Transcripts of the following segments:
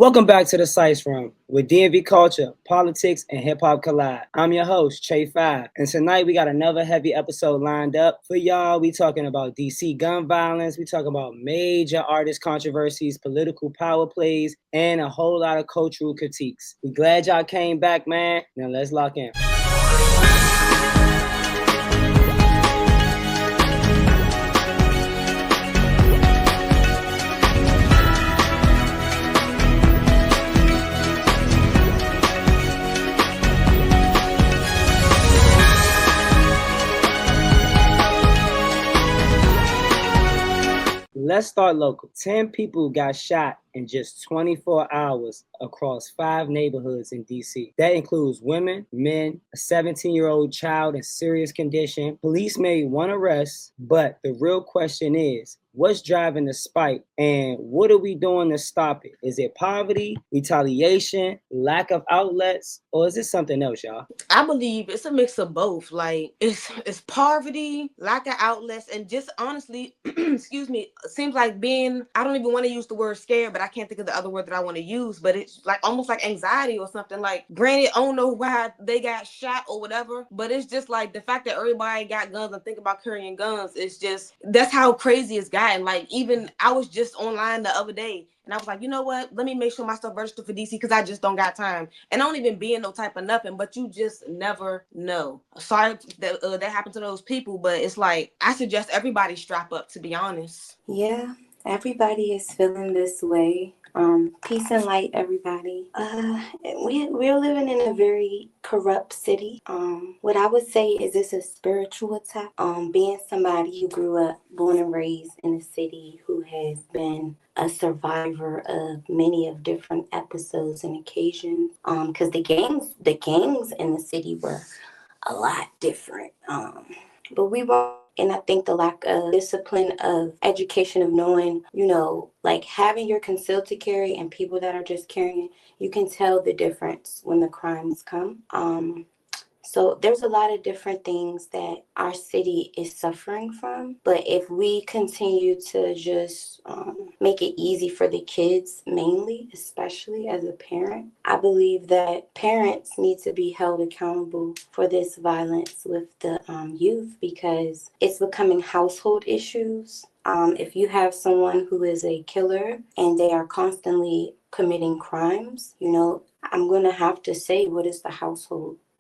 Welcome back to the Sice Room, where DMV culture, politics, and hip hop collide. I'm your host, Trey Five, and tonight we got another heavy episode lined up for y'all. We talking about DC gun violence, we talking about major artist controversies, political power plays, and a whole lot of cultural critiques. We glad y'all came back, man. Now let's lock in. Let's start local. 10 people got shot in just 24 hours across 5 neighborhoods in DC. That includes women, men, a 17-year-old child in serious condition. Police made 1 arrest, but the real question is, what's driving the spike and what are we doing to stop it? Is it poverty, retaliation, lack of outlets, or is it something else, y'all? I believe it's a mix of both. Like it's poverty, lack of outlets, and just honestly, excuse me, it seems like I don't even want to use the word scared, but I can't think of the other word that I want to use. But it's like almost like anxiety or something. Like, granted, I don't know why they got shot or whatever, but it's just like the fact that everybody got guns and think about carrying guns. It's just, that's how crazy it's gotten. Like, even I was just online the other day, and I was like, you know what? Let me make sure my stuff registered for DC because I just don't got time. And I don't even be in no type of nothing, but you just never know. Sorry that happened to those people, but it's like, I suggest everybody strap up, to be honest. Yeah, everybody is feeling this way. Peace and light, everybody. We're living in a very corrupt city. What I would say is it's a spiritual attack. Being somebody who grew up, born and raised in a city, who has been a survivor of many of different episodes and occasions. Because the gangs in the city were a lot different. But we were. And I think the lack of discipline, of education, of knowing, like having your concealed to carry and people that are just carrying, you can tell the difference when the crimes come. So there's a lot of different things that our city is suffering from. But if we continue to just make it easy for the kids, mainly, especially as a parent, I believe that parents need to be held accountable for this violence with the youth, because it's becoming household issues. If you have someone who is a killer and they are constantly committing crimes, I'm going to have to say, what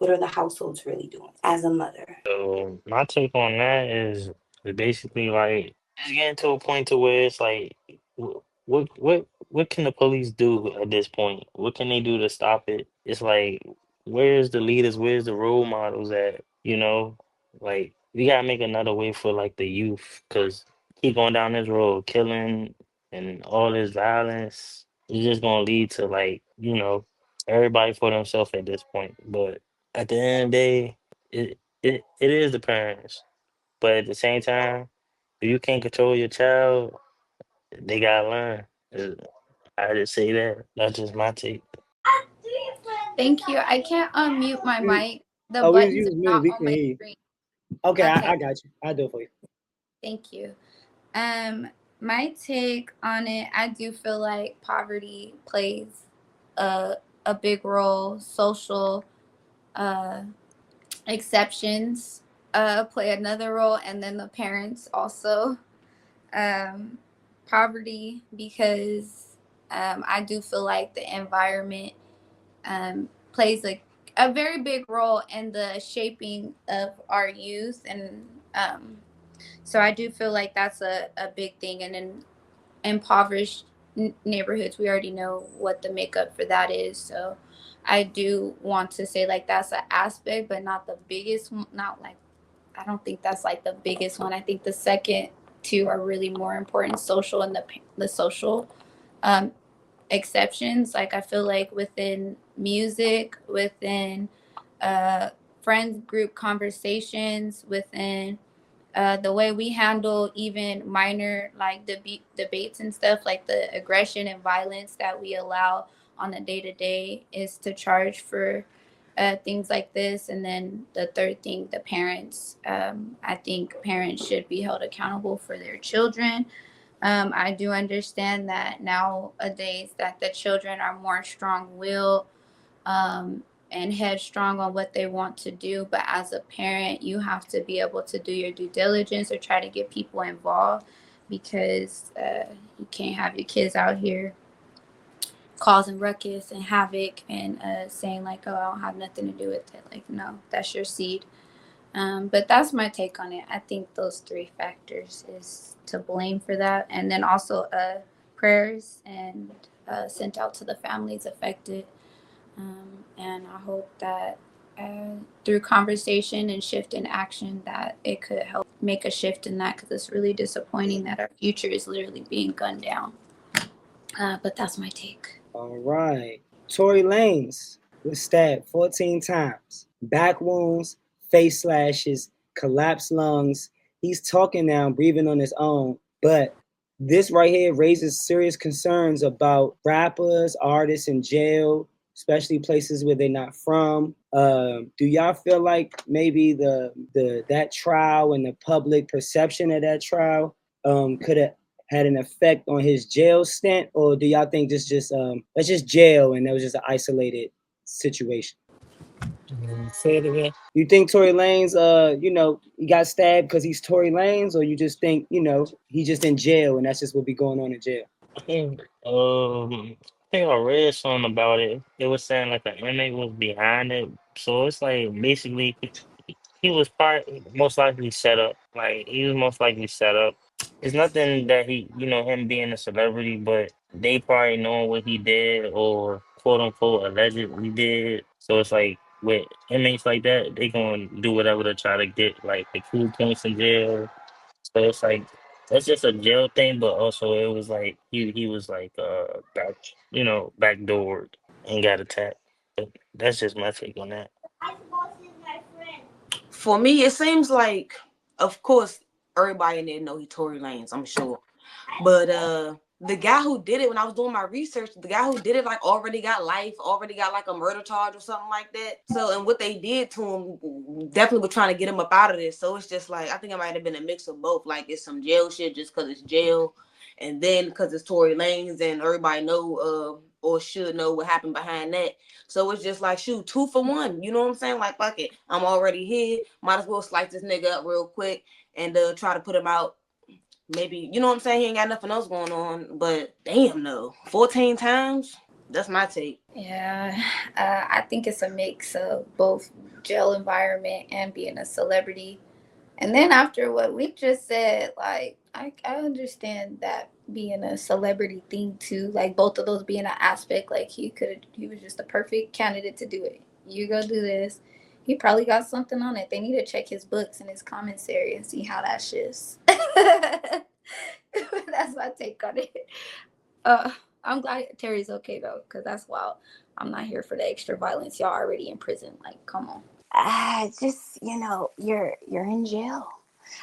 are the households really doing as a mother? So my take on that is basically like it's getting to a point to where it's like, what can the police do at this point? What can they do to stop it? It's like, where's the leaders? Where's the role models at? Like we gotta make another way for like the youth, because keep going down this road, killing and all this violence is just gonna lead to like everybody for themselves at this point. But at the end of the day, it is the parents. But at the same time, if you can't control your child, they gotta learn. I just say that. That's just my take. Thank you. I can't unmute my mic. The Oh, we buttons use are me. not We on can my hear you. screen. Okay, Okay. I got you. I'll do it for you. Thank you. My take on it, I do feel like poverty plays a big role. Social exceptions play another role, and then the parents also. Poverty, because I do feel like the environment plays a very big role in the shaping of our youth, and so I do feel like that's a big thing. And in impoverished neighborhoods, we already know what the makeup for that is, so I do want to say like that's an aspect, but not the biggest. Not like, I don't think that's like the biggest one. I think the second two are really more important, social and the social exceptions. Like, I feel like within music, within friend group conversations, within the way we handle even minor like debates and stuff, like the aggression and violence that we allow on a day-to-day, is to charge for things like this. And then the third thing, the parents. I think parents should be held accountable for their children. I do understand that nowadays that the children are more strong-willed, and headstrong on what they want to do. But as a parent, you have to be able to do your due diligence or try to get people involved, because you can't have your kids out here causing ruckus and havoc and saying like, "Oh, I don't have nothing to do with it." Like, no, that's your seed. But that's my take on it. I think those three factors is to blame for that, and then also prayers and sent out to the families affected. And I hope that through conversation and shift in action, that it could help make a shift in that, because it's really disappointing that our future is literally being gunned down. But that's my take. All right. Tory Lanez was stabbed 14 times. Back wounds, face slashes, collapsed lungs. He's talking now, breathing on his own. But this right here raises serious concerns about rappers, artists in jail, especially places where they're not from. Do y'all feel like maybe that trial and the public perception of that trial could have had an effect on his jail stint, or do y'all think this just that's just jail and that was just an isolated situation? Say it again. You think Tory Lanez, he got stabbed because he's Tory Lanez, or you just think, he's just in jail and that's just what be going on in jail? I think I read something about it. It was saying like an inmate was behind it. So it's like basically he was part most likely set up. Like he was most likely set up. It's nothing that him being a celebrity, but they probably knowing what he did or quote unquote allegedly did. So it's like with inmates like that, they gonna do whatever to try to get like the cool points in jail. So it's like that's just a jail thing, but also it was like he was like backdoored and got attacked. But that's just my take on that. For me, it seems like, of course, everybody in there know he Tory Lanez, I'm sure. But the guy who did it, when I was doing my research, the guy who did it like already got life, already got like a murder charge or something like that. So, and what they did to him definitely were trying to get him up out of this. So it's just like, I think it might have been a mix of both. Like it's some jail shit just because it's jail, and then because it's Tory Lanez and everybody know or should know what happened behind that. So it's just like, shoot, 2 for 1. You know what I'm saying? Like, fuck it, I'm already here. Might as well slice this nigga up real quick and try to put him out. Maybe, you know what I'm saying? He ain't got nothing else going on. But damn, no. 14 times? That's my take. Yeah, I think it's a mix of both jail environment and being a celebrity. And then after what we just said, like I understand that being a celebrity thing too. Like both of those being an aspect. Like he was just the perfect candidate to do it. You go do this. He probably got something on it. They need to check his books and his commentary and see how that shifts. That's my take on it. I'm glad Terry's okay though, because that's wild. I'm not here for the extra violence. Y'all already in prison. Like, come on. Just you're in jail.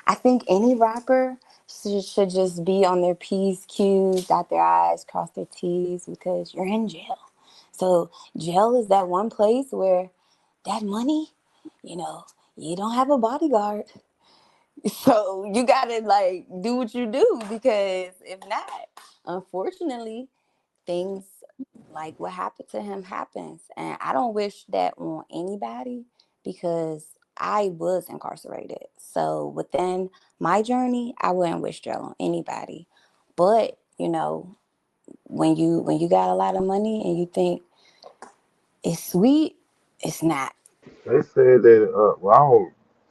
I think any rapper should just be on their P's, Q's, dot their I's, cross their T's, because you're in jail. So jail is that one place where that money, you don't have a bodyguard. So you gotta like do what you do, because if not, unfortunately, things like what happened to him happens. And I don't wish that on anybody, because I was incarcerated. So within my journey, I wouldn't wish jail on anybody. But, when you got a lot of money and you think it's sweet, it's not. They said that,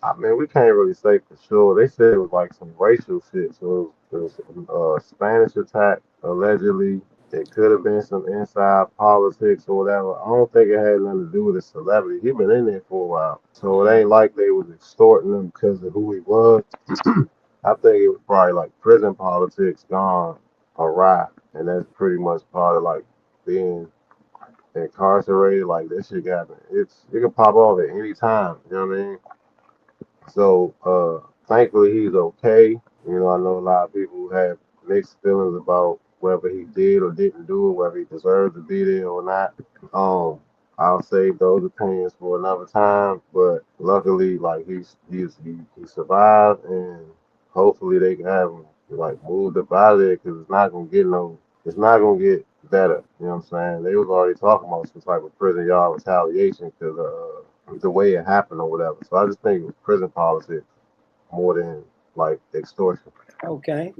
I mean, we can't really say for sure. They said it was like some racial shit. So it was a Spanish attack, allegedly. It could have been some inside politics or whatever. I don't think it had nothing to do with his celebrity. He been in there for a while. So it ain't like they was extorting him because of who he was. I think it was probably like prison politics gone awry. And that's pretty much part of like being incarcerated. Like that shit got it can pop off at any time. You know what I mean? So thankfully he's okay. I know a lot of people who have mixed feelings about whether he did or didn't do it, whether he deserved to be there or not. I'll save those opinions for another time. But luckily, like he survived, and hopefully they can have him like moved up out of there because it's not gonna get better. You know what I'm saying? They was already talking about some type of prison yard retaliation because the way it happened or whatever. So I just think it was prison politics more than like extortion. Okay.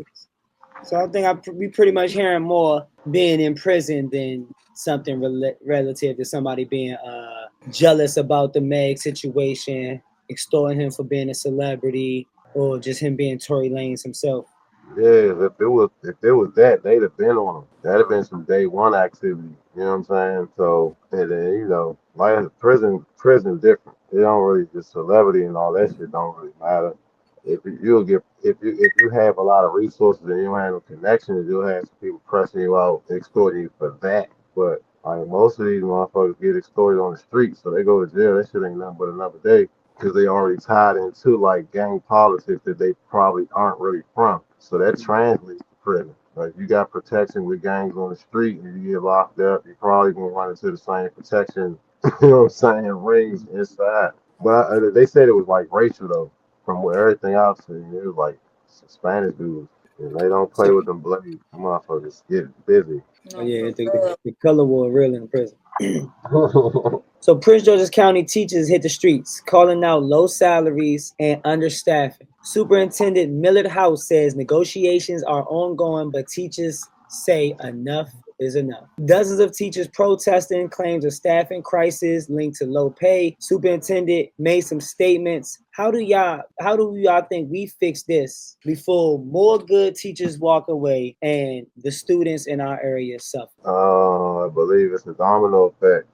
So I think we pretty much hearing more being in prison than something relative to somebody being jealous about the Meg situation, extorting him for being a celebrity, or just him being Tory Lanez himself. Yeah, if it was that, they'd have been on them. That'd have been some day one activity. You know what I'm saying? So and then like prison different. It don't really the celebrity and all that shit don't really matter. If you have a lot of resources and you don't have no connections, you'll have some people pressing you out, extorting you for that. But like most of these motherfuckers get extorted on the street, so they go to jail. That shit ain't nothing but another day because they already tied into like gang politics that they probably aren't really from. So that translates to prison. Like you got protection with gangs on the street and you get locked up, you're probably gonna run into the same protection, you know what I'm saying, rings inside. But they said it was like racial though, from what everything I've seen. It was like some Spanish dudes. And they don't play So, with them blades. Them motherfuckers get busy. oh No, yeah, for real. the color war real in prison. So Prince George's County teachers hit the streets, calling out low salaries and understaffing. Superintendent Millard House says negotiations are ongoing, but teachers say enough is enough. Dozens of teachers protesting claims of staffing crisis linked to low pay. Superintendent made some statements. How do y'all think we fix this before more good teachers walk away and the students in our area suffer? I believe it's a domino effect,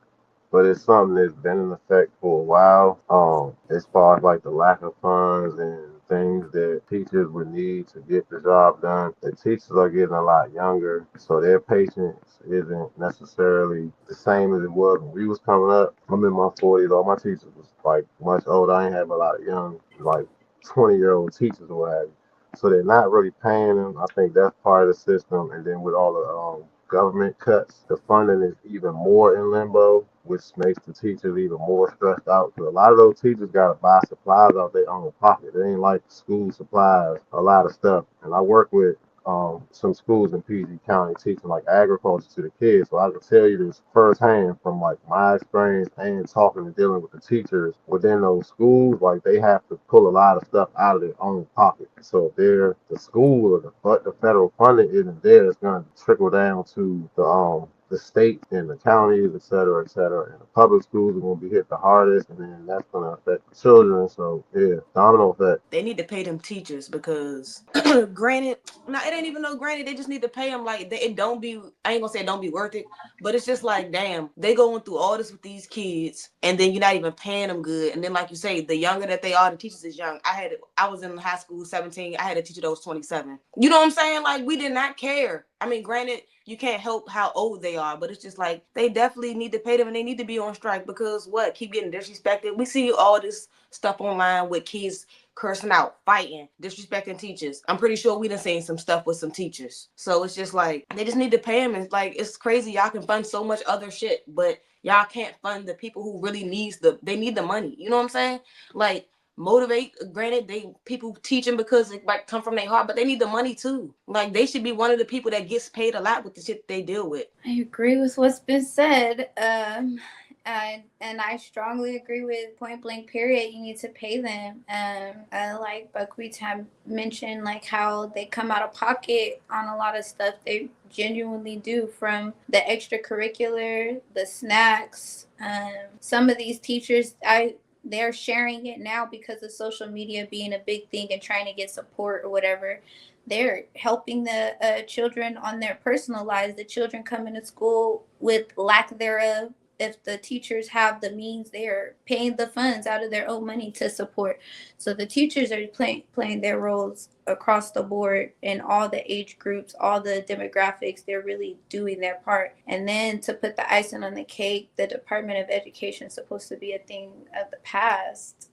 but it's something that's been in effect for a while. As far as like the lack of funds and things that teachers would need to get the job done, the teachers are getting a lot younger, so their patience isn't necessarily the same as it was when we was coming up. I'm in my 40s. All my teachers was like much older. I ain't have a lot of young, like 20-year-old teachers or what have you. So they're not really paying them. I think that's part of the system. And then with all the government cuts, the funding is even more in limbo, which makes the teachers even more stressed out. Because a lot of those teachers got to buy supplies out their own pocket. It ain't like school supplies, a lot of stuff. And I work with some schools in PG County teaching like agriculture to the kids. So I can tell you this firsthand from like my experience and talking and dealing with the teachers within those schools. Like they have to pull a lot of stuff out of their own pocket. So if they're the school or the federal funding isn't there, it's going to trickle down to the state and the counties, et cetera, et cetera. And the public schools are going to be hit the hardest, and then that's going to affect the children. So yeah, domino effect. They need to pay them teachers because, granted, now it ain't even no granted. They just need to pay them like it don't be. I ain't gonna say it don't be worth it, but it's just like damn, they going through all this with these kids, and then you're not even paying them good. And then like you say, the younger that they are, the teachers is young. I was in high school 17. I had a teacher that was 27. You know what I'm saying? Like we did not care. I mean, granted, you can't help how old they are, but it's just like they definitely need to pay them and they need to be on strike because what? Keep getting disrespected. We see all this stuff online with kids cursing out, fighting, disrespecting teachers. I'm pretty sure we done seen some stuff with some teachers. So it's just like they just need to pay them. It's like it's crazy. Y'all can fund so much other shit, but y'all can't fund the people who really they need the money. You know what I'm saying? Like motivate. Granted, they people teaching because it might come from their heart, but they need the money too. Like they should be one of the people that gets paid a lot with the shit they deal with. I agree with what's been said. And I strongly agree with point blank period. You need to pay them. Like Buckwheat had mentioned, like how they come out of pocket on a lot of stuff. They genuinely do, from the extracurricular, the snacks. Some of these teachers, they're sharing it now because of social media being a big thing and trying to get support or whatever. They're helping the children on their personal lives. The children come into school with lack thereof. If the teachers have the means, they're paying the funds out of their own money to support. So the teachers are playing their roles across the board in all the age groups, all the demographics. They're really doing their part. And then to put the icing on the cake, the Department of Education is supposed to be a thing of the past.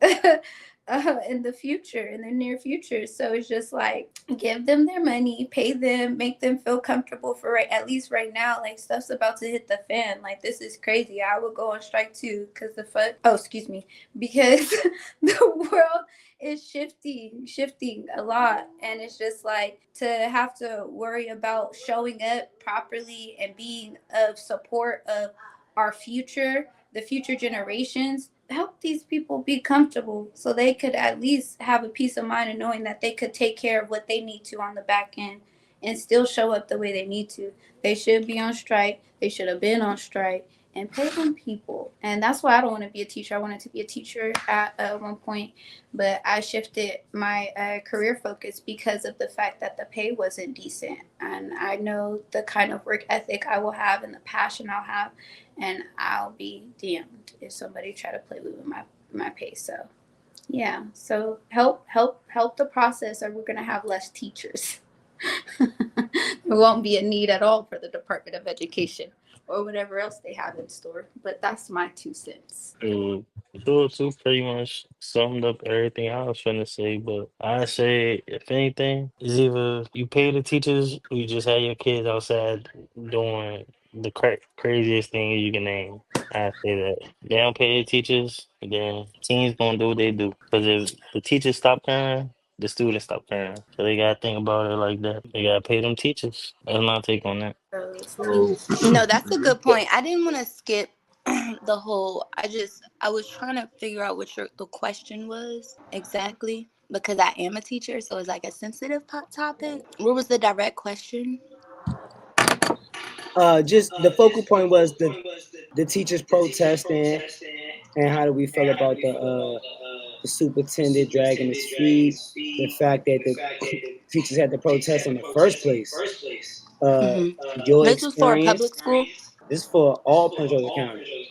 In the future, in the near future. So it's just like, give them their money, pay them, make them feel comfortable for at least right now. Like stuff's about to hit the fan. Like this is crazy. I would go on strike too because because the world it's shifting a lot. And it's just like to have to worry about showing up properly and being of support of our future, the future generations. Help these people be comfortable so they could at least have a peace of mind and knowing that they could take care of what they need to on the back end and still show up the way they need to. They should be on strike. They should have been on strike, and pay them people. And that's why I don't want to be a teacher. I wanted to be a teacher at one point, but I shifted my career focus because of the fact that the pay wasn't decent. And I know the kind of work ethic I will have and the passion I'll have, and I'll be damned if somebody try to play with my pay. So yeah, so help the process, or we're gonna have less teachers. There won't be a need at all for the Department of Education or whatever else they have in store. But that's my 2 cents. Two pretty much summed up everything I was finna say, but I say if anything, is either you pay the teachers or you just have your kids outside doing the craziest thing you can name. I say that. They don't pay the teachers, then teens gonna do what they do. Because if the teachers stop caring, the students stop caring. So they gotta think about it like that. They gotta pay them teachers. That's my take on that. So No, that's a good point. I didn't want to skip the whole. I was trying to figure out what the question was exactly because I am a teacher, so it's like a sensitive topic. What was the direct question? Just the focal point was the teachers protesting, and how do we feel about the superintendent dragging his feet, the fact that the teachers had to protest in the first place. Hmm. Your This was for a experience. public school. This is for all Prince George's County,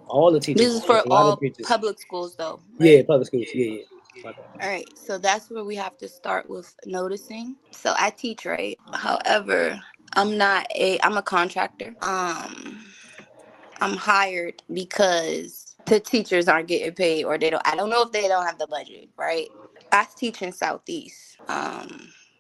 all the teachers. This is There's for a lot of all teachers. public schools, though, Yeah, right? public schools. Yeah. Okay. All right, so that's where we have to start with noticing. So I teach, right? However, I'm a contractor. I'm hired because the teachers aren't getting paid, or I don't know if they don't have the budget, right? I teach in Southeast.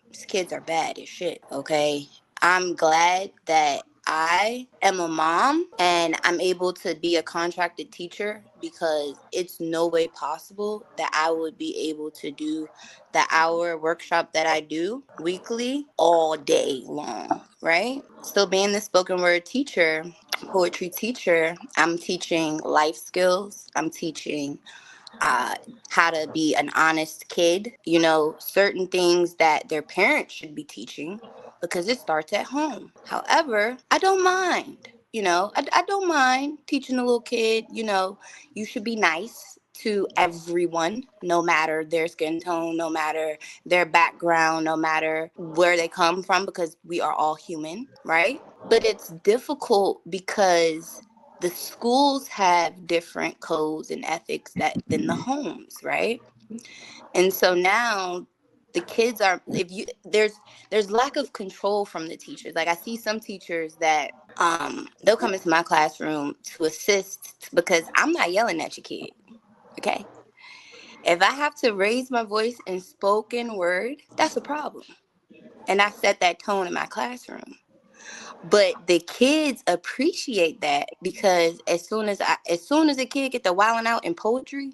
These kids are bad as shit, okay? I'm glad that I am a mom and I'm able to be a contracted teacher because it's no way possible that I would be able to do the hour workshop that I do weekly all day long, right? So being the spoken word teacher, poetry teacher, I'm teaching life skills. I'm teaching how to be an honest kid, certain things that their parents should be teaching because it starts at home. However, I don't mind, I don't mind teaching a little kid, you should be nice to everyone, no matter their skin tone, no matter their background, no matter where they come from, because we are all human, right? But it's difficult because the schools have different codes and ethics than the homes, right? And so now the kids are there's lack of control from the teachers. Like I see some teachers that they'll come into my classroom to assist because I'm not yelling at your kid. Okay. If I have to raise my voice in spoken word, that's a problem. And I set that tone in my classroom. But the kids appreciate that because as soon as a kid get to wilding out in poetry,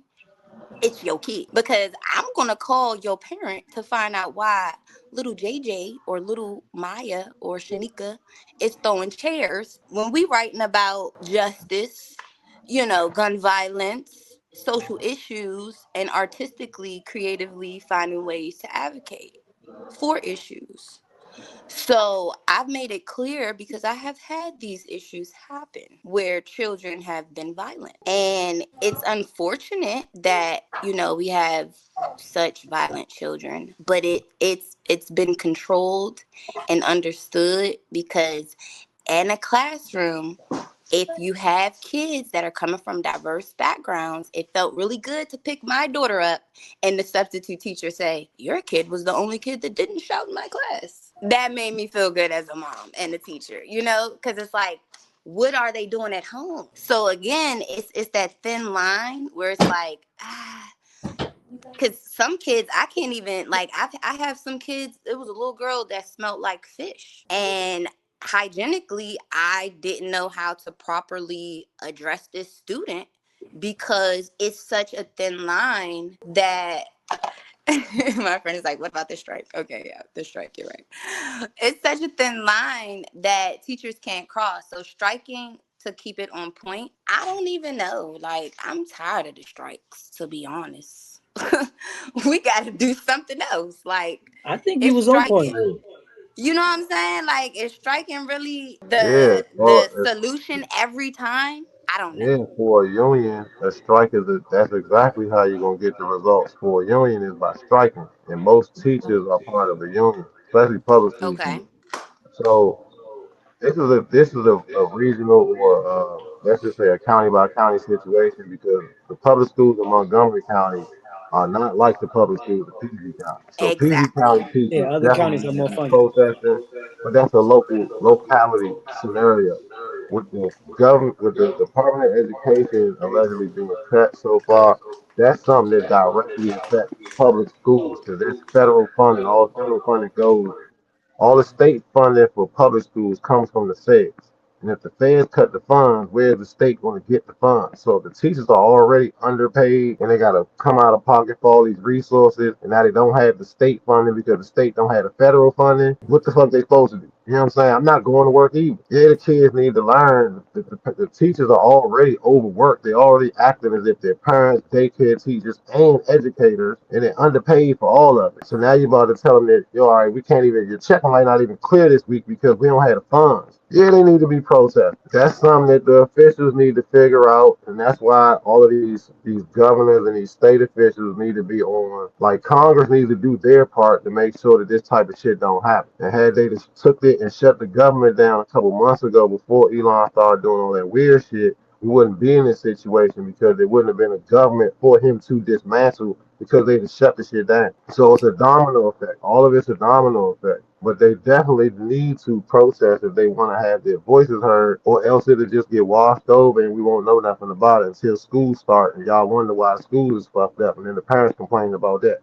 it's your kid. Because I'm gonna call your parent to find out why little JJ or little Maya or Shanika is throwing chairs when we writing about justice, gun violence, social issues, and artistically, creatively finding ways to advocate for issues. So I've made it clear because I have had these issues happen where children have been violent. And it's unfortunate that, we have such violent children, but it's been controlled and understood because in a classroom, if you have kids that are coming from diverse backgrounds, it felt really good to pick my daughter up and the substitute teacher say, your kid was the only kid that didn't shout in my class. That made me feel good as a mom and a teacher, because it's like, what are they doing at home? So again, it's that thin line where it's like, because some kids, I can't even, like, I have some kids, it was a little girl that smelled like fish. And hygienically, I didn't know how to properly address this student because it's such a thin line that My friend is like, what about the strike? Okay, yeah, the strike, you're right. It's such a thin line that teachers can't cross. So striking to keep it on point, I don't even know. Like, I'm tired of the strikes, to be honest. We got to do something else. Like, I think you if was on striking, point. Hey, you know what I'm saying? Like, is striking really yeah, the solution every time? I don't know. yeah, for a union, a strike that's exactly how you're gonna get the results. For a union is by striking, and most teachers are part of the union, especially public school Okay. teachers. So this is a regional or let's just say a county by county situation because the public schools in Montgomery County are not like the public schools in PG County. So PG Exactly. County teachers Yeah, other definitely counties are need to more be funded. protesting, but that's a locality scenario. With the government, with the Department of Education allegedly being cut so far, that's something that directly affects public schools because there's federal funding. All federal funding goes all the state funding for public schools comes from the feds. And if the feds cut the funds, where's the state going to get the funds? So if the teachers are already underpaid and they got to come out of pocket for all these resources, and now they don't have the state funding because the state don't have the federal funding, what the fuck they supposed to do? You know what I'm saying? I'm not going to work either. Yeah, the kids need to learn. The teachers are already overworked. They're already acting as if they're parents, daycare teachers, and educators, and they're underpaid for all of it. So now you're about to tell them that, yo, all right, we can't even, your check might not even clear this week because we don't have the funds. Yeah, they need to be processed. That's something that the officials need to figure out, and that's why all of these governors and these state officials need to be on. Like Congress needs to do their part to make sure that this type of shit don't happen. And had they just took it and shut the government down a couple months ago before Elon started doing all that weird shit, we wouldn't be in this situation because there wouldn't have been a government for him to dismantle because they just shut the shit down. So it's a domino effect. All of it's a domino effect. But they definitely need to protest if they want to have their voices heard, or else it'll just get washed over and we won't know nothing about it until school start and y'all wonder why the school is fucked up and then the parents complain about that.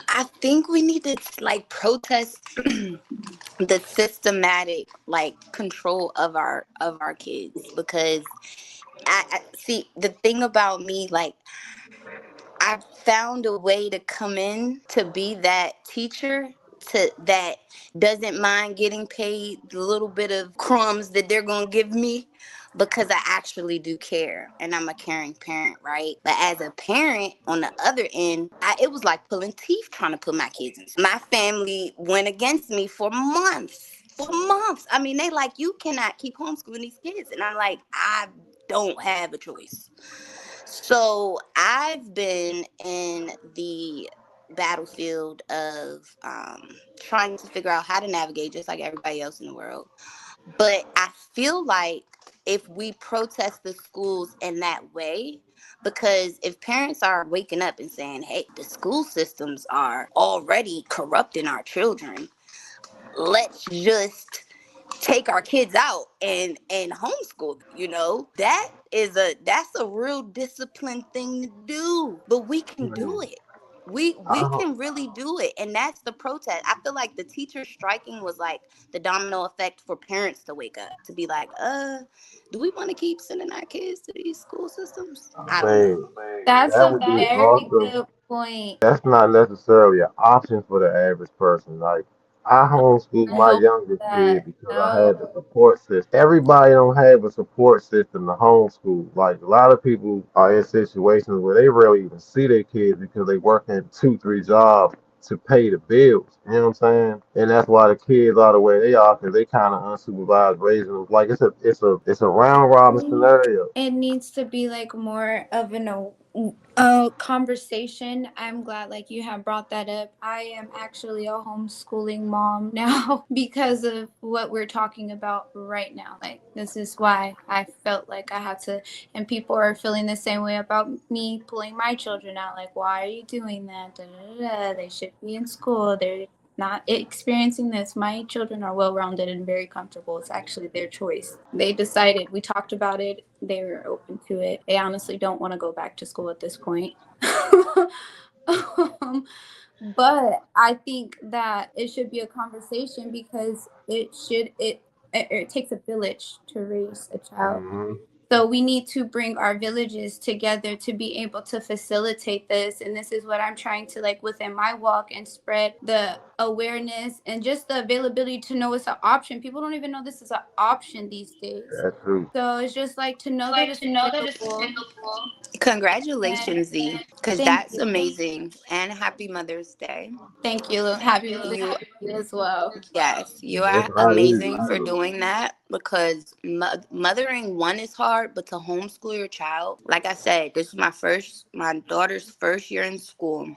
I think we need to like protest the systematic like control of our kids because I see the thing about me like I found a way to come in to be that teacher to that doesn't mind getting paid the little bit of crumbs that they're going to give me because I actually do care and I'm a caring parent, right? But as a parent on the other end, it was like pulling teeth trying to put my kids in. My family went against me for months. For months. I mean, they like, you cannot keep homeschooling these kids. And I'm like, I don't have a choice. So I've been in the battlefield of trying to figure out how to navigate just like everybody else in the world. But I feel like if we protest the schools in that way, because if parents are waking up and saying, hey, the school systems are already corrupting our children, let's just take our kids out and homeschool them, you know, that's a real disciplined thing to do, but we can do Man, it. We I, can really do it, and that's the protest. I feel like the teacher striking was like the domino effect for parents to wake up to be like, do we want to keep sending our kids to these school systems? I don't know. man, That's that a would be very awesome. good point. That's not necessarily an option for the average person. Like I homeschooled I my hope youngest kid that because I no. had the support system. Everybody don't have a support system to homeschool. Like a lot of people are in situations where they rarely even see their kids because they work in two, three jobs to pay the bills. You know what I'm saying? And that's why the kids are the way they are because they kind of unsupervised raising them. Like it's a round robin Think scenario. it needs to be like more of a conversation. I'm glad like you have brought that up. I am actually a homeschooling mom now because of what we're talking about right now. Like this is why I felt like I had to, and people are feeling the same way about me pulling my children out. Like, why are you doing that? Da, da, da, da. They should be in school. They're not experiencing this. My children are well rounded and very comfortable. It's actually their choice. They decided, we talked about it, they were open to it. They honestly don't want to go back to school at this point. um, but I think that it should be a conversation because it takes a village to raise a child. Hmm So we need to bring our villages together to be able to facilitate this. And this is what I'm trying to like within my walk and spread the awareness and just the availability to know it's an option. People don't even know this is an option these days. That's true. So it's just like to know that it's available. And Congratulations, Z, because thank that's you. amazing. And happy Mother's Day. Thank you. Happy Mother's You, Day as well. yes, you It's are not easy amazing for either. doing that because mothering one is hard, but to homeschool your child, like I said, this is my daughter's first year in school.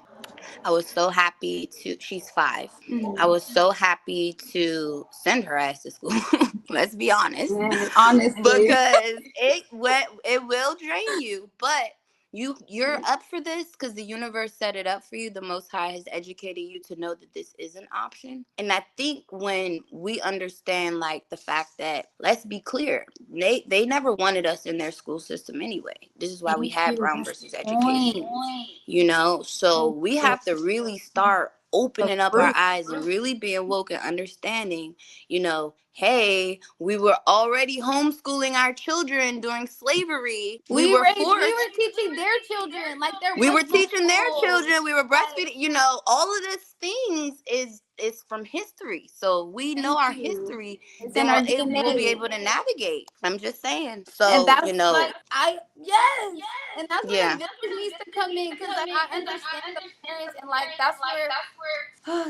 I was so happy to, she's 5. I Mhm. was so happy to send her ass to school. Let's be honest, And honestly, because it will drain you, but you're up for this because the universe set it up for you. The Most High has educated you to know that this is an option. And I think when we understand like the fact that, let's be clear, they never wanted us in their school system anyway. This is why we thank had you. Brown That's versus the education. point. So Thank we you. have to really start The opening up our fruit. eyes and really being woke and understanding, hey, we were already homeschooling our children during slavery. We were We forced. were teaching their children like there We was were no teaching their school. children. We were Like, breastfeeding. All of this things is from history. So we know thank our you. history. It's in Then our we'll be DNA. able to navigate. I'm just saying. And So that's like yes. And that's where the yeah. village needs to come in because I understand the parents and like that's where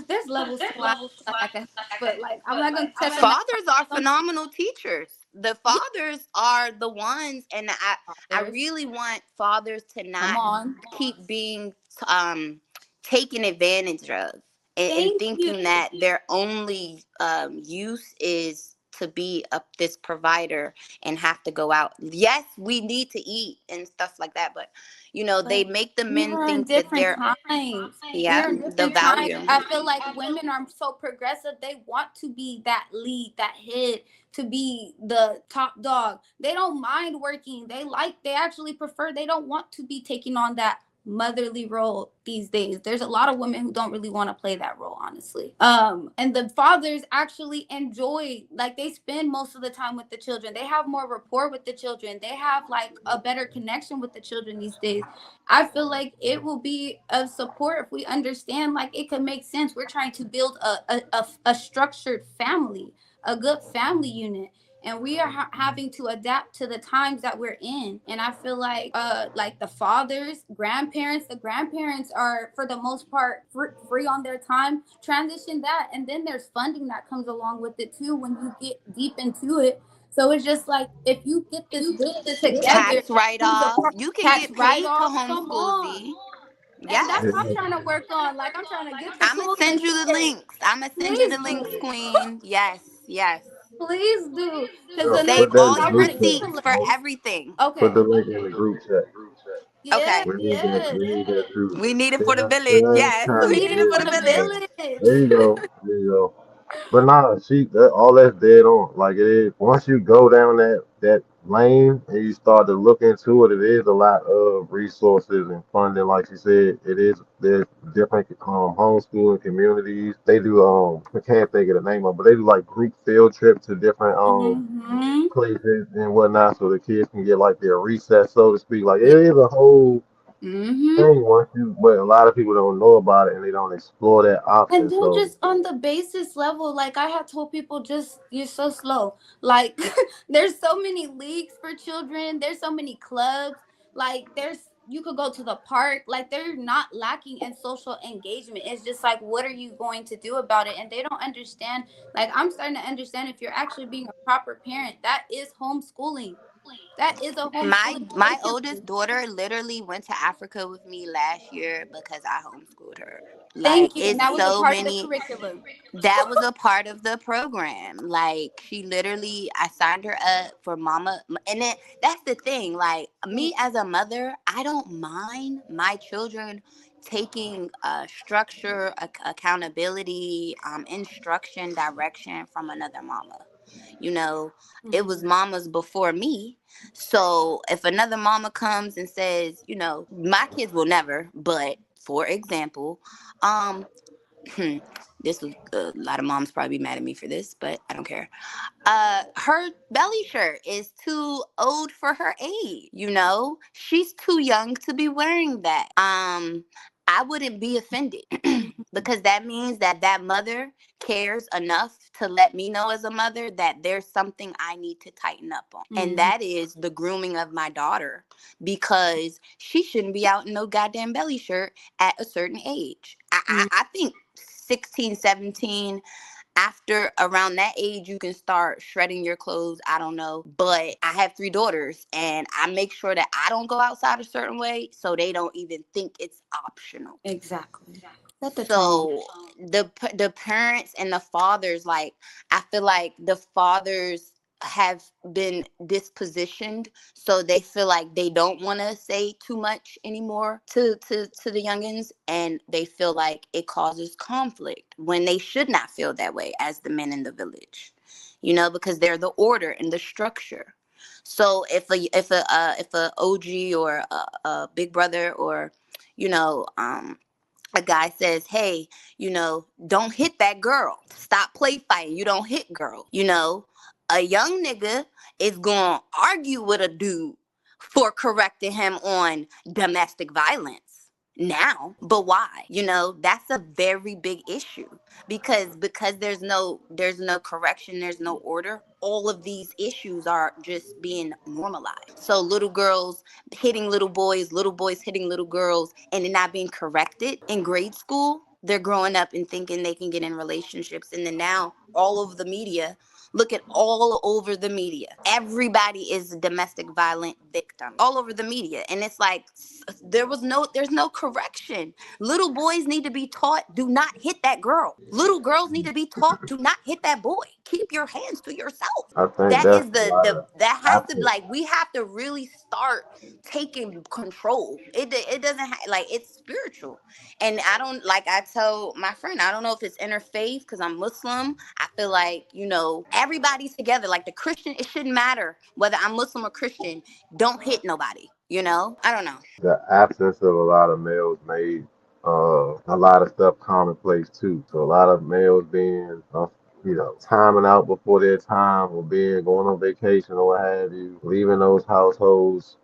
there's levels to why stuff I can have. But like I'm not gonna touch on that. Fathers are Some phenomenal teachers. The yeah, fathers are the ones, and I fathers. really want fathers to Come not on. keep being taken advantage of, and Thank you. thinking that their only use is to be this provider and have to go out. Yes, we need to eat and stuff like that, but they But make the we men are in think that different they're, times. We yeah, are in the different times. value. I feel like women are so progressive. They want to be that lead, that head, to be the top dog. They don't mind working. They actually prefer, they don't want to be taking on that motherly role these days. There's a lot of women who don't really want to play that role, honestly. And the fathers actually enjoy, like they spend most of the time with the children. They have more rapport with the children. They have like a better connection with the children these days. I feel like it will be of support if we understand like it could make sense. We're trying to build a structured family, a good family unit, and we are having to adapt to the times that we're in. And I feel like the fathers, the grandparents are for the most part free on their time. Transition that, and then there's funding that comes along with it too when you get deep into it. So it's just like if you get this village together, Tax write who's a off. part You can tax get write paid to off, come homeschool, on. Z. And that's Yes. what I'm trying to work on. Like I'm trying to get the I'm gonna tools send and you the say, links. I'm gonna send you please the links, do. Queen. Yes, yes. Please do. Because Yeah, the next Save put that in all the I your group want you chat. to receipts learn. for Mo. everything. Put Okay. the link in the group chat. Yes, We need that. yes. We need that too. We need it for the Share, village. share, Yes, We we comment, need need it it for for share, the the village. share. village. There you go. There you go. But nah, all that's dead on. Like it is. Once you go down that lane and you start to look into it, it is a lot of resources and funding. Like you said, it is. There's different homeschooling communities. They do I can't think of the name of, it, but they do like group field trips to different Mm-hmm. places and whatnot, so the kids can get like their recess, so to speak. Like Yeah. it is a whole Mm-hmm. thing once you, but a lot of people don't know about it and they don't explore that And option. then So just on the basis level, like I had told people, just you're so slow. Like there's so many leagues for children. There's so many clubs. Like you could go to the park. Like they're not lacking in social engagement. It's just like, what are you going to do about it? And they don't understand. Like I'm starting to understand if you're actually being a proper parent, that is homeschooling. That is a My homeschooling my curriculum. oldest daughter literally went to Africa with me last year because I homeschooled her. Like Thank you. And it's that was a so part of the many. curriculum. That was a part of the program. Like she literally, I signed her up for Mama, and then that's the thing. Like me as a mother, I don't mind my children taking structure, accountability, instruction, direction from another mama. You know, it was Mhm. mamas before me. So if another mama comes and says, my kids will never, but for example, um, this was a lot of moms probably be mad at me for this, but I don't care. Her belly shirt is too old for her age. You know, she's too young to be wearing that. I wouldn't be offended because that means that that mother cares enough to let me know as a mother that there's something I need to tighten up on. And that is the grooming of my daughter, because she shouldn't be out in no goddamn belly shirt at a certain age. I think 16, 17, after around that age, you can start shredding your clothes. I don't know. But I have 3 daughters, and I make sure that I don't go outside a certain way so they don't even think it's optional. Exactly. So the parents and the fathers, like, I feel like the fathers have been dispositioned, so they feel like they don't want to say too much anymore to the youngins, and they feel like it causes conflict when they should not feel that way as the men in the village, you know, because they're the order and the structure. So if a OG or a big brother, or you know, a guy says, hey, you know, don't hit that girl. Stop play fighting. You don't hit girl. You know, a young nigga is going to argue with a dude for correcting him on domestic violence now. But why? You know, that's a very big issue, because there's no correction, there's no order. All of these issues are just being normalized. So little girls hitting little boys hitting little girls, and it not being corrected in grade school. They're growing up and thinking they can get in relationships. And then now all over the media, look at all over the media, everybody is a domestic violent victim all over the media. And it's like, there's no correction. Little boys need to be taught, do not hit that girl. Little girls need to be taught, do not hit that boy. Keep your hands to yourself. I think That that's is a lot of that has to, absence. like, we have to really start taking control. It doesn't like, it's spiritual. And I don't, like I tell my friend, I don't know if it's interfaith because I'm Muslim. I feel like, you know, everybody's together. Like the Christian, it shouldn't matter whether I'm Muslim or Christian. Don't hit nobody, you know? I don't know. The absence of a lot of males made a lot of stuff commonplace too. So a lot of males being, timing out before their time, or being going on vacation or what have you, leaving those households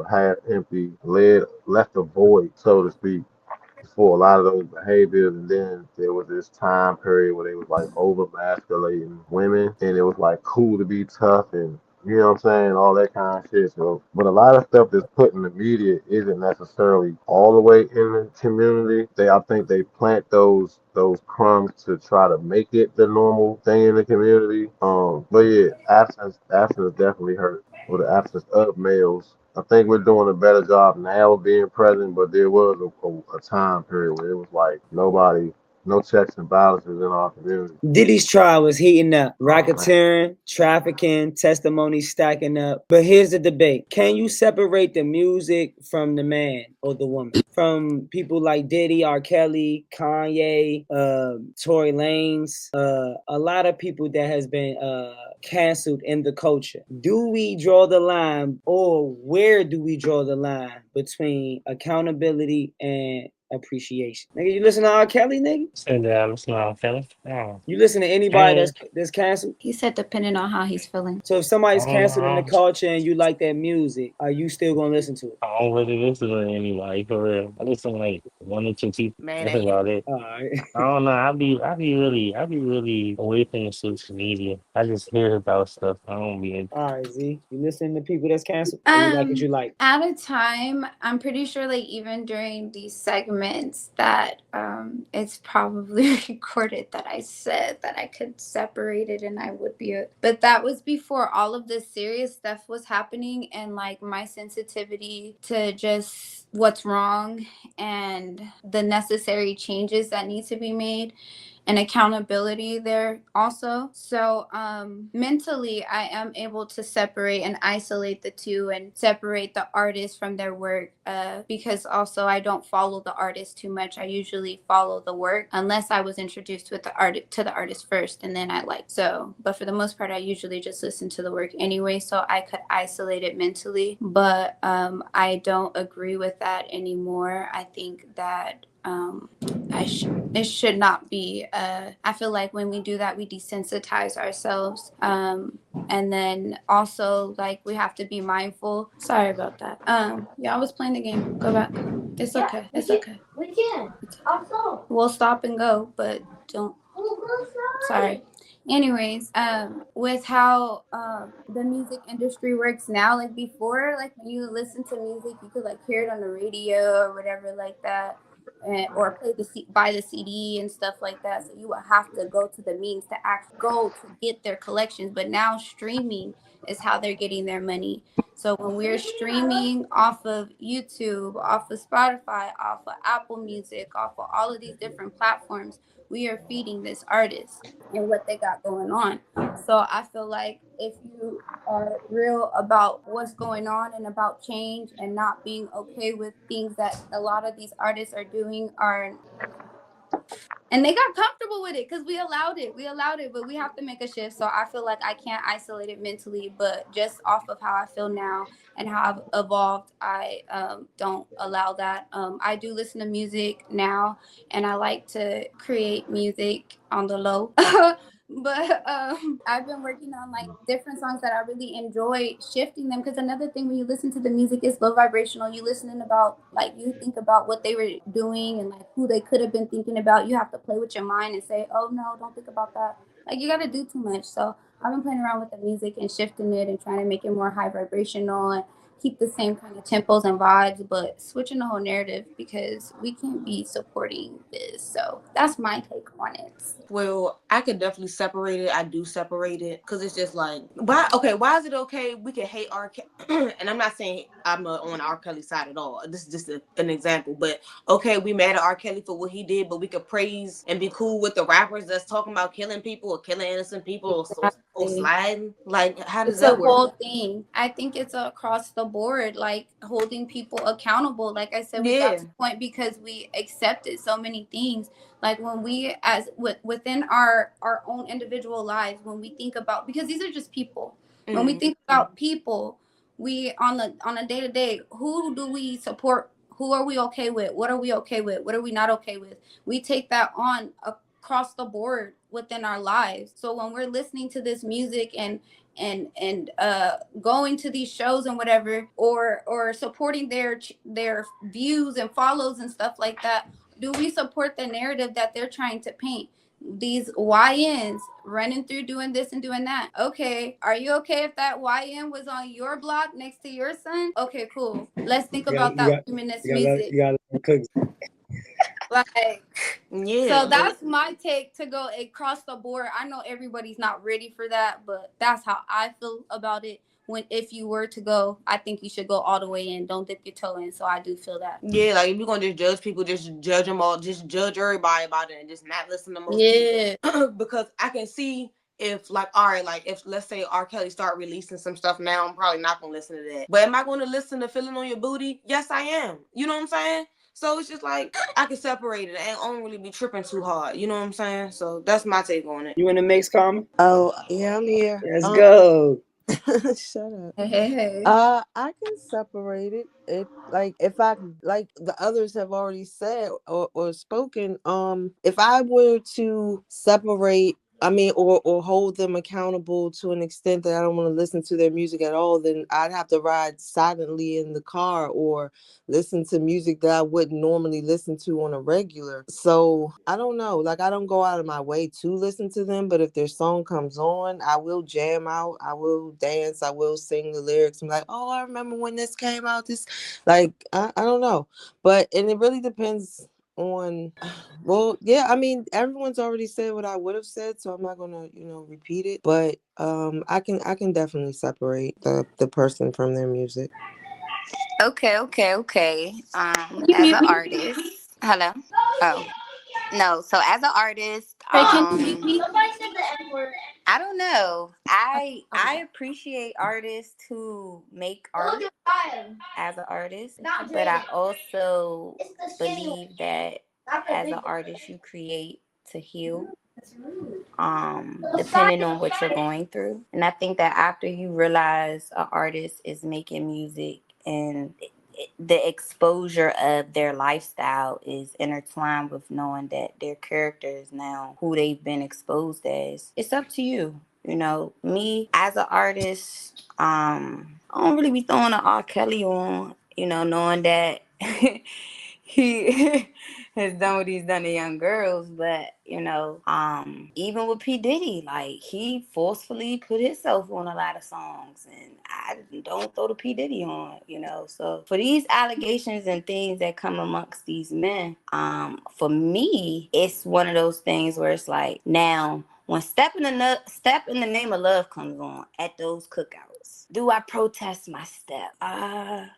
half empty, left a void, so to speak, for a lot of those behaviors. And then there was this time period where they was like over masculating women, and it was like cool to be tough, and you know what I'm saying, all that kind of shit. So, but a lot of stuff that's put in the media isn't necessarily all the way in the community. I think they plant those crumbs to try to make it the normal thing in the community. But yeah, absence definitely hurt, or the absence of males. I think we're doing a better job now of being present, but there was a time period where it was like nobody, no checks and balances in our community. Diddy's trial was heating up. Oh man. Racketeering, trafficking, testimonies stacking up. But here's the debate. Can you separate the music from the man or the woman? From people like Diddy, R. Kelly, Kanye, Tory Lanez, a lot of people that has been canceled in the culture. Do we draw the line, or where do we draw the line between accountability and appreciation? Nigga, you listen to R. Kelly, nigga? Said that I'm not feeling. Oh, You listen to anybody and that's canceled? He said depending on how he's feeling. So if somebody's I don't canceled in the know. culture and you like that music, are you still gonna listen to it? I don't really listen to anybody for real. I listen to like 1 or 2 people. Man, That's about it. All right. I don't know. I be really away from the social media. I just hear about stuff. I don't be in. All right, Z. You listen to people that's canceled? Or you like what you like? At a time, I'm pretty sure like even during these segments that it's probably recorded that I said that I could separate it and I would be but that was before all of this serious stuff was happening, and like my sensitivity to just what's wrong and the necessary changes that need to be made and accountability there also. So mentally I am able to separate and isolate the two and separate the artist from their work, because also I don't follow the artist too much. I usually follow the work unless I was introduced with the artist first and then I like. So but for the most part I usually just listen to the work anyway, so I could isolate it mentally. But I don't agree with that anymore. I think that it should not be. I feel like when we do that, we desensitize ourselves. And then also, like, we have to be mindful. Sorry about that. Yeah, I was playing the game. Go back. It's okay. It's okay. We can. Also. We'll stop and go, but don't. Sorry. Anyways, with how the music industry works now, like before, like when you listen to music, you could like hear it on the radio or whatever like that, or play buy the CD and stuff like that. So you would have to go to the means to actually go to get their collections. But now streaming is how they're getting their money. So when we're streaming off of YouTube, off of Spotify, off of Apple Music, off of all of these different platforms, we are feeding this artist and what they got going on. So I feel like if you are real about what's going on and about change and not being okay with things that a lot of these artists are doing and they got comfortable with it because we allowed it, but we have to make a shift. So I feel like I can't isolate it mentally, but just off of how I feel now and how I've evolved, I don't allow that. I do listen to music now, and I like to create music on the low. But I've been working on like different songs that I really enjoy, shifting them, because another thing when you listen to the music is low vibrational. You listening about, like, you think about what they were doing and like who they could have been thinking about. You have to play with your mind and say, oh no, don't think about that. Like, you got to do too much. So I've been playing around with the music and shifting it and trying to make it more high vibrational and keep the same kind of tempos and vibes, but switching the whole narrative because we can't be supporting this. So that's my take on it. Well, I could definitely separate it. I do separate it because it's just like, why is it okay? We can hate R. And I'm not saying I'm on R. Kelly's side at all. This is just an example. But okay, we mad at R. Kelly for what he did, but we could praise and be cool with the rappers that's talking about killing people or killing innocent people or sliding. Like, how does that work? It's a whole thing. I think it's across the board, like holding people accountable. Like I said, we got to the point because we accepted so many things. Like when we, within our own individual lives, when we think about, because these are just people. Mm-hmm. When we think about people, we on a day to day, who do we support? Who are we okay with? What are we okay with? What are we not okay with? We take that on across the board within our lives. So when we're listening to this music and going to these shows and whatever, or supporting their views and follows and stuff like that, do we support the narrative that they're trying to paint? These YNs running through doing this and doing that. Okay, are you okay if that YN was on your block next to your son? Okay, cool. Let's think about that feminist music. Like, yeah. So that's my take to go across the board. I know everybody's not ready for that, but that's how I feel about it. If you were to go, I think you should go all the way in. Don't dip your toe in. So I do feel that. Yeah, like if you're gonna just judge people, just judge them all, just judge everybody about it and just not listen to most people. Because I can see if, like, all right, like if let's say R. Kelly start releasing some stuff now, I'm probably not gonna listen to that. But am I gonna listen to Feeling on Your Booty? Yes, I am. You know what I'm saying? So it's just like I can separate it. I don't really be tripping too hard. You know what I'm saying? So that's my take on it. You in the mix, Carmen? Oh yeah, I'm here. Let's go. Shut up. Hey. I can separate it. It, like, if I, like the others have already said or spoken, if I were to separate, I mean, or hold them accountable to an extent that I don't want to listen to their music at all, then I'd have to ride silently in the car or listen to music that I wouldn't normally listen to on a regular. So I don't know. Like, I don't go out of my way to listen to them, but if their song comes on, I will jam out. I will dance. I will sing the lyrics. I'm like, oh, I remember when this came out. This, like, I don't know. And it really depends on, well, yeah, I mean, everyone's already said what I would have said, so I'm not gonna repeat it, but I can definitely separate the person from their music. Okay. As an artist, hello. Oh no, so as an artist, Somebody said the N-word. I don't know. I appreciate artists who make art as an artist, but I also believe that as an artist you create to heal, depending on what you're going through. And I think that after you realize an artist is making music and the exposure of their lifestyle is intertwined with knowing that their character is now who they've been exposed as. It's up to you. You know, me as an artist, I don't really be throwing an R. Kelly on, you know, knowing that he has done what he's done to young girls. But, you know, even with P. Diddy, like, he forcefully put himself on a lot of songs, and I don't throw the P. Diddy on, you know. So for these allegations and things that come amongst these men, for me, it's one of those things where it's like, now, when Step in the Name of Love comes on at those cookouts, do I protest my step?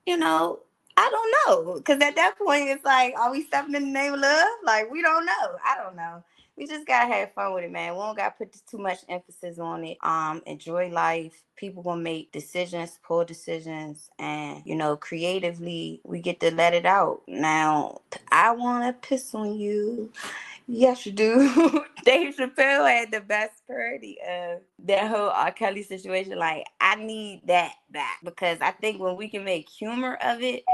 You know, I don't know. Because at that point, it's like, are we stepping in the name of love? Like, we don't know. I don't know. We just gotta have fun with it, man. We don't gotta put too much emphasis on it. Enjoy life. People gonna make decisions, poor decisions, and you know, creatively, we get to let it out. Now, I wanna piss on you. Yes, you do. Dave Chappelle had the best parody of that whole R. Kelly situation. Like, I need that back because I think when we can make humor of it,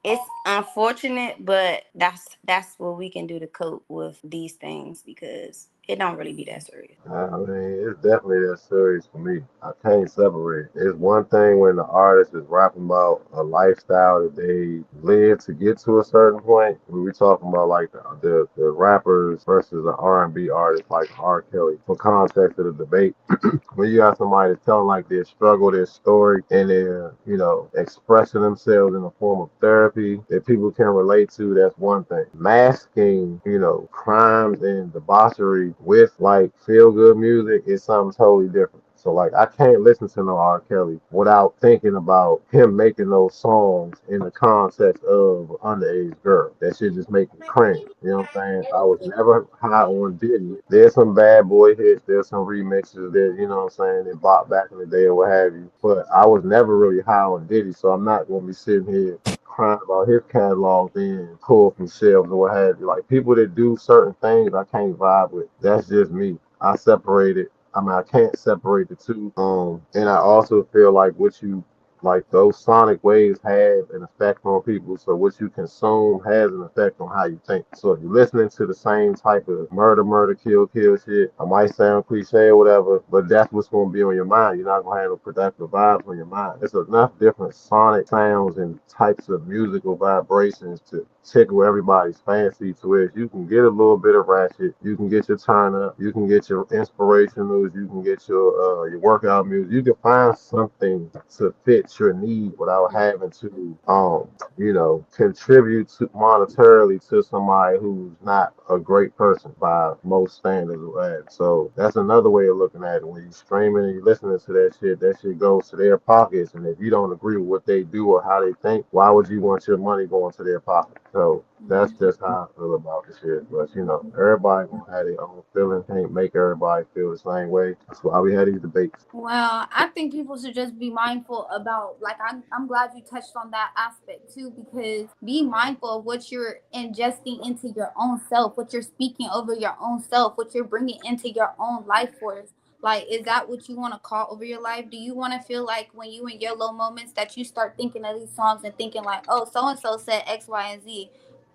it's unfortunate, but that's what we can do to cope with these things because it don't really be that serious. I mean, it's definitely that serious for me. I can't separate. It's one thing when the artist is rapping about a lifestyle that they live to get to a certain point. When we're talking about like the rappers versus the R&B artists like R. Kelly. For context of the debate, when you got somebody that's telling like their struggle, their story, and they're, you know, expressing themselves in a form of therapy that people can relate to, that's one thing. Masking, you know, crimes and debauchery with like feel good music is something totally different. So like I can't listen to no R. Kelly without thinking about him making those songs in the context of an underage girl. That shit just make me cringe. You know what I'm saying? I was never high on Diddy. There's some bad boy hits, there's some remixes that, you know what I'm saying, they bought back in the day or what have you. But I was never really high on Diddy, so I'm not gonna be sitting here crying about his catalog being pulled from shelves or what have you. Like people that do certain things I can't vibe with. That's just me. I separate it. I mean, I can't separate the two. And I also feel like what you like those sonic waves have an effect on people. So what you consume has an effect on how you think. So if you're listening to the same type of murder, kill shit, I might sound cliche or whatever, but that's what's going to be on your mind. You're not going to have no productive vibes on your mind. There's enough different sonic sounds and types of musical vibrations to tickle everybody's fancy to where you can get a little bit of ratchet, you can get your turn up, you can get your inspirationals, you can get your workout music. You can find something to fit your need without having to you know, contribute to monetarily to somebody who's not a great person by most standards of that. So that's another way of looking at it. When you're streaming and you're listening to that shit goes to their pockets. And if you don't agree with what they do or how they think, why would you want your money going to their pocket? So that's just how I feel about the shit. But you know, everybody gonna have their own feeling. Can't make everybody feel the same way. That's why we had these debates. Well, I think people should just be mindful about, like, I'm glad you touched on that aspect too, because be mindful of what you're ingesting into your own self, what you're speaking over your own self, what you're bringing into your own life force. Like, is that what you want to call over your life? Do you want to feel like when you in your low moments that you start thinking of these songs and thinking like, oh, so-and-so said X, Y, and Z.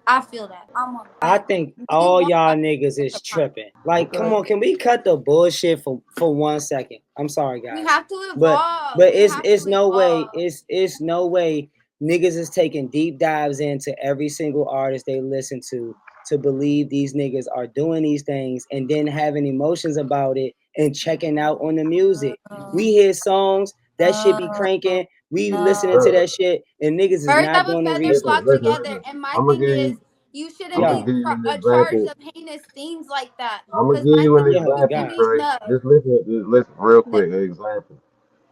I feel that. I'm on I that. think Do you all want y'all that? niggas is tripping. Like, come Okay. on, can we cut the bullshit for 1 second? I'm sorry, We guys, have to but evolve. but We have it's to no way evolve. it's no way niggas is taking deep dives into every single artist they listen to believe these niggas are doing these things and then having emotions about it and checking out on the music. We No, hear songs that shit be no, cranking. We listening to no. Sure. that shit and niggas is Birds not of a doing the feather research. flock together. And my I'm gonna thing give is, you. you shouldn't I'm gonna Yeah, be give you an charged example. of heinous things like that. I'm gonna Because give my you thing an is, yeah, you but example, can God, be Trey. no, Just listen real no, quick. An example.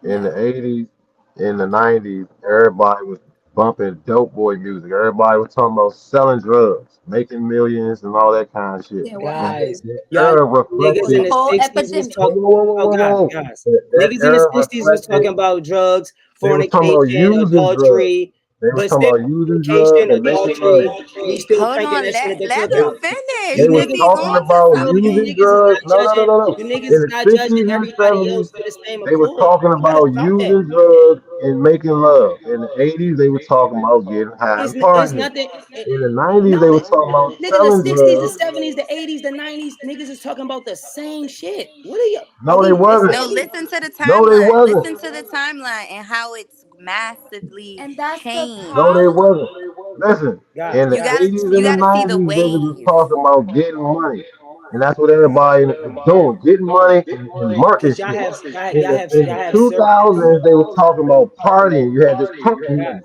In no. the '80s, in the '90s, everybody was bumping dope boy music. Everybody was talking about selling drugs, making millions, and all that kind of shit. Yeah, what And happened? guys, that y'all era niggas in reflected. The the whole 60s was epidemic. Whoa, talking. whoa, whoa, Oh whoa, God, whoa, whoa. guys, That niggas in the era 60s was reflected. talking about drugs, They was talking about fornication, using drugs. adultery. They was But talking still, about using drugs fornication, and making love. adultery, we still Hold cranking on, that shit at the let him cookout. finish. They You was Is niggas, he talking going to about look, you using something? niggas is drugs. not No, no, no, judging. no, no. You niggas In is the not 60s judging and everybody 70s, else to the same they was accord. talking You gotta about stop that. using drugs and making love. In the 80s, they were talking about getting high and It's partying. nothing. In the 90s, they No, were talking about nigga, the selling 60s, the drugs. 70s, the 80s, the 90s, niggas is talking about the same shit. What are you? Are No, they we missing? wasn't. No, Are we? listen to the No, they timeline. wasn't. Listen to the timeline and how it's massively And that's the No, changed. they problem. wasn't. Listen, Guys, in the You guys, gotta 80s you and the gotta see the 90s, they was just wave. talking about getting money. And that's what everybody was doing, getting money and market cause y'all shit. have In y'all the have certain 2000s, they was talking about partying. You had this punk guys.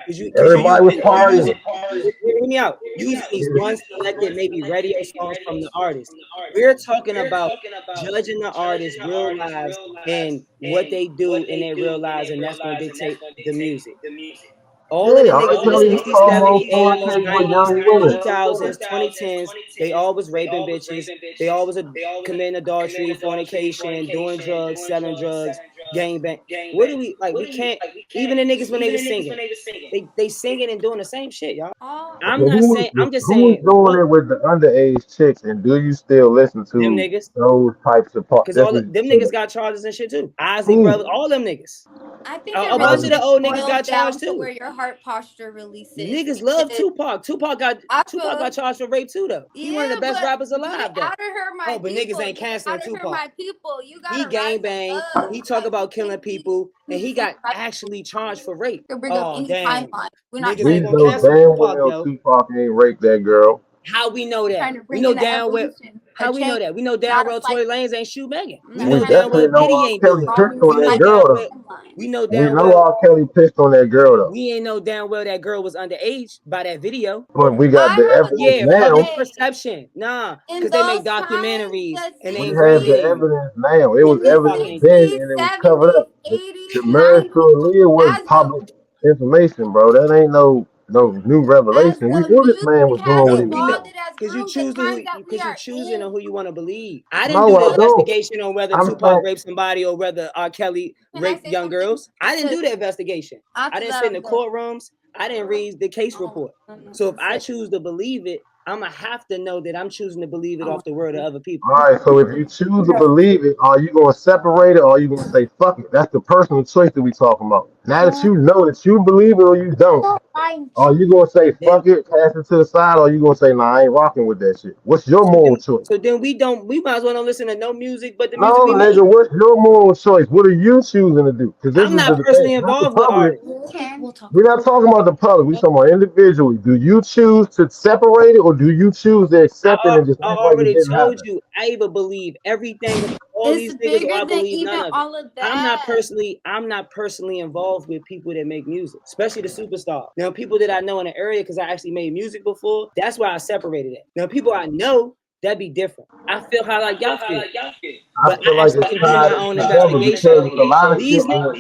music. Cause Everybody was you partying. using hear me out. Using these one selected maybe radio songs from the artist. We're talking about judging the artist's real lives and what they do in their real lives, and that's gonna dictate the music. All of the Yeah, R. niggas in the Kelly, he 60s, talking 70s, about 80s, fornicating with 90s, young women. 2000s, 2010s, they all was raping bitches. They all was committing adultery, fornication, doing drugs, selling drugs, gang bang. What do we like? We can't even the niggas when they was singing. They singing and doing the same shit, y'all. All I'm So not saying. I'm just who was saying doing what it with the underage chicks, and do you still listen them to niggas, those types of parts? because That's all what, them so niggas got charges and shit too. Ozzy who? brothers, all them niggas. I think it A bunch really of Ozzy. the just old niggas boils got down charged to too. where your heart posture really sits. Niggas love Because Tupac. I Tupac got feel, charged for rape too though. He one of yeah, the best but rappers get alive though. out of here, my Oh, but niggas people. ain't Get out canceling of here, Tupac. my people. You He gotta rise gang bang. above. He talk Like about killing people, and niggas he ain't got right. actually charged for rape. To bring up Oh any damn, timeline. We're not niggas trying We ain't to gonna know bring up. cancel damn Tupac well though. Tupac ain't raped that girl. How we know We're that? trying to We bring know in an damn well. evolution, a How we know change, that? We know damn not a well Tory cycle. Lanez ain't shoot Megan. I'm We not know We trying to damn well definitely bring know Diddy R. ain't do Kelly it. pissed drawing on We that know cycles girl damn and well. though. We know timelines. We damn know well. R. Kelly pissed on that girl though. We ain't know damn well that girl was underage by that video. But we got I the have a evidence Yeah, thing to now. public say. perception. Nah, In because they make those times, documentaries the and they We ain't 60s, have the regulating. evidence now. It was in the Tupac evidence ain't do then it. 60s, and it was covered 70s, up. The 80s, marriage to 90s, Aaliyah was as the public information, bro. That ain't no new as revelation. We the knew this music man was has doing what he No, was we know doing. evolved, it has because you grown. The choose to times who that we because you are choosing in, on who you want to believe. I didn't do No, the I don't. investigation on whether I'm Tupac saying raped somebody or whether R. Kelly can I raped say young something? girls. I didn't Because do the investigation. I after didn't that, sit in I'm the done. courtrooms. I didn't read the case Oh, report. no, no, So if it's I like, choose to believe it, I'm gonna have to know that I'm choosing to believe it oh, off the word of other people. all right, so if you choose to believe it, are you gonna separate it or are you gonna say fuck it? That's the personal choice that we talking about. Now that you know that you believe it or you don't, are you gonna say Then fuck it, cast it to the side, or are you gonna say nah, I ain't rocking with that shit? What's your moral choice? we might as well don't listen to no music but the music No, we make. nigga, what's your moral choice? What are you choosing to do? Because this I'm is the not debate, personally not the involved with public. artists. we'll talk We're not talking about the public. We're talking about individually. Do you choose to separate it or do you choose to accept it and just I act like it already didn't told happen? you I either believe everything about all it's these niggas or bigger I than believe even none of it. all of that. I'm not personally involved with people that make music, especially the superstars. Now, people that I know in the area because I actually made music before, that's why I separated it. Now, people I know, that'd be different. I feel how like y'all feel, I but feel I like actually it's can do tied my in own together investigation. because it's a lot of shit. These niggas,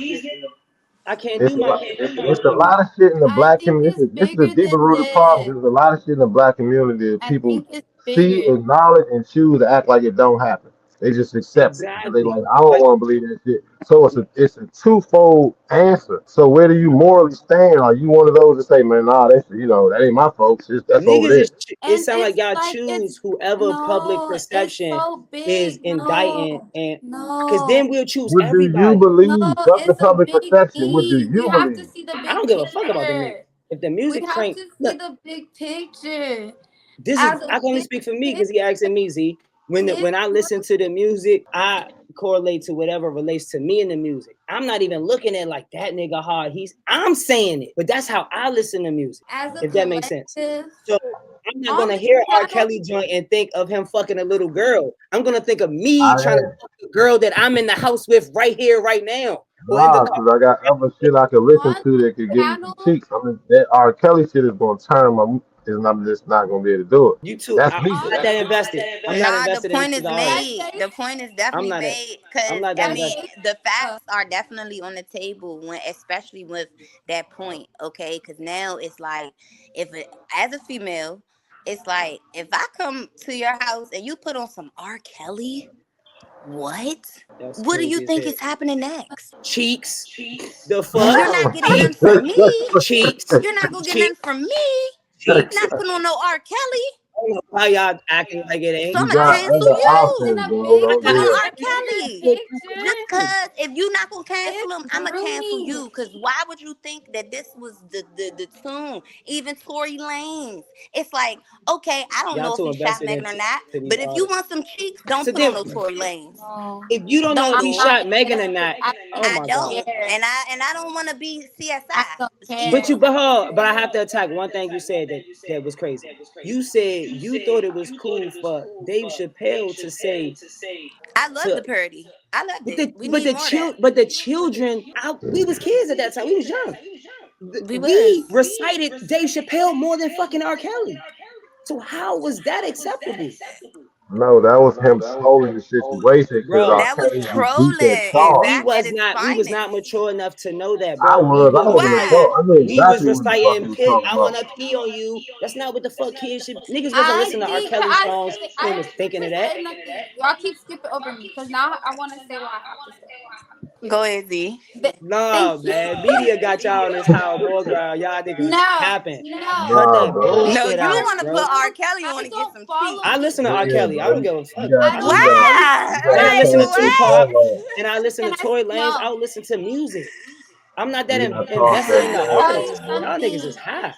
I can't do It's a my lot. own It's a investigation. lot of shit in the I black think community. it's This is the bigger deeper than rooted problem. this. There's a lot of shit in the black community that I people think it's see, bigger. acknowledge, and choose to act like it don't happen. They just accept it because they Exactly. like, I don't But want to believe that shit. So it's a twofold answer. So where do you morally stand? Are you one of those that say, man, nah, that's that ain't my folks. That's over niggas there. is it And sound like it's y'all like it's choose whoever public no, it's perception so is big. indicting, No, and because then no, we'll choose What do you everybody. no, believe? Fuck the it's a public big perception. What do thing. We you have to believe? see the I big don't give a fuck about them niggas. picture. If the We music have train, to see look, the big picture. this is As a I can only big speak for me picture, because he asking me, Z. it When I listen to the music, I correlate to whatever relates to me in the music. I'm not even looking at like that nigga hard. I'm saying it, but that's how I listen to music. as a If that makes sense. collective So I'm not on gonna this hear R. channel. Kelly joint and think of him fucking a little girl. I'm gonna think of me I trying to am. fuck the girl that I'm in the house with right here, right now, or in the Nah, car. cause I got other shit I could listen On to this that could give me some channel, cheeks. I mean, that R. Kelly shit is gonna turn my. Is I'm just not gonna be able to do it. You too. That's me. I'm on not That's that invested. I'm not Nah, the invested point into is the can I artist. made. say The point is I'm definitely not that. made I'm because not that I as mean invested. a the facts are definitely on the table when, especially with that point. Okay, because now it's like as a female, it's like if I come to your house and you put on some R. Kelly, What? That's What do you crazy as think hell. is happening next? Cheeks. The fuck? You're not getting none from me. Cheeks. You're not gonna get Cheeks. none from me. Cheeks. Not putting on no R. Kelly. I don't know why y'all acting like it So ain't. I'm You gonna got cancel other In you. options, a bro. I'm Don't putting do on that. R. bigger Kelly. picture, Just cause if you not gonna cancel it's him, I'ma cancel brewing. you. Cause why would you think that this was the tune? Even Tory Lanez. It's like, okay, I don't Y'all know if too he shot invested Megan or into not, these but if you artists. want some cheeks, don't So put on then, no Tory Lanez. No, if you don't know if Don't I'm he do it. not shot Megan or invested. not, I oh I my don't god. don't, care. and I don't want to be I CSI. don't But care. you, Excuse me. but I have to attack one thing you said that was crazy. You said you thought it was cool for Dave Chappelle to say I love to, the parody. I loved but it. the We need more of that. but the children, we was kids at that time. We was young. We was. We recited Dave Chappelle more than fucking R. Kelly. So how was that acceptable, No, that was him trolling the situation because bro? R. That was Kelly just beat that trolling. And dog. Exact at its we was not finest. mature enough to know that, I bro. was, I was an adult. Why? I knew We was exactly what the fuck he reciting was piss. talking I about. wanna pee on you. That's not what the fuck kids should. Niggas wasn't I listening to R. think Kelly songs and was thinking of to that. say nothing. Y'all keep skipping over me because now I want to say what I have to say. Go ahead, Z. Nah, Thank you. man. Media got y'all on this how more ground. Y'all niggas No, capping. no. Cut Nah, that bro. No, bullshit you out, want to bro. put I R. don't. Kelly on I to get don't some follow I cheeks. these listen to R. Yeah, Kelly. I bro. don't give a You fuck. gotta, I I don't you listen to gotta, follow Kelly, Why? you these and gotta I Like listen to change your what? Tupac, timeline. and I listen to can I Tory Lanez. no. I would listen to music. I'm not that You gotta talk invested Can in that the I tell artist. you timeline, bro. Y'all niggas is something? high.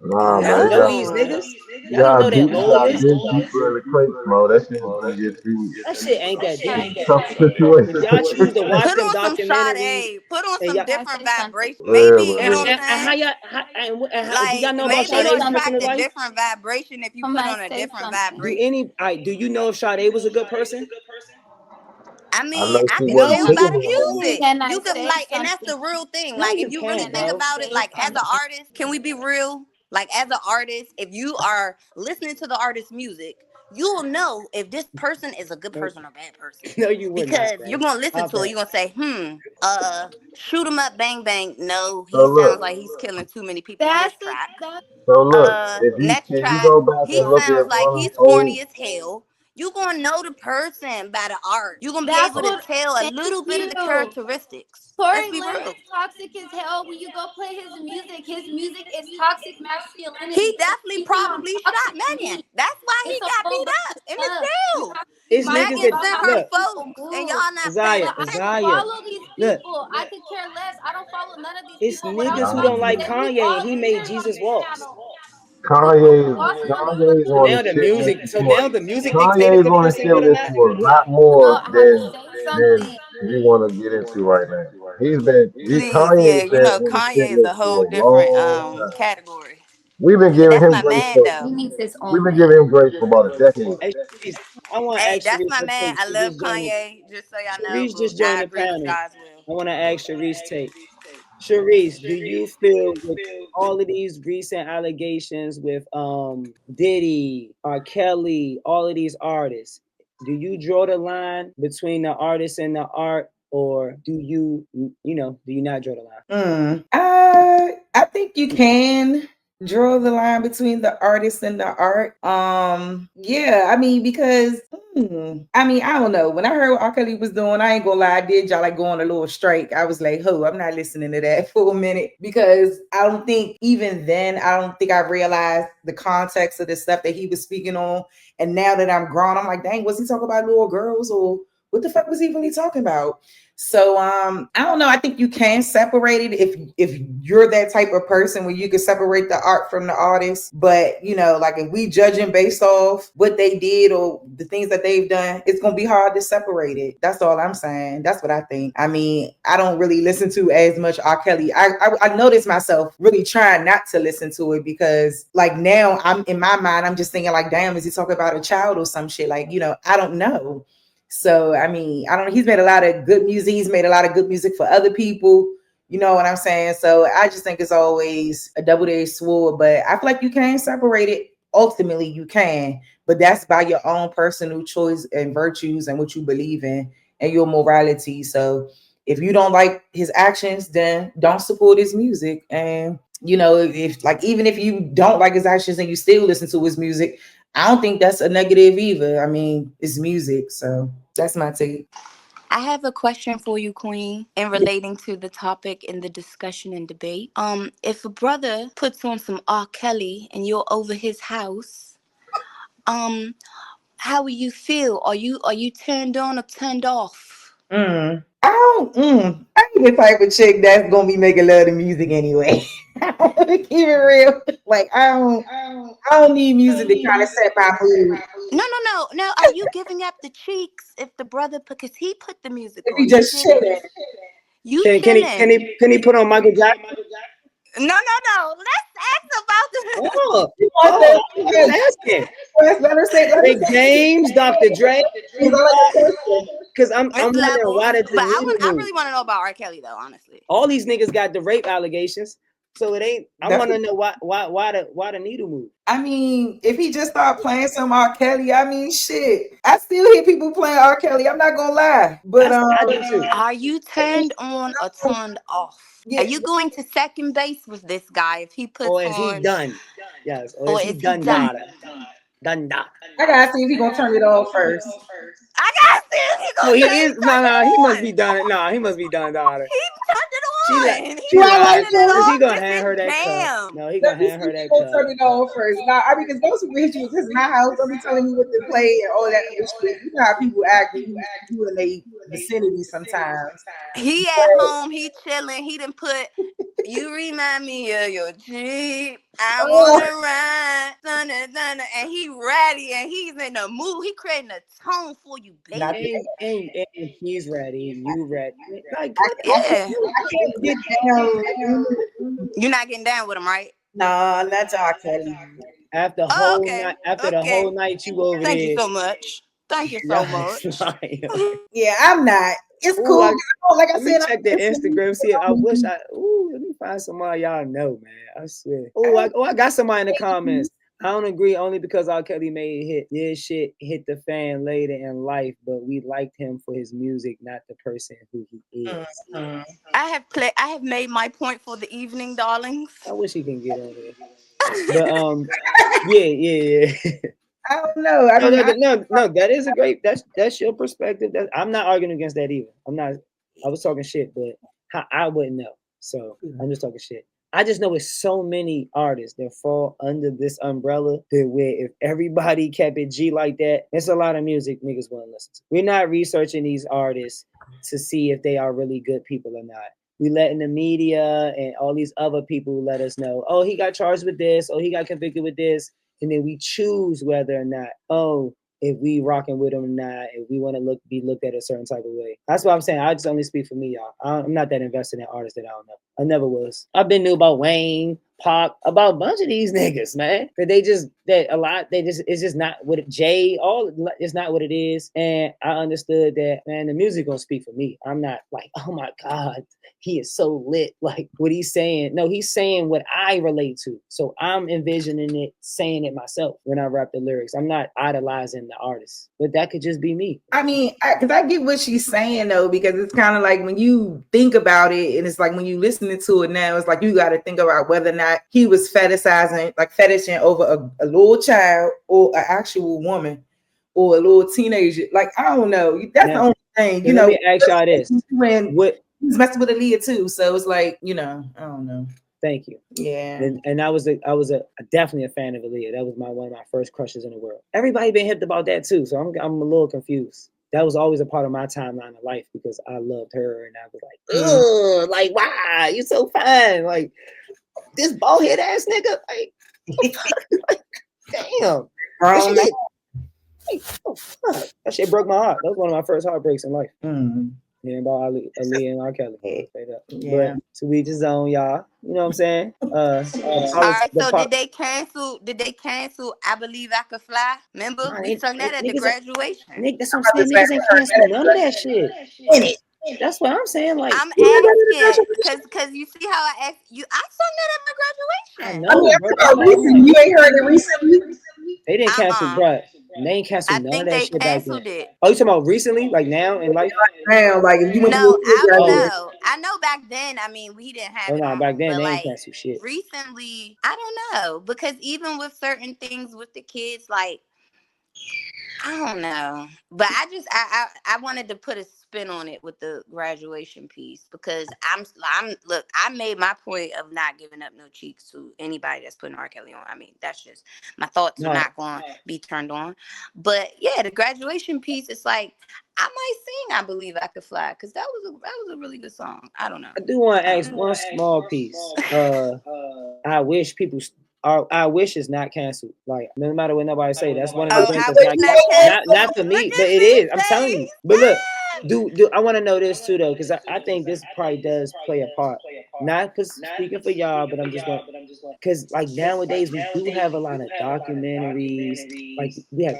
Nah, Y'all bro. don't You know gotta, these No. niggas. Y'all don't know that you gotta Lotus. dig deeper in the crates, bro. That shit is gonna get you That shit ain't that in deep. tough If y'all choose situations. to watch Put them on some documentaries, Sade. Put on and some y'all Can I different say something? vibration. Yeah, Maybe, you know what bro. I'm and how saying? y'all do y'all Like, know Can I about maybe say it'll Sade's something? personal attract a life? different vibration if you Can put I on a say different something? Do vibration. do you know if Sade was a good person? I I mean, know I she can wasn't tell by kicking the it like that. music. Can I You could say like, and that's something? the real thing. No, Like, you if you really can't, Can I think bro. about it, say like as an something? artist, can we be real? Like, as an artist, if you are listening to the artist's music, you will know if this person is a good No, person or a bad person. no, you would not, Because you're bro. gonna listen Stop to it, that. you're gonna say, shoot 'em up, bang bang. No, So he sounds look, like he's killing too many people on this That's it. track. That's so look, Next if you track, go back he and look sounds at like one of he's them corny old, as hell. You gonna know the person by the art. You gonna be that's able to what. tell a Thank little bit of the you. characteristics. Let's Tory be Lanez is real. toxic as hell. When you go play his music is toxic He masculinity. And definitely speaking on probably toxic shot men, Megan. That's why he it's a got whole beat bunch of up in the stuff. We field. have to be It's niggas mindful Megan that about sent how her look, people folks, and move. y'all not Zaya, paying But I don't Zaya. attention. follow these Look, people. I could care less. I don't follow none of these it's people. What I niggas who follow don't nah, like is we Kanye, and all he made leaders on Jesus this walks. channel. We all bossing on the Kanye's So going universe. to now the shit this music, so into a, now the music dictate if the Kanye's going to person good shift or this not. to a lot No, more I have to than say than something. we want to get into right now. Please, yeah, Kanye's you been know, on the shit Kanye is a list whole for a different long time. category. We've been But giving that's him my grace man for He though. needs his we've own been lane. giving him grace for about a decade. Hey, Sharice, I want to Hey, ask that's Sharice my real man. quick. I She love just joined the Kanye, just so y'all know, Sharice but just I joined the agree with panel. y'all as well. I want to ask Sharice take. Sharice, do you feel with all of these recent allegations with Diddy, R. Kelly, all of these artists, do you draw the line between the artist and the art, or do do you not draw the line? I think you can draw the line between the artist and the art. Yeah, I mean, because I mean, I don't know. When I heard what R. Kelly was doing, I ain't gonna lie, I did y'all like go on a little strike. I was like, oh, I'm not listening to that for a minute because I don't think even then, I don't think I realized the context of the stuff that he was speaking on. And now that I'm grown, I'm like, dang, was he talking about little girls or what the fuck was he really talking about? So I don't know. I think you can separate it if you're that type of person where you can separate the art from the artist. But like if we judging based off what they did or the things that they've done, it's gonna be hard to separate it. That's all I'm saying. That's what I think. I mean, I don't really listen to as much R. Kelly. I noticed myself really trying not to listen to it because like now I'm in my mind, I'm just thinking like, damn, is he talking about a child or some shit? Like, I don't know. So, I mean, I don't know. He's made a lot of good music. He's made a lot of good music for other people. You know what I'm saying? So I just think it's always a double-edged sword. But I feel like you can separate it. Ultimately, you can. But that's by your own personal choice and virtues and what you believe in and your morality. So if you don't like his actions, then don't support his music. And if like even if you don't like his actions and you still listen to his music, I don't think that's a negative either. I mean, it's music, so that's my take. I have a question for you, Queen, in relating to the topic in the discussion and debate. If a brother puts on some R. Kelly and you're over his house, um, how will you feel? Are you turned on or turned off? I don't. I ain't the type of chick that's gonna be making love to music anyway. Keep it real. Like I don't need music to kind of set my mood. No. Are you giving up the cheeks if the brother because he put the music If you on? You just get it. chilling, You chilling. Can he put on Michael Jackson? No. Let's ask about the. Oh, you want oh, I'm the just asking. let her Big say James, Dr. Dre, because I like the question. because I'm It's wondering levels, why did the but needle I move? really want to know about R. Kelly though, honestly. All these niggas got the rape allegations, so it ain't. I That's want to know why the needle move. I mean, if he just start playing some R. Kelly, I mean, shit. I still hear people playing R. Kelly. I'm not gonna lie, but I do too. Are you turned on or turned off? Are yeah, you going to second base with this guy if he Or puts is he on, done? Yes. Or or is he is he done, done? daughter? Done, daughter. I gotta see if he gonna turn it off first. I gotta see if he Oh, gonna he turn, is. he turned No. He must it be on. done. No, he must be done, daughter. He turned it She like. on. He She Do I not like lied. turning it this? Cause he off. gonna This hand is her that cup. jam. No, he Let gonna me hand see her if he that gonna cup. turn it off first. Nah, I mean, because those people hit you with this my house. Don't be telling me what to play and all that other shit. You know how people act when you in a vicinity sometimes. He at home. He chilling. He done put. You remind me of your Jeep. I Oh, wanna ride, thunder, and he ready, and he's in the mood. He creating a tone for you, not baby. that. And he's ready. And you ready. Like, I, what? I Yeah, can't. I can't get down. you're not getting down with him, right? Nah, not R. Kelly. After Oh, whole okay, night, after the whole okay. night you over Thank you there, so much. Thank you so yeah, it's much. like, Yeah, I'm not. It's ooh, cool. Like I let me said, check the Instagram. See, let me find somebody y'all know, man. I swear. I got somebody in the comments. I don't agree only because R. Kelly made it hit. This shit hit the fan later in life, but we liked him for his music, not the person who he is. Mhm. I have made my point for the evening, darlings. I wish he can get on there. But yeah. I don't know. I No, mean, no, no. That is a great. That's your perspective. I'm not arguing against that either. I'm not. I was talking shit, but I wouldn't know. So I'm just talking shit. I just know it's so many artists that fall under this umbrella that where if everybody kept it G like that, it's a lot of music niggas want to listen to. We're not researching these artists to see if they are really good people or not. We letting the media and all these other people let us know, oh, he got charged with this, oh, he got convicted with this. And then we choose whether or not, oh, if we rocking with them or not, if we want to be looked at a certain type of way. That's what I'm saying. I just only speak for me, y'all. I'm not that invested in artists that I don't know. I never was. I've been knew about Wayne, Pac, about a bunch of these niggas, man. That it's just not what Jay, it's not what it is. And I understood that, man, the music gonna speak for me. I'm not like, oh my God, he is so lit. Like what he's saying. No, he's saying what I relate to. So I'm envisioning it, saying it myself when I rap the lyrics. I'm not idolizing the artist, but that could just be me. I mean, because I get what she's saying though, because it's kind of like when you think about it, and it's like when you listening to it now, it's like you got to think about whether or not he was fetishing over a little child or an actual woman or a little teenager. Like I don't know. That's the only thing. Let me ask y'all this: when he's messing with Aaliyah too, so it's like I don't know. Thank you. Yeah. And I was definitely a fan of Aaliyah. That was one of my first crushes in the world. Everybody been hipped about that too, so I'm a little confused. That was always a part of my timeline of life because I loved her and I was like, ugh, like why? You so fine. Like this bald head ass nigga. Like damn. That shit broke my heart. That was one of my first heartbreaks in life. Yeah, about Aaliyah and R. Kelly. Straight up. Yeah. But to each his own, y'all. You know what I'm saying? All right. So did they cancel? I Believe I Could Fly. Remember, we sung that at the graduation. Nick, that's what I'm saying. Niggas ain't canceling none of that shit. That's what I'm saying. Like I'm asking because you see how I asked you. I sung that at my graduation. I know, bro. You ain't heard it recently. They didn't cancel, bro. And they ain't I canceled none of think that they shit back then. canceled it. Oh, you talking about recently? Like now in life? Now, like if you went to No, a I don't theater, know. I know back then, I mean, we didn't have Oh it no, on, back then but they ain't like canceled shit. recently, I don't know. Because even with certain things with the kids, like, I don't know, but I wanted to put a spin on it with the graduation piece because I'm look, I made my point of not giving up no cheeks to anybody that's putting R. Kelly on. I mean, that's just my thoughts are No, not going to be turned on. But yeah, the graduation piece, it's like I might sing "I Believe I Could Fly" because that was a really good song. I don't know. I do want to I don't ask know. one small piece. I wish people. I wish is not canceled. Like no matter what nobody say, that's one of the Oh, things I that's wish not not not canceled. for Look me, but at it is. I'm telling Sice. you. But look, Ah! do I want to know this too though? Because I think this probably does play a part. Not because speaking for y'all, but I'm just going because like nowadays we do have a lot of documentaries. Like we have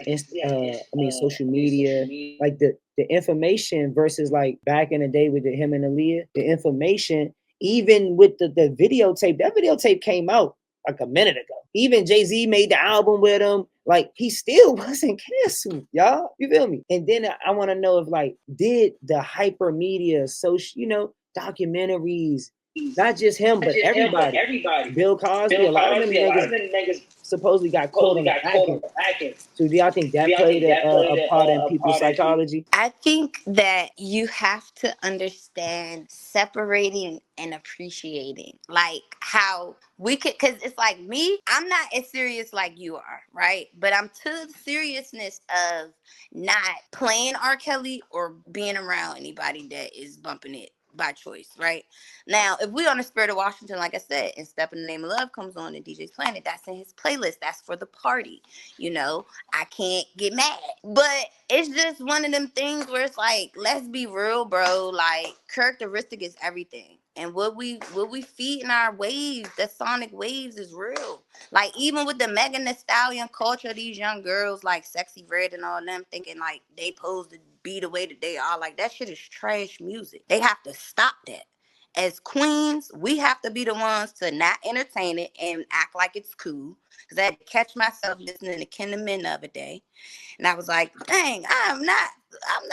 social media. Like the information versus like back in the day with him and Aaliyah, the information. Even with the videotape, that videotape came out like a minute ago. Even Jay-Z made the album with him. Like he still wasn't canceled, y'all. You feel me? And then I want to know if like did the hyper media, social, documentaries, not just him, but everybody. Bill Cosby, a lot of them niggas supposedly got caught on the back end. So do y'all think that played a part in people's psychology? I think that you have to understand separating and appreciating, like how we could, because it's like me, I'm not as serious like you are, right? But I'm to the seriousness of not playing R. Kelly or being around anybody that is bumping it by choice, right? Now, if we on the Spirit of Washington, like I said, and Step in the Name of Love comes on and DJ's playing it, that's in his playlist. That's for the party, I can't get mad. But it's just one of them things where it's like, let's be real, bro. Like, characteristic is everything. And what we feed in our waves, the sonic waves is real. Like, even with the Megan Thee Stallion culture, these young girls like Sexy Red and all them thinking like they pose to be the way that they are. Like, that shit is trash music. They have to stop that. As queens, we have to be the ones to not entertain it and act like it's cool. Because I had to catch myself listening to Ken the Men the other day. And I was like, dang, I'm not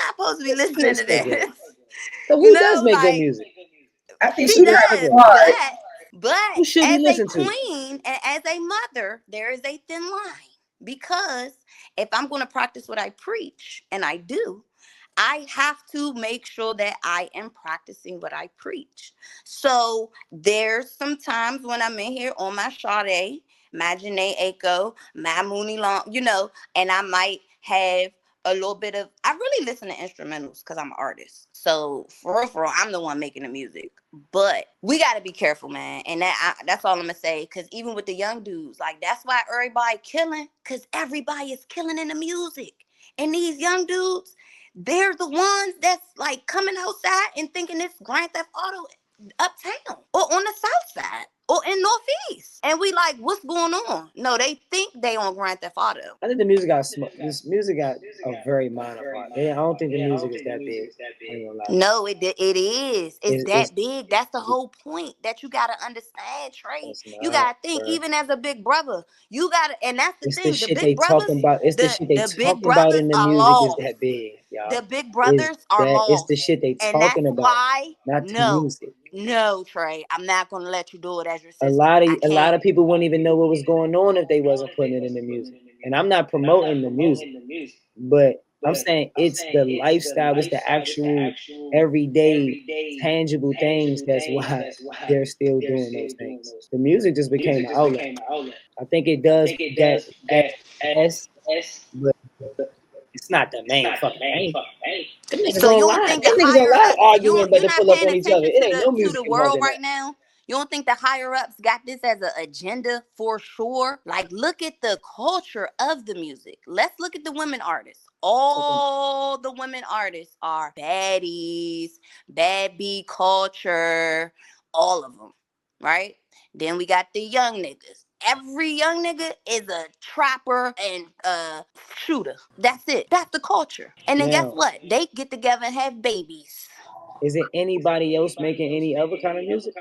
supposed to be listening to this. So who does make good Like, music? I think she she got Make it does. good? hard. But Who should we as a listen to? queen and as a mother, there is a thin line. Because if I'm going to practice what I preach, and I do, I have to make sure that I am practicing what I preach. So there's some times when I'm in here on my Sade, my Janae Aiko, my Mooney Long, and I might have a little bit of, I really listen to instrumentals because I'm an artist. So for real, I'm the one making the music. But we got to be careful, man. And that's all I'm going to say. Because even with the young dudes, like that's why everybody killing. Because everybody is killing in the music. And these young dudes, they're the ones that's like coming outside and thinking it's Grand Theft Auto uptown or on the south side or in Northeast. And we like, what's going on? No, they think they on Grand Theft Auto. I think the music got this music got a very minor part. I don't think the music is that big. I ain't gonna lie. No, it is. It's It's that big. That's the whole point that you gotta understand, Trey. it's You not, gotta think, bro. even as a big brother, you gotta, and that's the It's the thing. The shit they big brothers, talking about. It's the shit they the big talking about brothers in the are music is lost. that big, y'all. The big Is brothers are that it's the lost. shit they And that's talking about, why, not the music. no, Trey, I'm not gonna let you do it as your A sister. lot of I a lot can't. of people wouldn't even know what was going on if they wasn't putting it in the music. And I'm not promoting the music, but I'm saying it's the lifestyle, it's the actual everyday tangible things. That's why they're still doing those things. The music just became an outlet. I think it does that as but it's not the main fucking thing. Them niggas So you on don't live. think the Them niggas on higher live ups, arguing, but you're to not pull up paying on each other. attention It to ain't no the music involved world in that. right now? You don't think the higher ups got this as an agenda for sure? Like, look at the culture of the music. Let's look at the women artists. All the women artists are baddies, bad bee culture, all of them, right? Then we got the young niggas. Every young nigga is a trapper and a shooter. That's it. That's the culture. And then guess Now, what? They get together and have babies. is it anybody else making any other kind of music?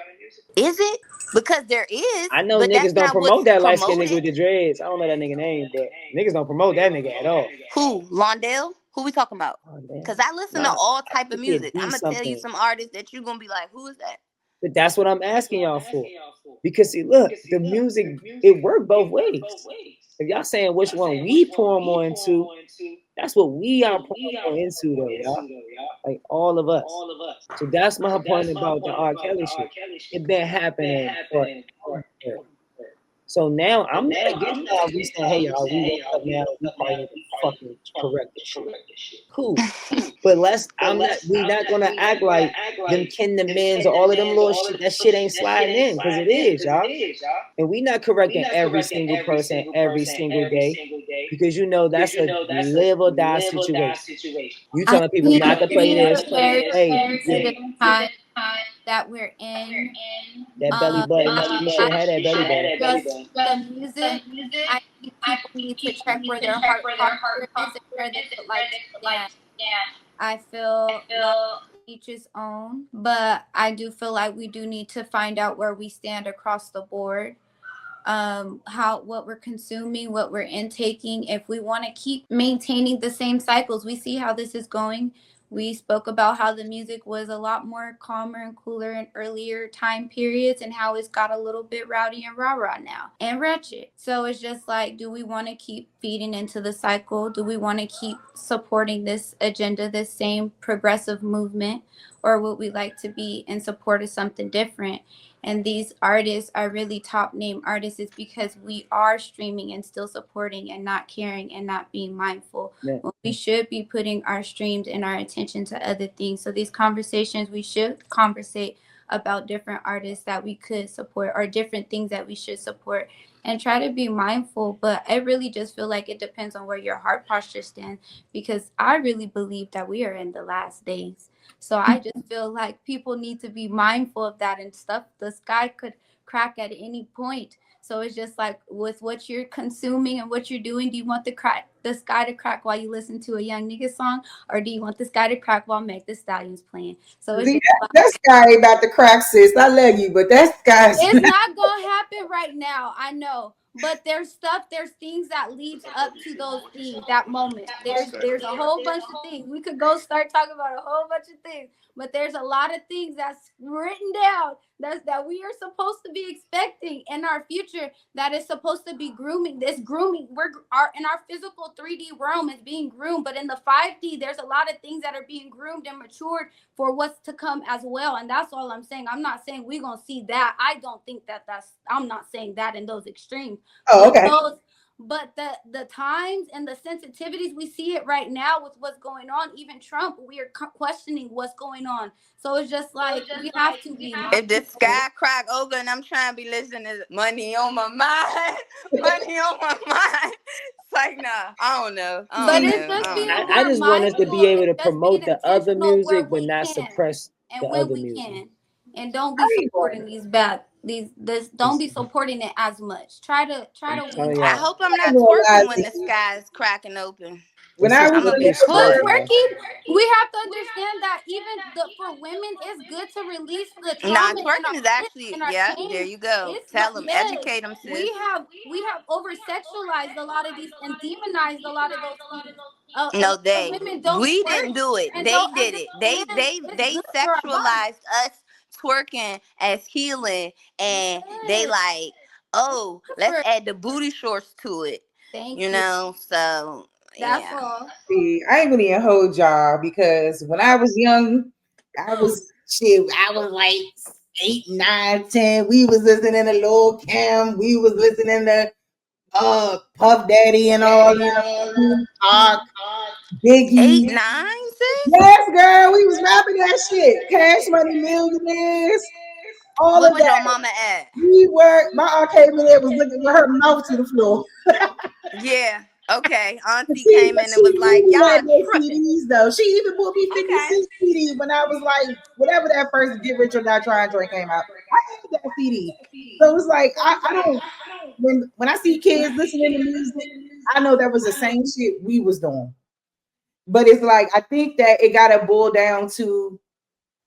Is it? Because there is, I know but niggas that's don't not promote what's that light skinned nigga promoted. with the dreads. I don't know that nigga name, but niggas don't promote that nigga at all. Who? Londell? Who we talking about? Oh, Cause damn. I listen to Nah, all I type of think it music. be I'm gonna tell you something. some artists that you gonna be like, who is that? But that's what I'm asking y'all for. Because see, look, the music, it worked both ways. If y'all saying which one we pour more into, that's what we are pouring more into though, y'all. Like all of us. So that's my point about the R. Kelly shit. It been happening forever. So now I'm not against y'all. We saying, hey y'all, we woke up now. We probably need to fucking correct this shit. Cool. But we not gonna act like them Ken the Men's or all of them little shit. That shit ain't sliding in because it is, y'all. And we not correcting every single person every single day because you know that's a live or die situation. You I telling people think not to play it's this. a very Hey, sensitive time that we're in. that belly Um, button, you I should have had that belly button. just the music. I think people need to check where their heart posture is and where they would like to stand. I feel like each his own, but I do feel like we do need to find out where we stand across the board, how what we're consuming, what we're intaking. If we want to keep maintaining the same cycles, we see how this is going. We spoke about how the music was a lot more calmer and cooler in earlier time periods and how it's got a little bit rowdy and rah-rah now and ratchet. So it's just like, do we want to keep feeding into the cycle? Do we want to keep supporting this agenda, this same progressive movement? Or would we like to be in support of something different? And these artists are really top name artists is because we are streaming and still supporting and not caring and not being mindful. Yeah. When we should be putting our streams and our attention to other things. So these conversations, we should conversate about different artists that we could support or different things that we should support and try to be mindful. But I really just feel like it depends on where your heart posture stands, because I really believe that we are in the last days. So I just feel like people need to be mindful of that and stuff. The sky could crack at any point. So it's just like with what you're consuming and what you're doing, do you want the sky to crack while you listen to a young nigga song, or do you want the sky to crack while Meg Thee Stallion's playing? So it's See, just like, that guy ain't about to crack, sis. I love you, but that guy's it's not gonna happen right now. I know. But there's things that leads up to those things, that moment. There's a whole bunch of things. We could go start talking about a whole bunch of things, but there's a lot of things that's written down that we are supposed to be expecting in our future, that is supposed to be grooming. This grooming, in our physical 3D realm is being groomed, but in the 5D, there's a lot of things that are being groomed and matured for what's to come as well. And that's all I'm saying. I'm not saying we're gonna see that. I don't think I'm not saying that in those extremes. oh, But okay. the times and the sensitivities, we see it right now with what's going on. Even Trump, we are questioning what's going on. So it's just like we have to be If the mindful. sky crack open and I'm trying to be listening to money on my mind, money on my mind. It's like, nah, I don't know. I But don't See, it's know. just I don't being know. I more just want us to be mindful able and to just being promote the other intentional where music, but we not can suppress the and when other we music. can. And don't be I ain't going. supporting don't be supporting it as much. Try to I'm wean telling I off. y'all, hope I'm I ain't not gonna lie twerking to when the you. sky is cracking open. When it's I just was I'm a gonna people be little Well, smart, girl, twerking. man. twerking, we have to understand that even for women, it's good to release the Nah, trauma in our twerking is pit actually, and our yeah, there pain. you go. It's not, Tell them, yes. educate them, sis. We have over sexualized a lot of these and demonized a lot of those things. A No, lot of women don't we twerk didn't do it. and They don't did it. understand it's They good for our body. sexualized us twerking as healing, and they Yes. like, oh, Good let's for, add the booty shorts to it. thank You you. know, so That's yeah. all. see, I ain't gonna even hold y'all because when I was young, I was shit. I was like 8, 9, 10. We was listening to Lil Kim. We was listening to Puff Daddy and all them. Eight, Biggie. nine, sis. Yes, girl, we was rapping that shit. Cash Money Millionaires, all What of was your that. mama at? We were. My aunt came in there was looking with her mouth to the floor. Yeah. Okay. Auntie She came in and she was like, really y'all had no tripping. CDs though. She even bought me 50 Okay. Cent CD when I was like whatever that first Get Rich or Die Trying joint came out. I had that CD. So it's like I don't when I see kids listening to music, I know that was the same shit we was doing. But it's like I think that it gotta boil down to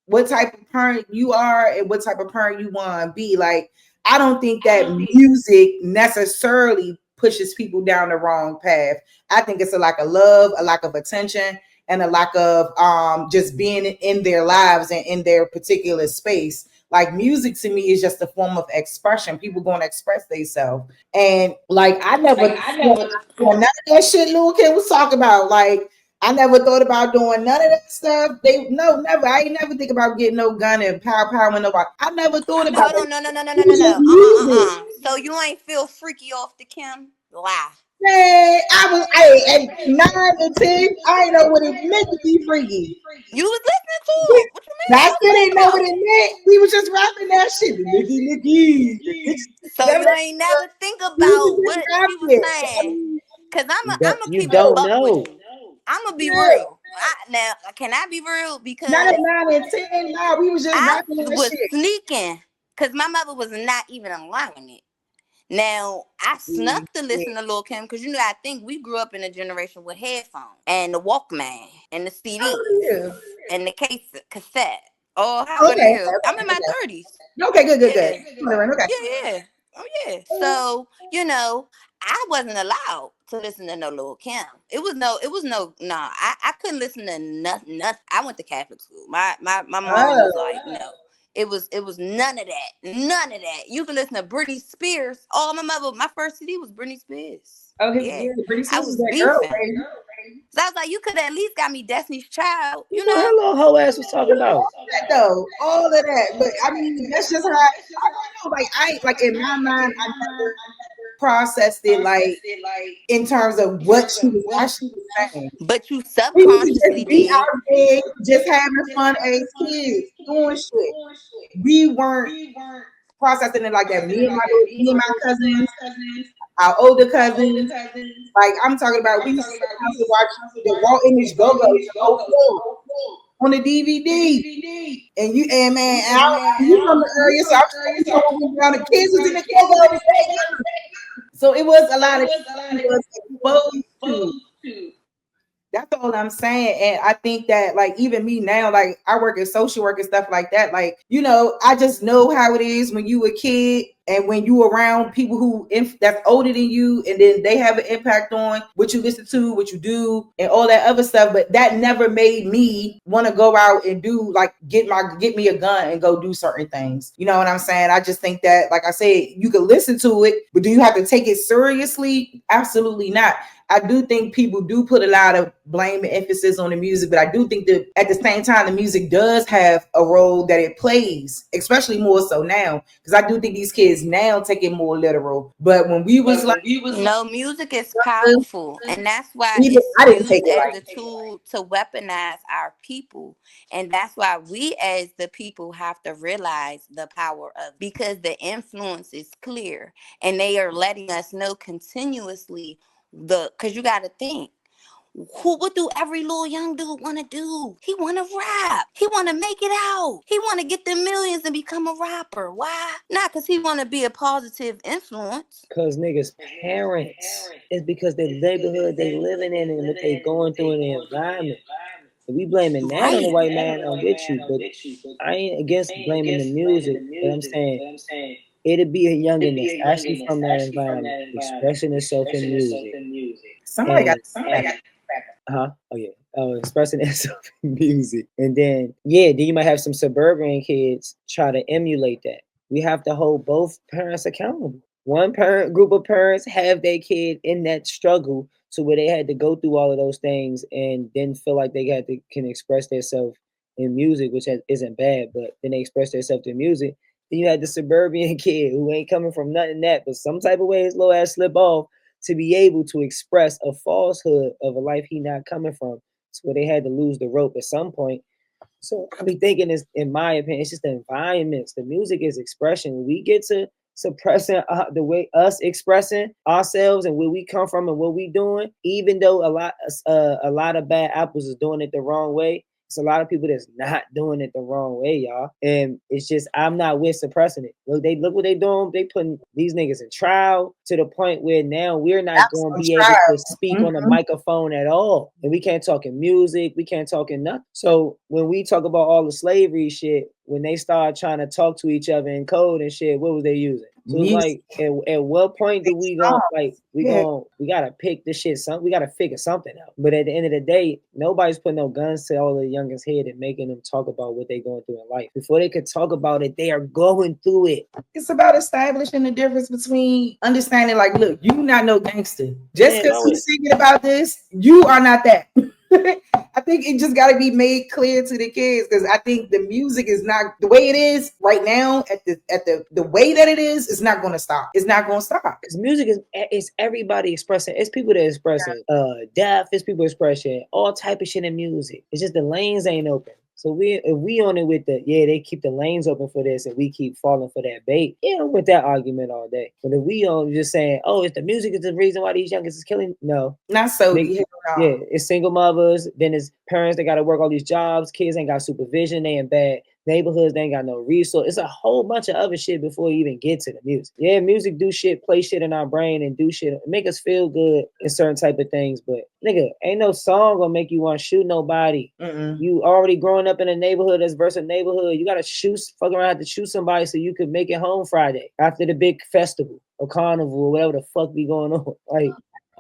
what type of parent you are and what type of parent you want to be. Like, I don't think that music necessarily pushes people down the wrong path. I think it's a lack of love, a lack of attention, and a lack of just being in their lives and in their particular space. Like, music to me is just a form of expression. People going to express themselves, and like I never none of that shit Lil Kim was talking about. Like, I never thought about doing none of that stuff. Never. I ain't never think about getting no gun and pow with nobody. I never thought about Hold it. on, no. It was just music. So you ain't feel freaky off the Kim? Lie. Man, I was at 9 and 10. I ain't know what it meant to be freaky. You was listening to it. What you mean? I You still didn't know was what listening? it meant. We was just rapping that shit. Nicky. So you ain't never think We was about just what she was rapping it. I saying. mean, Cause You I'm don't, gonna you keep it a don't buck with know. you. I'm gonna be yeah. real. Now, can I be real? Not at Because 9 and 10. Nah, we was just I rapping that was shit. sneaking. Cause my mother was not even allowing it. Now, I snuck to Yeah. listen to Lil Kim because, I think we grew up in a generation with headphones and the Walkman and the How old are CDs you? and the cassette. Oh, how old are Okay, you? I'm in my 30s. okay, good. Yeah. Okay. Yeah. Oh, yeah. So, I wasn't allowed to listen to no Lil Kim. I couldn't listen to nothing. I went to Catholic school. My mom was like, no. It was none of that. None of that. You can listen to Britney Spears. My first CD was Britney Spears. Yeah. Britney I Spears was was that girl, beefing. baby. So I was like, you could at least got me Destiny's Child, What her little hoe ass was talking about? That though, all of that. But I mean, that's just how I don't know. Like, I like in my mind, I never processed it like in terms of what she was actually saying. But you We used to subconsciously just be did. out there, just having fun as kids, doing shit. We weren't processing it like that. Me and my cousins, our older cousins. Like, I'm talking about, we used to sit down to watch the Walt Image Go Go's on on the DVD. And man, you from the area, so I'm sure you know what went down. The kids was in the Go Go's. So it was a lot of shit we was exposed to. That's all I'm saying. And I think that, like, even me now, like, I work in social work and stuff like that. Like, I just know how it is when you a kid and when you around people that's older than you, and then they have an impact on what you listen to, what you do, and all that other stuff. But that never made me want to go out and do, like, get me a gun and go do certain things. You know what I'm saying? I just think that, like I said, you can listen to it, but do you have to take it seriously? Absolutely not. I do think people do put a lot of blame and emphasis on the music, but I do think that at the same time, the music does have a role that it plays, especially more so now, because I do think these kids now take it more literal. But when we was like, No, music is powerful, and that's why even it's I didn't take used it as like the tool to weaponize our people. And that's why we, as the people, have to realize the power of, because the influence is clear, and they are letting us know continuously because you got to think. What do every little young dude want to do? He want to rap. He want to make it out. He want to get the millions and become a rapper. Why? Not because he want to be a positive influence. Cause niggas parents. It's because the neighborhood they living in and what they going through in their environment. And we blaming that on the Right. white man, I'm with you, but I ain't against blaming the music. But I'm saying it'd be a youngin' that's actually from that environment, expressing itself in music. somebody got And huh? Oh yeah. Expressing itself in music. And then then you might have some suburban kids try to emulate that. We have to hold both parents accountable. One group of parents have their kid in that struggle to where they had to go through all of those things and then feel like they can express themselves in music, which isn't bad, but then they express themselves in music. Then you had the suburban kid who ain't coming from nothing that, but some type of way his little ass slip off to be able to express a falsehood of a life he not coming from. So where they had to lose the rope at some point. So I be thinking is, in my opinion, it's just the environments. The music is expression. When we get to suppressing the way us expressing ourselves and where we come from and what we doing, even though a lot of bad apples is doing it the wrong way, It's a lot of people that's not doing it the wrong way, y'all. And it's just I'm not with suppressing it. Look what they doing. They putting these niggas in trial to the point where now we're not going to be able to speak on a microphone at all. And we can't talk in music. We can't talk in nothing. So when we talk about all the slavery shit, when they start trying to talk to each other in code and shit, what was they using? So it's like, at what point do we go like we gotta pick this shit? We gotta figure something out. But at the end of the day, nobody's putting no guns to all the youngest head and making them talk about what they're going through in life. Before they could talk about it, they are going through it. It's about establishing the difference between understanding, like, look, you not no gangster. Just because you're singing about this, you are not that. I think it just got to be made clear to the kids, because I think the music is not the way it is right now. At the way that it is, it's not going to stop. It's not going to stop. Because music is everybody expressing. It's people that expressing death. It's people expressing all type of shit in music. It's just the lanes ain't open. So if we on it with they keep the lanes open for this and we keep falling for that bait. Yeah, I'm with that argument all day. But if we on just saying, oh, it's the music is the reason why these youngest is killing. No. Not so. Yeah, it's single mothers. Then it's parents that got to work all these jobs. Kids ain't got supervision. They in bad neighborhoods. They ain't got no resource. It's a whole bunch of other shit before you even get to the music. Yeah, music do shit, play shit in our brain and do shit, make us feel good in certain type of things. But nigga, ain't no song gonna make you want to shoot nobody. You already growing up in a neighborhood that's versus neighborhood. You gotta fuck around, have to shoot somebody so you could make it home Friday after the big festival or carnival or whatever the fuck be going on. Like,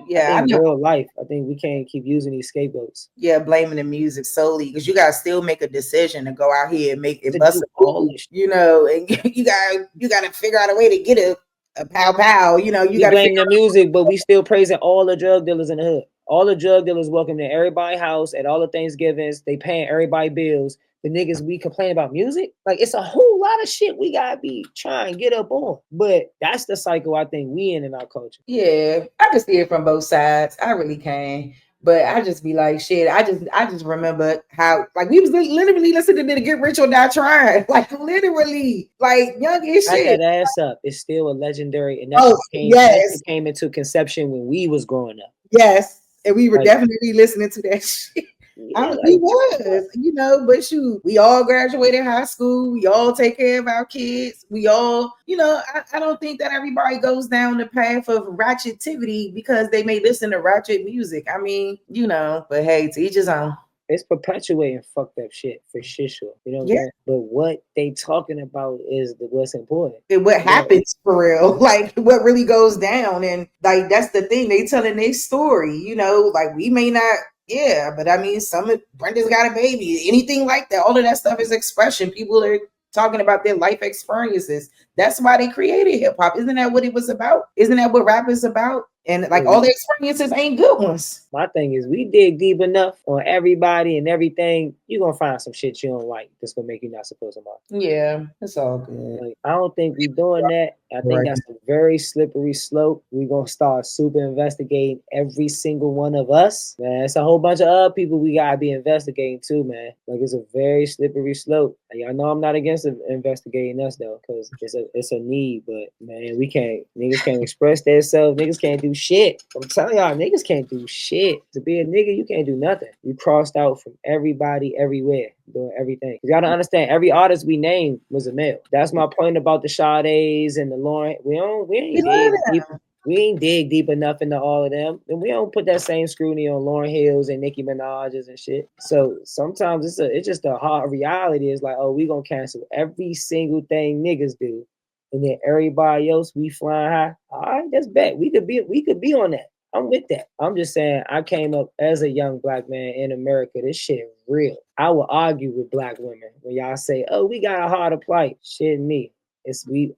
yeah, I think real life, I think we can't keep using these scapegoats. Yeah, blaming the music solely, because you gotta still make a decision to go out here and make it bust all this, you know, and you gotta figure out a way to get a pow. You know, you gotta blame the music, but we still praising all the drug dealers in the hood. All the drug dealers welcome to everybody's house at all the Thanksgivings. They paying everybody bills. The niggas we complain about music, like it's a whole lot of shit we gotta be trying to get up on. But that's the cycle I think we in our culture. Yeah, I can see it from both sides. I really can. But I just be like, shit. I just remember how, like, we was literally listening to Get Rich or Die Trying, like literally, like young as shit. That ass up. It's still a legendary, and that came into conception when we was growing up. Yes, and we were definitely listening to that shit. Yeah, we was, you know, but shoot, we all graduated high school. We all take care of our kids. We all, you know, I don't think that everybody goes down the path of ratchetivity because they may listen to ratchet music. I mean, you know, but hey, to each his own. It's perpetuating fucked up shit for sure. You know what I'm saying? But what they talking about is what's important. And what happens for real, like what really goes down. And like, that's the thing, they telling their story, you know, like we may not, but I mean, Brenda's got a baby, anything like that. All of that stuff is expression. People are talking about their life experiences. That's why they created hip hop. Isn't that what it was about? Isn't that what rap is about? And like all the experiences ain't good ones. My thing is, we dig deep enough on everybody and everything, you're gonna find some shit you don't like that's gonna make you not supposed to like. Yeah, it's all good. Like, I don't think we doing that. I think that's a very slippery slope. We're gonna start super investigating every single one of us. Man, it's a whole bunch of other people we gotta be investigating too, man. Like, it's a very slippery slope. Y'all know I'm not against investigating us though, because it's a need, but man, niggas can't express themselves, niggas can't do shit. I'm telling y'all, niggas can't do shit. To be a nigga, you can't do nothing. You crossed out from everybody, everywhere, doing everything. You gotta understand, every artist we named was a male. That's my point about the Sade's and the Lauren. We ain't dig deep enough into all of them, and we don't put that same scrutiny on Lauryn Hills and Nicki Minaj's and shit. So sometimes it's just a hard reality. It's like, oh, we gonna cancel every single thing niggas do, and then everybody else we flying high. All right, that's bad. We could be on that. I'm with that. I'm just saying, I came up as a young black man in America. This shit real. I will argue with black women when y'all say, oh, we got a harder plight. Shit, me.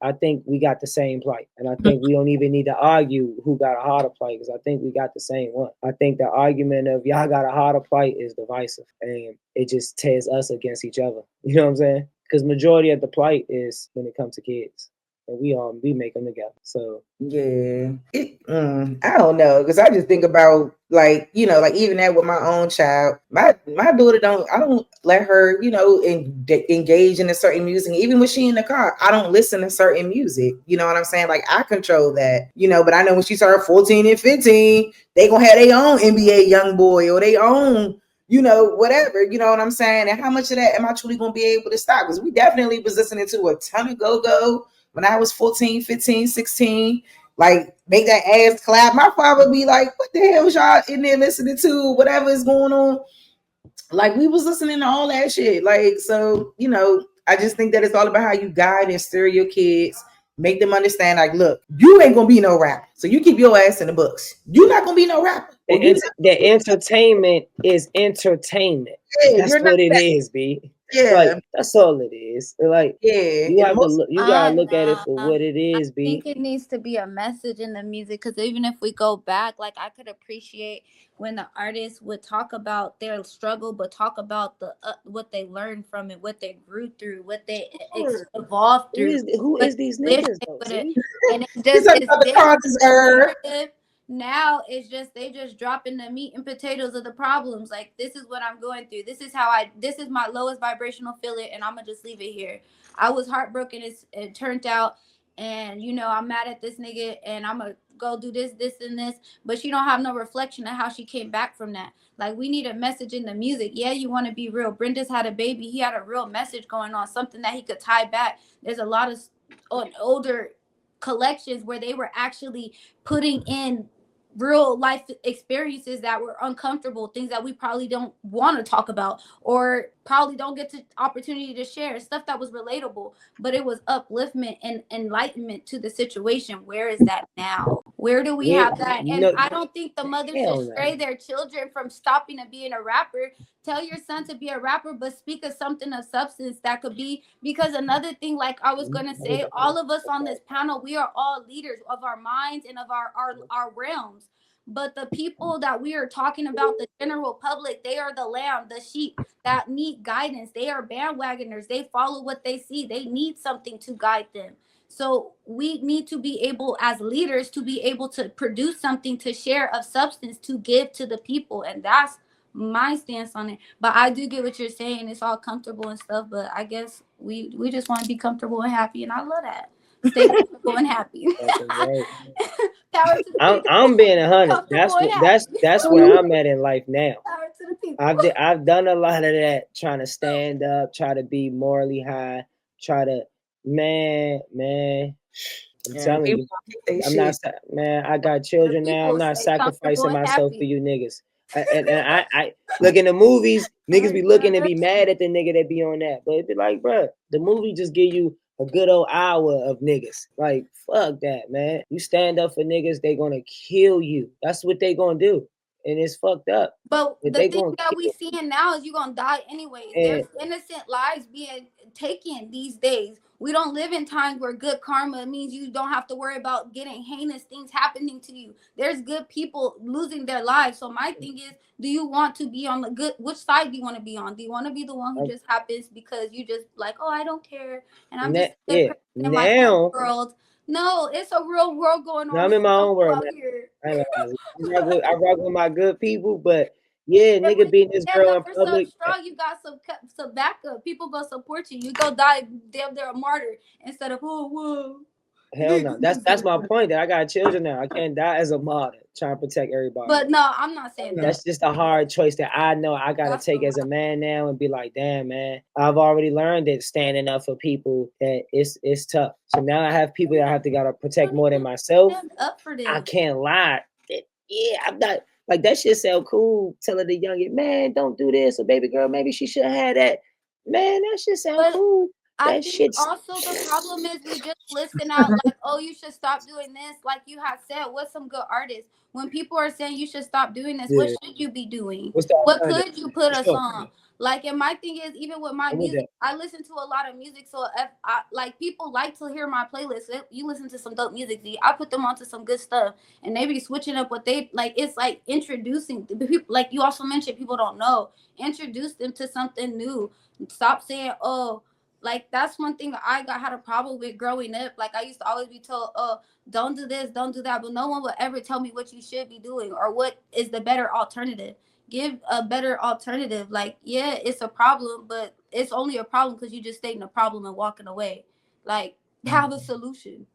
I think we got the same plight. And I think we don't even need to argue who got a harder plight, because I think we got the same one. I think the argument of y'all got a harder plight is divisive, and it just tears us against each other. You know what I'm saying? Because majority of the plight is when it comes to kids. And we make them together. So yeah, I don't know, because I just think about, like, you know, like even that with my own child, my daughter I don't let her, you know, engage in a certain music. Even when she in the car, I don't listen to certain music. You know what I'm saying? Like, I control that, you know. But I know when she started 14 and 15, they gonna have their own NBA YoungBoy or their own whatever, you know what I'm saying? And how much of that am I truly going to be able to stop? Because we definitely was listening to a ton of go-go when I was 14, 15, 16. Like, make that ass clap. My father be like, what the hell y'all in there listening to? Whatever is going on. Like, we was listening to all that shit. Like, so, I just think that it's all about how you guide and steer your kids, make them understand, like, look, you ain't gonna be no rapper. So you keep your ass in the books. You're not gonna be no rapper. The entertainment is entertainment. Yeah, That's what it is, B. Like, yeah, that's all it is. Like, yeah. you And have to most look. You gotta I look at it know. for what it I is, B. think it needs to be a message in the music because even if we go back, like I could appreciate when the artists would talk about their struggle, but talk about the what they learned from it, what they grew through, what they evolved through, Who what is these they wish niggas they though? would have. See, And it's he's just talking it's about the this causes are. narrative now it's just they just dropping the meat and potatoes of the problems. Like this is what I'm going through. This is my lowest vibrational feeling, and I'm gonna just leave it here. I was heartbroken. It turned out, and I'm mad at this nigga, and I'm gonna go do this, this, and this. But she don't have no reflection of how she came back from that. Like we need a message in the music. Yeah, you want to be real. Brenda's had a baby. He had a real message going on, something that he could tie back. There's a lot of on older collections where they were actually putting in real life experiences that were uncomfortable, things that we probably don't want to talk about or probably don't get the opportunity to share, stuff that was relatable, but it was upliftment and enlightenment to the situation. Where is that now? Where do we we, have that? you And know, I don't think the mothers should hell no. stray their children from stopping to being a rapper. Tell your son to be a rapper, but speak of something of substance that could be, because another thing, like I was going to say, all of us on this panel, we are all leaders of our minds and of our realms. But the people that we are talking about, the general public, they are the lamb, the sheep that need guidance. They are bandwagoners. They follow what they see. They need something to guide them. So we need to be able, as leaders, to be able to produce something to share of substance to give to the people. And that's my stance on it. But I do get what you're saying. It's all comfortable and stuff. But I guess we just want to be comfortable and happy. And I love that. Stay comfortable and happy. Right. Power to the people. I'm being 100. Comfortable and happy. That's where I'm at in life now. Power to the people. I've done a lot of that, trying to stand up, try to be morally high, try to man. I'm telling you, I'm not, man. I got children now. I'm not sacrificing myself for you niggas. And I look in the movies, niggas be looking and be mad at the nigga that be on that, but it be like, bro, the movie just give you a good old hour of niggas. Like, fuck that, man. You stand up for niggas, they gonna kill you. That's what they gonna do, and it's fucked up. But the they thing gonna that we kill. seeing now is you're gonna die anyways. And There's innocent lives being taken these days. We don't live in times where good karma means you don't have to worry about getting heinous things happening to you. There's good people losing their lives. So my thing is, do you want to be on the good? Which side do you want to be on? Do you want to be the one who just happens because you just like, oh, I don't care, and I'm just a good person in my own world? No, it's a real world going on. I'm in my own world, man. Here. I rock with my good people, but yeah, nigga beating this girl in public. Strong, you got some backup. People go support you. You go die damn they're a martyr instead of whoa. Hell no. That's my point. That I got children now. I can't die as a martyr trying to protect everybody. But no, I'm not saying that. That's just a hard choice that I know I gotta take as a man now and be like, damn, man, I've already learned that standing up for people that it's tough. So now I have people that I have to gotta protect more than myself. Up for this. I can't lie. Yeah, I'm not like that shit sound cool. Telling the youngin, man, don't do this, or baby girl, maybe she should have had that. Man, that shit sound cool. I think also the problem is we just listen out like, oh, you should stop doing this. Like you had said, what's some good artists? When people are saying you should stop doing this, what should you be doing? What could you put us on? Like, and my thing is, even with my music, I listen to a lot of music. So if I like people like to hear my playlist. If you listen to some dope music, I put them onto some good stuff, and they be switching up what they like. It's like introducing people. Like you also mentioned, people don't know. Introduce them to something new. Stop saying, oh. Like that's one thing I had a problem with growing up. Like I used to always be told, "Oh, don't do this, don't do that," but no one would ever tell me what you should be doing or what is the better alternative. Give a better alternative. Like, yeah, it's a problem, but it's only a problem because you just stating a problem and walking away. Like, have a solution.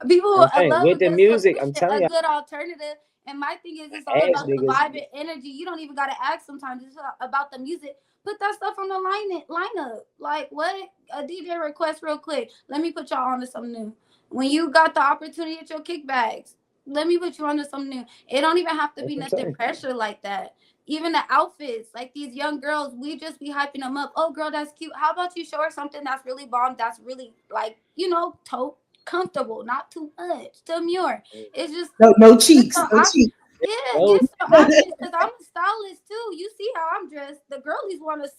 People love with the music, I'm telling you, a good alternative. And my thing is, it's all Ass about the niggas. vibe and energy. You don't even gotta ask sometimes. It's about the music. Put that stuff on the lineup. Like what? A DJ request real quick. Let me put y'all on to something new. When you got the opportunity at your kickbacks, let me put you on to something new. It don't even have to That's be what I'm nothing saying. pressure like that. Even the outfits, like these young girls, we just be hyping them up. Oh, girl, that's cute. How about you show her something that's really bomb, that's really like, comfortable, not too much, demure. It's just No get cheeks, some no cheeks. yeah, No, get some options because I'm a stylist too. You see how I'm dressed. The girlies want to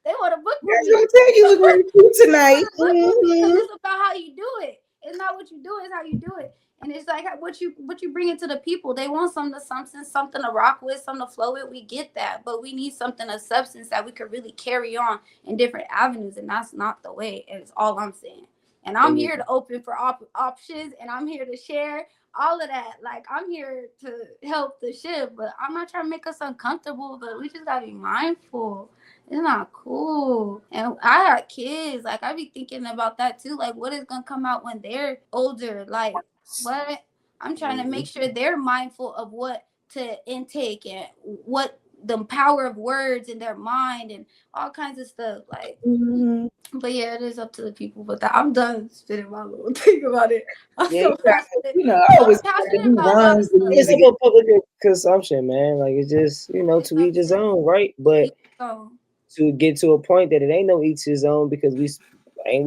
they want to book with That's me. what I'm saying. You look very cute They tonight. want to book with me because it's about how you do it. It's not what you do, it's how you do it. And it's like what you bring it to the people. They want something to rock with, something to flow with. We get that, but we need something of substance that we could really carry on in different avenues, and that's not the way. And it's all I'm saying. And I'm and you, here to open for options, and I'm here to share all of that. Like I'm here to help the ship, but I'm not trying to make us uncomfortable. But we just gotta be mindful. It's not cool. And I got kids. Like I be thinking about that too. Like what is gonna come out when they're older? Like what? I'm trying to make sure they're mindful of what to intake and what the power of words in their mind and all kinds of stuff. Like Mhm. but yeah, it is up to the people. But I'm done spitting my little thing about it. I'm yeah, so passionate. I I'm always try to passionate do about a lot of runs with stuff. it's music. about public consumption, man. Like it's just It's to up each his to own, right? But each own. to get to a point that it ain't no each his own because we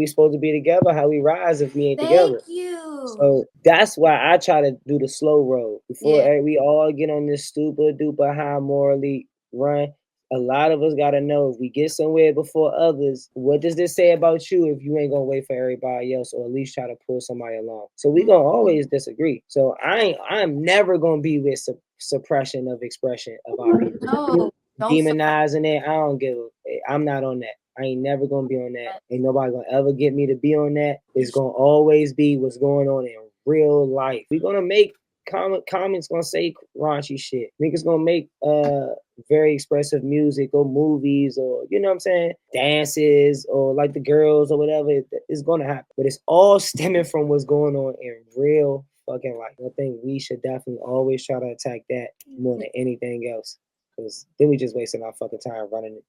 supposed to be together. How we rise if we ain't Thank together? you. So that's why I try to do the slow road before Yeah. we all get on this stupid duper high morally run. A lot of us gotta know if we get somewhere before others, what does this say about you if you ain't gonna wait for everybody else or at least try to pull somebody along? So we gonna always disagree. So I'm never gonna be with suppression of expression of our people. No, don't suppress Demonizing it, I don't give I'm not on that. I ain't never gonna be on that. Ain't nobody gonna ever get me to be on that. It's gonna always be what's going on in real life. We're gonna make comments gonna say raunchy shit. Niggas gonna make very expressive music or movies or you know what I'm saying, dances or like the girls or whatever. It's gonna happen. But it's all stemming from what's going on in real fucking life. I think we should definitely always try to attack that more than anything else. Cause then we just wasting our fucking time running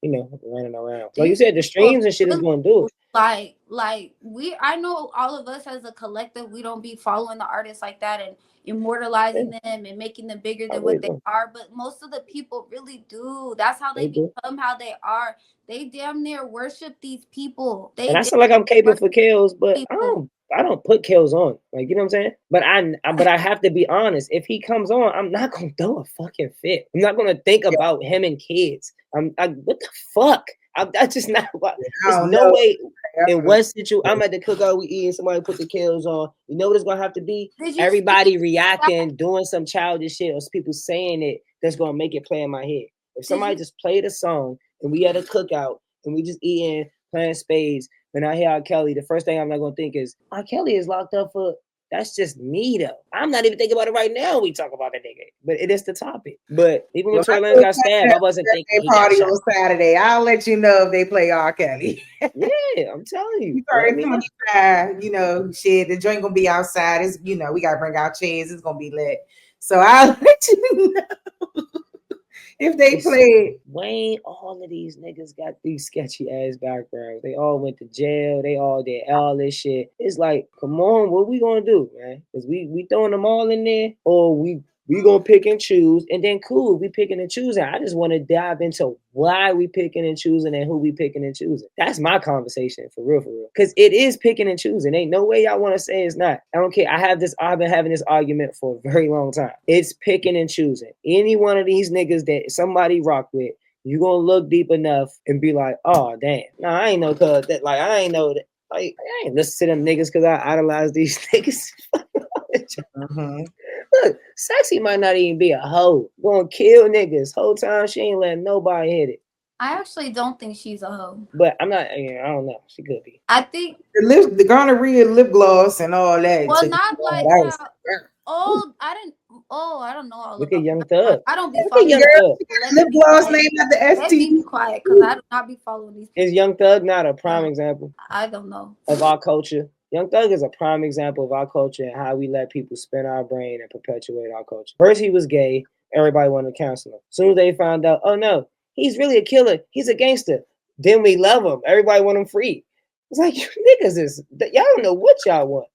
around. Like you these said, the people streams and shit is really gonna do it. like we I know all of us as a collective, we don't be following the artists like that and immortalizing Yeah, them and making them bigger I than really what they do. are. But most of the people really do. That's how They they do. become how they are. They damn near worship these people. And They I damn sound like I'm caping worship for kills, but people. I don't put kills on. Like you know what I'm saying? But I have to be honest. If he comes on, I'm not gonna throw a fucking fit. I'm not gonna think about him and kids. What the fuck? That's just not what. I There's don't no know. way. In one situation, I'm at the cookout, we eating. Somebody put the kills on. You know what it's gonna have to be? Did you see Everybody that? reacting, doing some childish shit, or people saying it that's gonna make it play in my head. If Did somebody you just played a song and we at a cookout and we just eating, playing spades, and I hear R. Kelly, the first thing I'm not gonna think is R. Kelly is locked up for. That's just me though. I'm not even thinking about it right now. We talk about the nigga, but it is the topic. But even when Well, I Tory Lanez think got stabbed, I wasn't thinking birthday he got party shot. on Saturday. I'll let you know if they play R. Kelly. Yeah, I'm telling you. You Let turn me know. 25, shit, the joint gonna be outside. It's we gotta bring our chairs, it's gonna be lit. So I'll let you know if they It's play it. Wayne, all of these niggas got these sketchy ass backgrounds. They all went to jail. They all did all this shit. It's like, come on, what we gonna do, man? Is we throwing them all in there, or we gonna pick and choose, and then cool, we picking and choosing. I just want to dive into why we picking and choosing and who we picking and choosing. That's my conversation for real, because it is picking and choosing. Ain't no way y'all want to say it's not. I don't care. I've been having this argument for a very long time. It's picking and choosing. Any one of these niggas that somebody rock with, you gonna look deep enough and be like, oh damn, no, I ain't know cause that. Like I ain't know that. Like I ain't listen to them niggas because I idolize these niggas. Mhm. Look, Sexy might not even be a hoe. Gonna kill niggas. Whole time she ain't letting nobody hit it. I actually don't think she's a hoe. But I'm not, I don't know. She could be. I think The gonorrhea lip gloss and all that. well not like That was how oh I don't know all Look at about Young that. Thug. I don't be Look at following Young these Thug. people. Let me lip be gloss quiet. named after Let me ST. be quiet because I do not be following these people. Is Young Thug not a prime example I don't know. of our culture? Young Thug is a prime example of our culture and how we let people spin our brain and perpetuate our culture. First, he was gay. Everybody wanted to cancel him. As soon as they found out, oh no, he's really a killer. He's a gangster. Then we love him. Everybody want him free. It's like, you niggas y'all don't know what y'all want.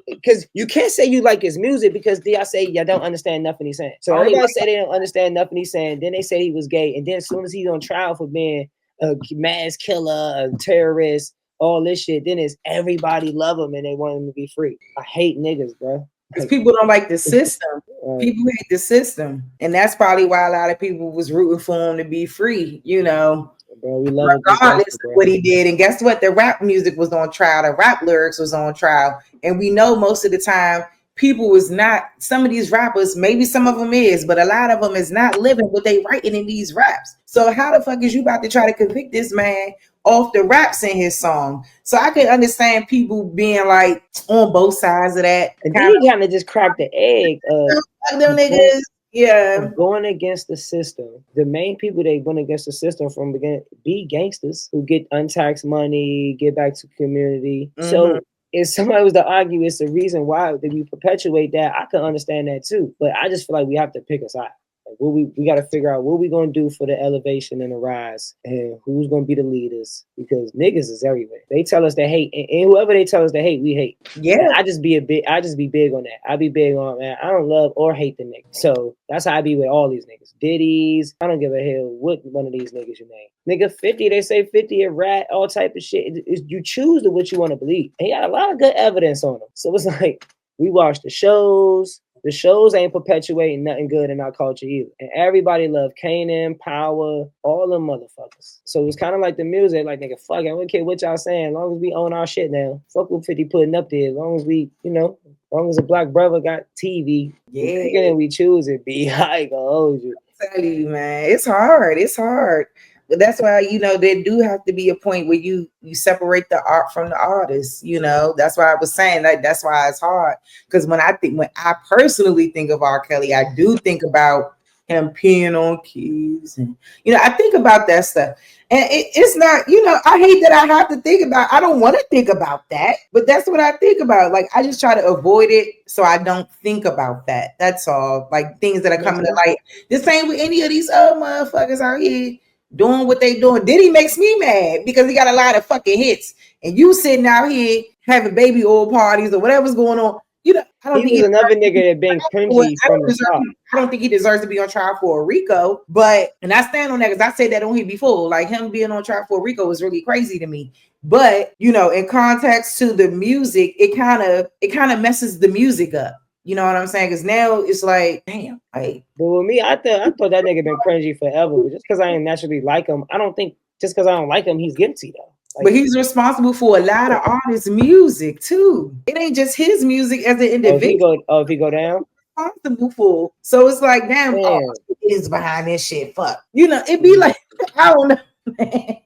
Because you can't say you like his music because y'all say y'all don't understand nothing he's saying. So everybody say they don't understand nothing he's saying. Then they say he was gay. And then as soon as he's on trial for being a mass killer, a terrorist, all this shit, then it's everybody love him and they want him to be free. I hate niggas, bro. Because people don't like the system. People hate the system. And that's probably why a lot of people was rooting for him to be free, you know. Bro, we love regardless of what he did. And guess what? The rap music was on trial. The rap lyrics was on trial. And we know most of the time people was not, some of these rappers, maybe some of them is, but a lot of them is not living what they writing in these raps. So how the fuck is you about to try to convict this man off the raps in his song? So I can understand people being like on both sides of that. And then he kind of just cracked the egg of them niggas. Yeah, going against the system. The main people that went against the system from the beginning be gangsters who get untaxed money, get back to community. Mm-hmm. So if somebody was to argue it's the reason why that we perpetuate that, I can understand that too. But I just feel like we have to pick a side. Like what we got to figure out what we going to do for the elevation and the rise, and who's going to be the leaders, because niggas is everywhere. They tell us to hate, and whoever they tell us to hate, we hate. Yeah, I just be big on that. I be big on, man, I don't love or hate the niggas. So that's how I be with all these niggas. Diddy's, I don't give a hell what one of these niggas you name. Nigga 50, they say 50 a rat, all type of shit. You choose to what you want to believe. And he got a lot of good evidence on him. So it's like, we watch the shows. The shows ain't perpetuating nothing good in our culture either. And everybody love Kanan, Power, all them motherfuckers. So it's kind of like the music, like, nigga, fuck it, I don't care what y'all saying. As long as we own our shit now. Fuck what 50 putting up there. As long as we, you know, as long as a black brother got TV, and we choose it, be I gonna hold you. I tell you, man, it's hard. It's hard. But that's why, you know, there do have to be a point where you separate the art from the artist. You know, that's why I was saying that. That's why it's hard. Because when I personally think of R. Kelly, I do think about him peeing on keys, and you know, I think about that stuff. And it's not, you know, I hate that I have to think about. I don't want to think about that, but that's what I think about. Like, I just try to avoid it so I don't think about that. That's all. Like things that are coming to light. The same with any of these other motherfuckers out here doing what they doing. Diddy makes me mad because he got a lot of fucking hits, and you sitting out here having baby oil parties or whatever's going on. You know, I don't think he's another nigga that been cringy from the top. I don't think he deserves to be on trial for a RICO, and I stand on that because I said that on here before. Like, him being on trial for a RICO is really crazy to me. But you know, in context to the music, it kind of messes the music up. You know what I'm saying? Because now it's like, damn. Like, but with me, I thought that nigga been cringy forever. But just because I ain't naturally like him, I don't think just because I don't like him, he's guilty though. Like, but he's responsible for a lot of artists' music too. It ain't just his music as an individual. If he go down, responsible for. So it's like, damn, he is behind this shit. Fuck, you know, it be like, I don't know.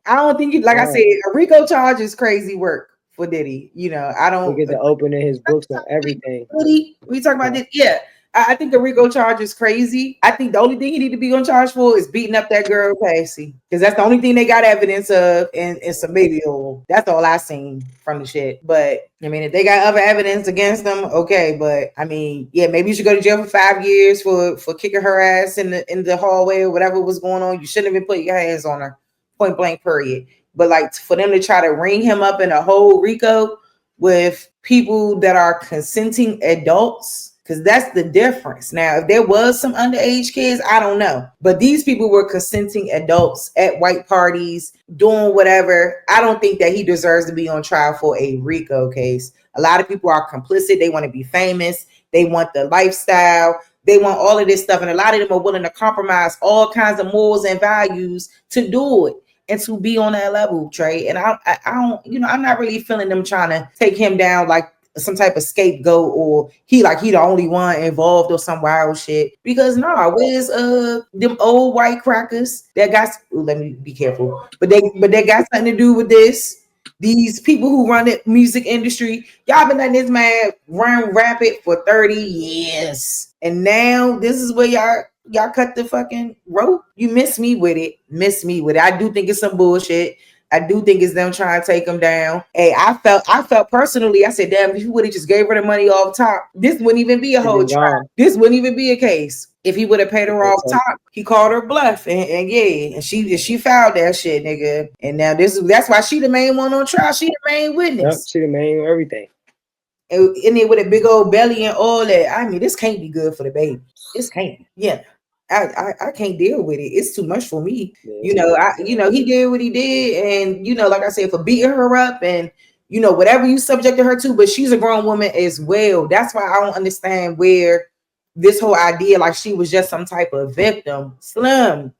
I don't think I said, a RICO charge is crazy work for Diddy. You know, I don't get to opening his books on everything. Diddy, we talking about this, yeah. I think the RICO charge is crazy. I think the only thing he need to be on charge for is beating up that girl Casey, because that's the only thing they got evidence of, and some baby oil. That's all I seen from the shit. But I mean, if they got other evidence against them, okay. But I mean, yeah, maybe you should go to jail for 5 years for kicking her ass in the hallway or whatever was going on. You shouldn't have been putting your hands on her, point blank, period. But like, for them to try to ring him up in a whole RICO with people that are consenting adults, because that's the difference. Now, if there was some underage kids, I don't know. But these people were consenting adults at white parties, doing whatever. I don't think that he deserves to be on trial for a RICO case. A lot of people are complicit. They want to be famous. They want the lifestyle. They want all of this stuff. And a lot of them are willing to compromise all kinds of morals and values to do it and to be on that level, Trey. And I don't, you know, I'm not really feeling them trying to take him down like some type of scapegoat, or he the only one involved or some wild shit. Because where's them old white crackers that got, let me be careful, but they got something to do with this. These people who run the music industry, y'all been letting this man run rapid for 30 years. And now this is where y'all cut the fucking rope. You miss me with it. I do think it's some bullshit. I do think it's them trying to take him down. Hey, I felt personally, I said, damn, if you would have just gave her the money off top, this wouldn't even be a She whole been trial. gone. This wouldn't even be a case. If he would have paid her off So, top, he called her bluff, and yeah, and she fouled that shit, nigga. And now that's why she the main one on trial. She the main yep, witness. she the main everything. And in it with a big old belly and all that. I mean, this can't be good for the baby. This can't. Yeah. I can't deal with it. It's too much for me. Yeah, You know, he did what he did, and like I said, for beating her up and whatever you subjected her to, but she's a grown woman as well. That's why I don't understand where this whole idea like she was just some type of victim. Slim,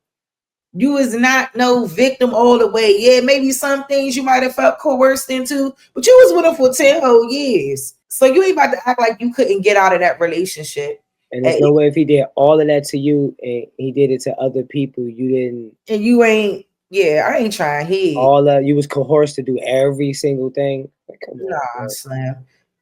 you is not no victim all the way. Yeah, maybe some things you might have felt coerced into, but you was with him for 10 whole years. So you ain't about to act like you couldn't get out of that relationship. and there's no way if he did all of that to you and he did it to other people, you didn't. And you ain't. Yeah, I ain't trying here. All that you was coerced to do every single thing. Like, come on, Nah, bro. Slim.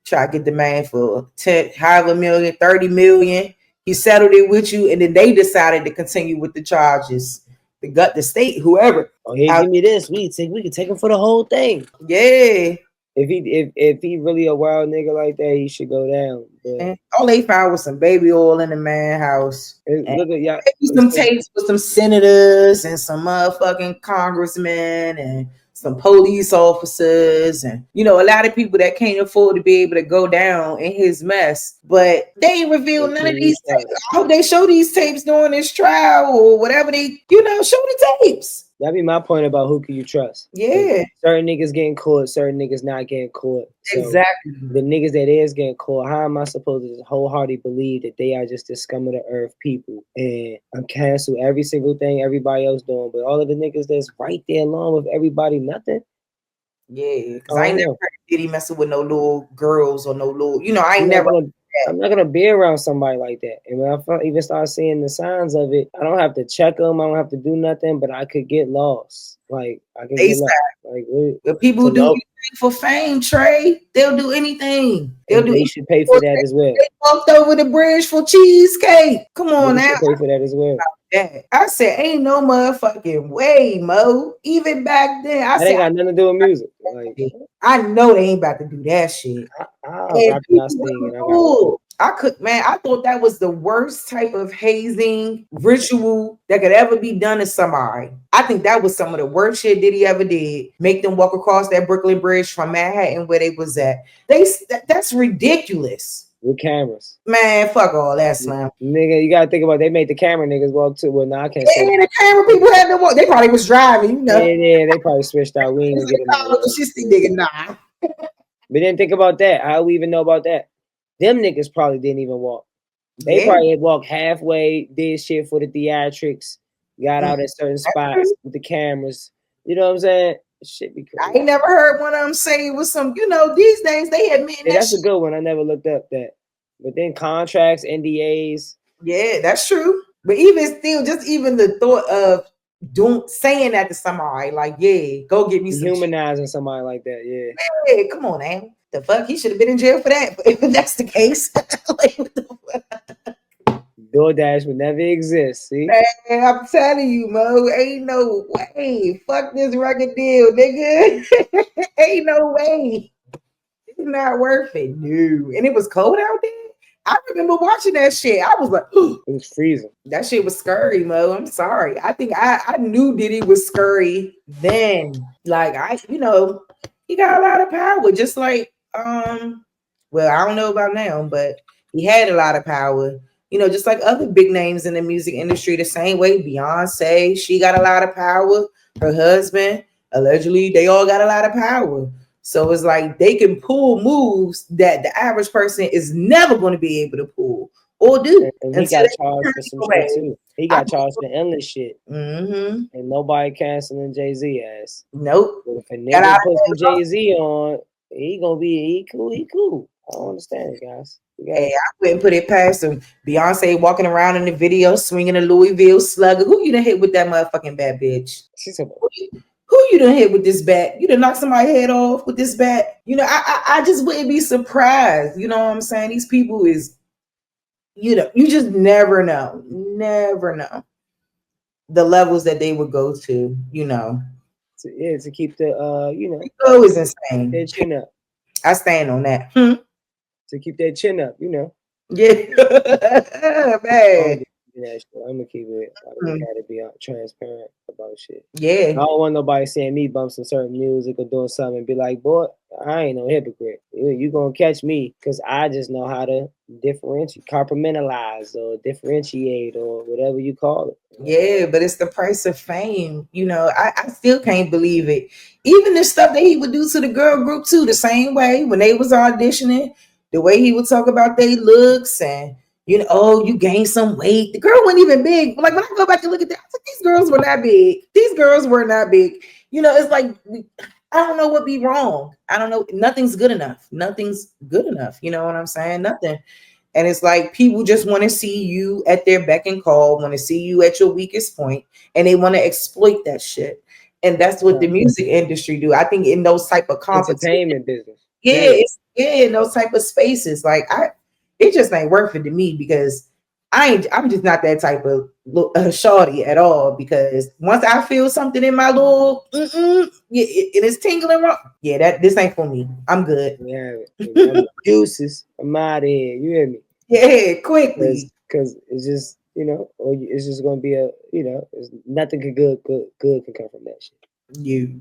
Try to get the man for 10, however million, 30 million. He settled it with you, and then they decided to continue with the charges. The state, whoever. Oh, he give me this. We can take him for the whole thing. Yeah. If he really a wild nigga like that, he should go down. But And all they found was some baby oil in the man house. look at y'all. Some tapes with some senators and some motherfucking congressmen and some police officers and a lot of people that can't afford to be able to go down in his mess. But they ain't revealed none of these tapes. I hope they show these tapes during this trial or whatever they, show the tapes. That'd be my point about who can you trust. Yeah. Certain niggas getting caught, certain niggas not getting caught. So exactly. The niggas that is getting caught, how am I supposed to wholeheartedly believe that they are just the scum of the earth people and I'm cancel every single thing everybody else doing, but all of the niggas that's right there along with everybody, nothing? Yeah, because I ain't never heard Diddy messing with no little girls or no little, I ain't never. I'm not gonna be around somebody like that. And when I even start seeing the signs of it, I don't have to check them. I don't have to do nothing, but I could get lost. Like I can get lost. Like but people who do anything for fame, Trey, they'll do anything. They should pay for that as well. They walked over the bridge for cheesecake. Come on now, pay for that as well. I said, ain't no motherfucking way, Mo. Even back then, I said, ain't got nothing to do with music. Like, I know they ain't about to do that shit. I thought that was the worst type of hazing ritual that could ever be done to somebody. I think that was some of the worst shit Diddy ever did. Make them walk across that Brooklyn Bridge from Manhattan where they was at. That's ridiculous. With cameras. Man, fuck all that, Slim. Nigga, you gotta think about it. They made the camera niggas walk too. Well, I can't say. Yeah, the camera people had to walk. They probably was driving, Yeah, they probably switched out. We ain't get nigga, nah. But then think about that. How we even know about that? Them niggas probably didn't even walk. They probably walked halfway, did shit for the theatrics, got out at certain spots with the cameras. You know what I'm saying? Shit be crazy. I ain't never heard one of them say it was some, these days they admit that's a good one. I never looked up that. But then contracts, NDAs. Yeah, that's true. But even still, just even the thought of saying that to somebody, like, yeah, go get me some humanizing somebody like that, yeah. Yeah, come on, man. The fuck? He should have been in jail for that. But if that's the case, like, what the fuck? DoorDash would never exist. See, man, I'm telling you, Mo, ain't no way. Fuck this record deal, nigga. Ain't no way. It's not worth it, no. And it was cold out there. I remember watching that shit. I was like, it was freezing. That shit was scary, Mo. I'm sorry. I think I knew Diddy was scary then. Like he got a lot of power. Just like well, I don't know about now, but he had a lot of power. Just like other big names in the music industry, the same way Beyonce, she got a lot of power. Her husband, allegedly, they all got a lot of power. So it's like they can pull moves that the average person is never going to be able to pull or do. And he got charged for some shit too. He got charged for endless shit. Mm-hmm. And nobody canceling Jay-Z ass. Nope. But if a nigga put some Jay-Z on, he gonna be he cool. I don't understand, guys. Hey, I wouldn't put it past him. Beyonce walking around in the video swinging a Louisville slugger. Who you done hit with that motherfucking bad bitch? She's a who you done hit with this bat? You done knock somebody's head off with this bat? I just wouldn't be surprised. You know what I'm saying? These people is, you just never know the levels that they would go to, to keep the Rico is their insane. chin up, I stand on that. to keep their chin up. Yeah, I don't man. do that shit. I'm gonna keep it. I just Mm. gotta be transparent about shit. I Yeah, don't want nobody seeing me bump some certain music or doing something and be like, boy, I ain't no hypocrite. You gonna catch me because I just know how to differentiate, compartmentalize or differentiate or whatever you call it. yeah, but it's the price of fame. I still can't believe it. Even the stuff that he would do to the girl group too, the same way when they was auditioning, the way he would talk about their looks and oh, you gained some weight. The girl wasn't even big. Like when I go back and look at that, I was like, these girls were not big. These girls were not big. It's like I don't know what be wrong. I don't know. Nothing's good enough. Nothing's good enough. You know what I'm saying? Nothing. And it's like people just want to see you at their beck and call, want to see you at your weakest point, and they want to exploit that shit. And that's what the music industry do. I think in those type of competitions, Entertainment business. yeah, Period. in those type of spaces, like it just ain't worth it to me because I'm just not that type of shorty at all. Because once I feel something in my little, it is tingling wrong. Yeah, this ain't for me. I'm good. Yeah, I'm deuces. I'm out of here. You hear me? Yeah, quickly. Because it's just or it's just gonna be it's nothing good can come from that shit. You.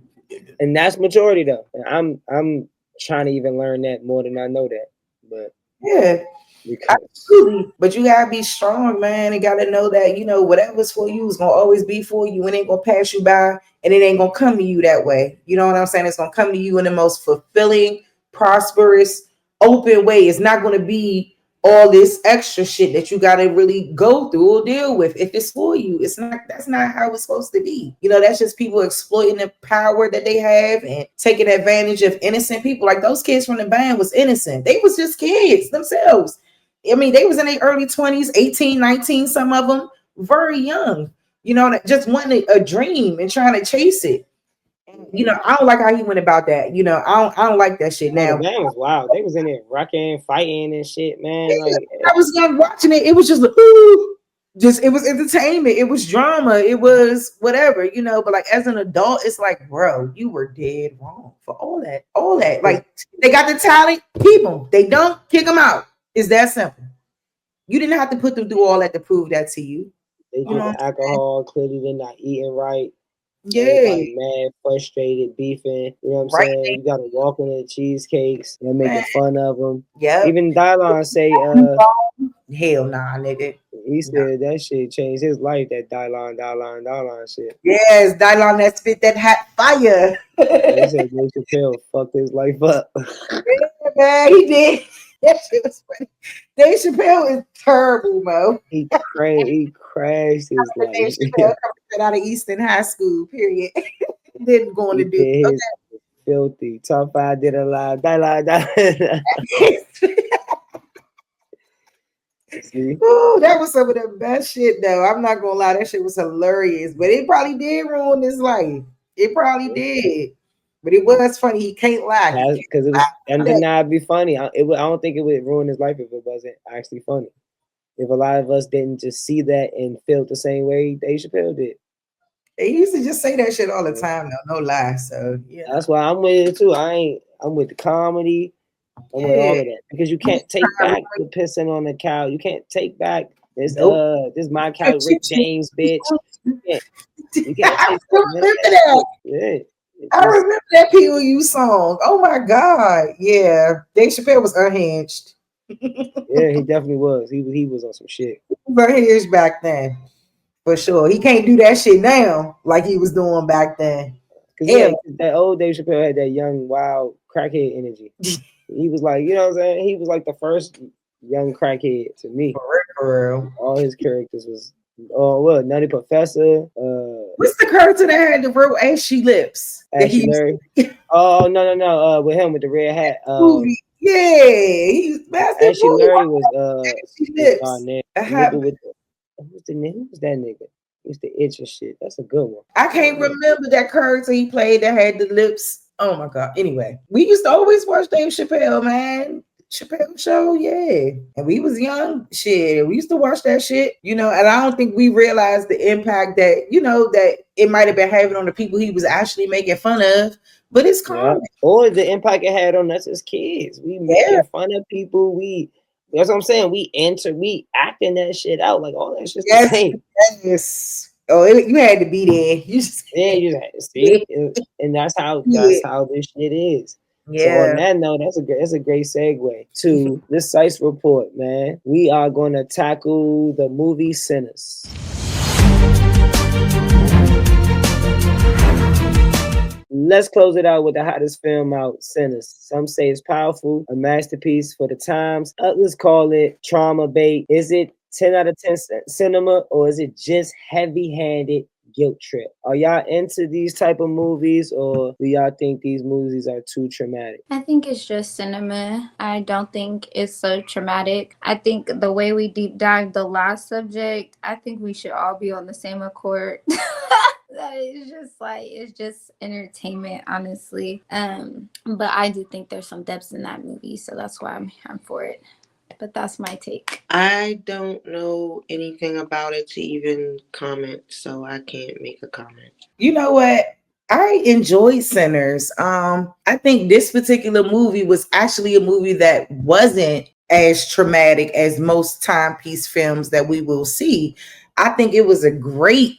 And that's majority though. And I'm trying to even learn that more than I know that. But Yeah, because absolutely. But you gotta be strong, man, and gotta know that whatever's for you is gonna always be for you. It ain't gonna pass you by, and it ain't gonna come to you that way. You know what I'm saying? It's gonna come to you in the most fulfilling, prosperous, open way. It's not gonna be all this extra shit that you gotta really go through or deal with. If it's for you, it's not. That's not how it's supposed to be. That's just people exploiting the power that they have and taking advantage of innocent people. Like those kids from the band was innocent. They was just kids themselves. I mean, they was in their early 20s, 18, 19, some of them very young, just wanting a dream and trying to chase it. I don't like how he went about that. I don't like that shit the now. band was wild. They was in there rocking, fighting and shit, man. Like I was young watching it. It was just like, ooh, it was entertainment. It was drama. It was whatever, but like as an adult, it's like, bro, you were dead wrong for all that. All that. Like they got the talent, keep them. They don't, kick them out. It's that simple. You didn't have to put them through all that to prove that to you. they drinking alcohol, clearly they're not eating right. Yeah. Everybody mad, frustrated, beefing. You know what I'm Right. saying? You got to walk on the cheesecakes. They're making fun of them. Yeah. Even Dylon say, hell nah, nigga. he said that shit changed his life. That Dylon shit. Yes, Dylon that spit that hot fire. He said Dave Chappelle fucked his life up. Yeah, man, he did. That shit was funny. Dave Chappelle is terrible, Mo. He crashed his life. Dave Chappelle coming out of Easton High School, period. Didn't go on He to do. did his filthy. Top 5 did a lot. Dylon. See? Ooh, that was some of the best shit, though. I'm not gonna lie, that shit was hilarious. But it probably did ruin his life. It probably did. But it was funny. He can't lie. Because it was undeniably funny. I don't think it would ruin his life if it wasn't actually funny. If a lot of us didn't just see that and feel the same way Dave Chappelle did. They used to just say that shit all the time, though. No lie. So yeah, that's why I'm with it too. I'm with the comedy. I'm with all of that because you can't take back the pissing on the cow. You can't take back this. This my cow, Rick James, bitch. You can't take that. Yeah. I remember that P.O.U. song. Oh my God. Yeah. Dave Chappelle was unhinged. Yeah, he definitely was. He was on some shit. He was unhinged back then. For sure. He can't do that shit now like he was doing back then. Because that old Dave Chappelle had that young, wild, crackhead energy. He was like, you know what I'm saying? He was like the first young crackhead to me. For real. All his characters was Nutty Professor. What's the character that had the real ashy lips? Ashy Larry. Oh no. With him with the red hat. Yeah, he's Ashy Larry was ashy lips. nigga with who's the nigga? Who was that nigga? He used to itch and shit. That's a good one. I can't remember that character he played that had the lips. Oh my God. Anyway, we used to always watch Dave Chappelle, man. Chappelle Show, yeah. And we was young, shit. We used to watch that shit, and I don't think we realized the impact that, that it might have been having on the people he was actually making fun of. But it's Yeah. common. Or the impact it had on us as kids. We Yeah. making fun of people. That's what I'm saying. We acting that shit out. Like all that shit's the Yes. same. Yes. Oh, you had to be there. You just Yeah, you just had to yeah. see. And that's Yeah. how this shit is. So on Yeah. that note, that's a great segue to the Sice report, man. We are gonna tackle the movie Sinners. Let's close it out with the hottest film out, Sinners. Some say it's powerful, a masterpiece for the times. Others call it trauma bait. Is it 10 out of 10 cinema, or is it just heavy-handed guilt trip? Are y'all into these type of movies, or do y'all think these movies are too traumatic? I think it's just cinema. I don't think it's so traumatic. I think the way we deep dive the last subject, I think we should all be on the same accord. That is just like, it's just entertainment, honestly. But I do think there's some depths in that movie, so that's why I'm for it. But that's my take. I don't know anything about it to even comment, so I can't make a comment. You know what? I enjoyed Sinners. I think this particular movie was actually a movie that wasn't as traumatic as most timepiece films that we will see. I think it was a great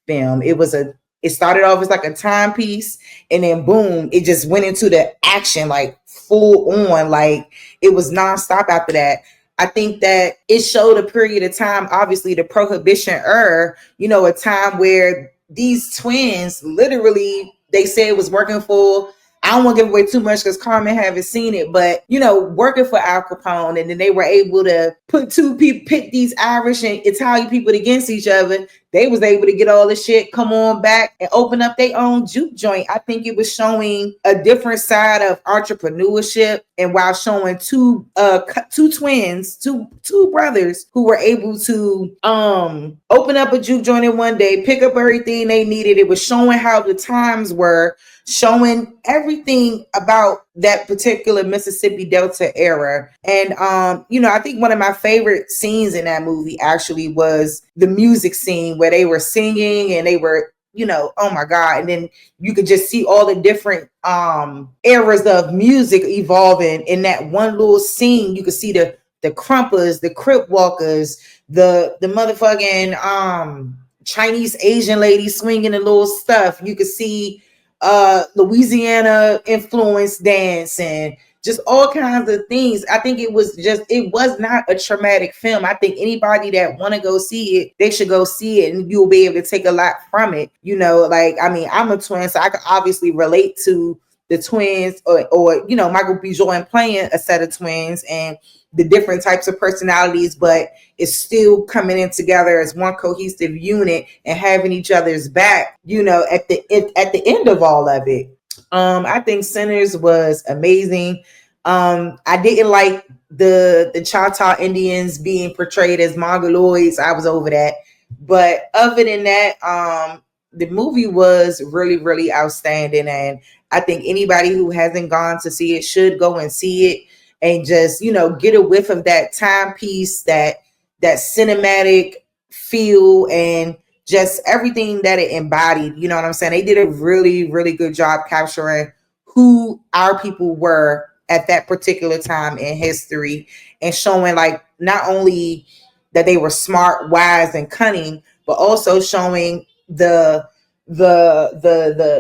film. It started off as like a timepiece, and then boom, it just went into the action like full on. Like it was nonstop after that. I think that it showed a period of time, obviously the prohibition era, a time where these twins literally, they say it was working for, I don't want to give away too much because Carmen haven't seen it, but working for Al Capone, and then they were able to put two people, pit these Irish and Italian people against each other. They was able to get all the shit, come on back and open up their own juke joint. I think it was showing a different side of entrepreneurship, and while showing two twins, two brothers who were able to open up a juke joint in one day, pick up everything they needed. It was showing how the times were, showing everything about that particular Mississippi Delta era. And I think one of my favorite scenes in that movie actually was the music scene where they were singing and they were, oh my God. And then you could just see all the different eras of music evolving in that one little scene. You could see the Crumpers, the Crip Walkers, the motherfucking Chinese Asian lady swinging the little stuff. You could see Louisiana influence dance and just all kinds of things. I think it was not a traumatic film. I think anybody that want to go see it, they should go see it, and you'll be able to take a lot from it. I'm a twin, so I can obviously relate to the twins, or Michael B. Jordan playing a set of twins and the different types of personalities, but it's still coming in together as one cohesive unit and having each other's back, at the end of all of it. I think Sinners was amazing. I didn't like the Choctaw Indians being portrayed as mongoloids. I was over that. But other than that, the movie was really, really outstanding. And I think anybody who hasn't gone to see it should go and see it and just, get a whiff of that timepiece, that cinematic feel, and just everything that it embodied. You know what I'm saying? They did a really, really good job capturing who our people were at that particular time in history, and showing like not only that they were smart, wise, and cunning, but also showing the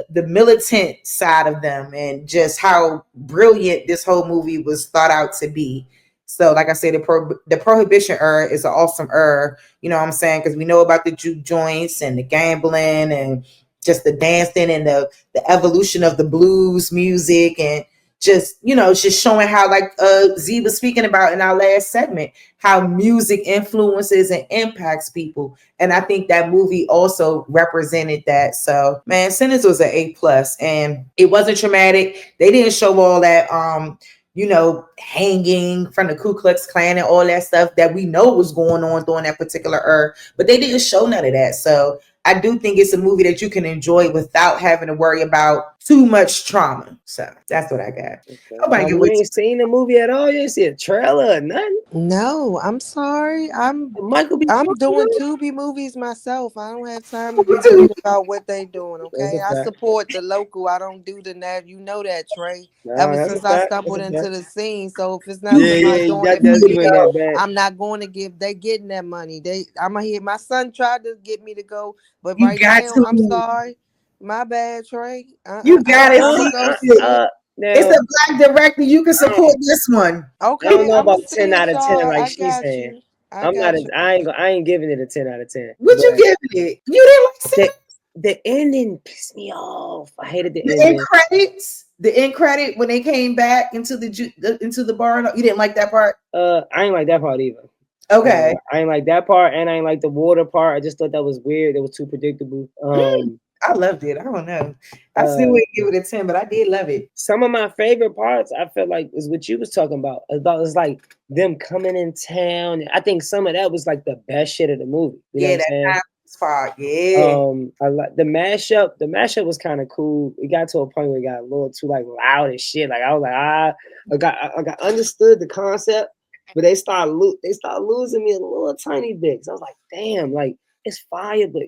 militant side of them, and just how brilliant this whole movie was thought out to be. So, like I said, the prohibition era is an awesome era. You know what I'm saying? Because we know about the juke joints and the gambling and just the dancing and the evolution of the blues music, and just just showing how, like Z was speaking about in our last segment, how music influences and impacts people. And I think that movie also represented that. So man, Sinners was an A+, and it wasn't traumatic. They didn't show all that hanging from the Ku Klux Klan and all that stuff that we know was going on during that particular era, but they didn't show none of that. So I do think it's a movie that you can enjoy without having to worry about too much trauma. So that's what I got. Okay. Nobody can You wait. ain't seen the movie at all? You ain't see a trailer or nothing? No, I'm sorry. Michael B. I'm doing Jordan? Tubi movies myself. I don't have time to be To. worried about what they doing. That's Okay, a I fact. support the local. I don't do the net. You know that, Trey. Nah, Ever that's a since I fact. That's stumbled a into fact. the scene, so if it's not You Yeah, somebody yeah, doing it for you me, ain't that bad. I'm not going to give. They getting that money. I'm gonna hear. My son tried to get me to go, but you right got now, I'm to. sorry. My bad, Trey. You gotta I'm gonna see go see it. it. It's Now, a black director. You can I support this one. don't Okay, know I'm about gonna see 10 it, out of 10 y'all. like I she's got saying. you. I I'm not got a, you. I ain't giving it a 10 out of 10. What you But giving it? You didn't like the Sinners? the ending pissed me off. I hated the The end ending. credits. The end credit when they came back into into the bar. You didn't like that part? I ain't like that part either. Okay. I ain't like that part, and I ain't like the water part. I just thought that was weird. It was too predictable. I loved it. I don't know. I still Uh, wouldn't give it a 10, but I did love it. some of my favorite parts, I felt like, is what you was talking about. About it's like them coming in town. I think some of that was like the best shit of the movie. You know what Yeah, I'm that saying? time part. Yeah. I like the mashup. The mashup was kind of cool. It got to a point where it got a little too like loud and shit. Like I was like, I got understood the concept, but they start losing me a little tiny bit. So I was like, damn, like it's fire, but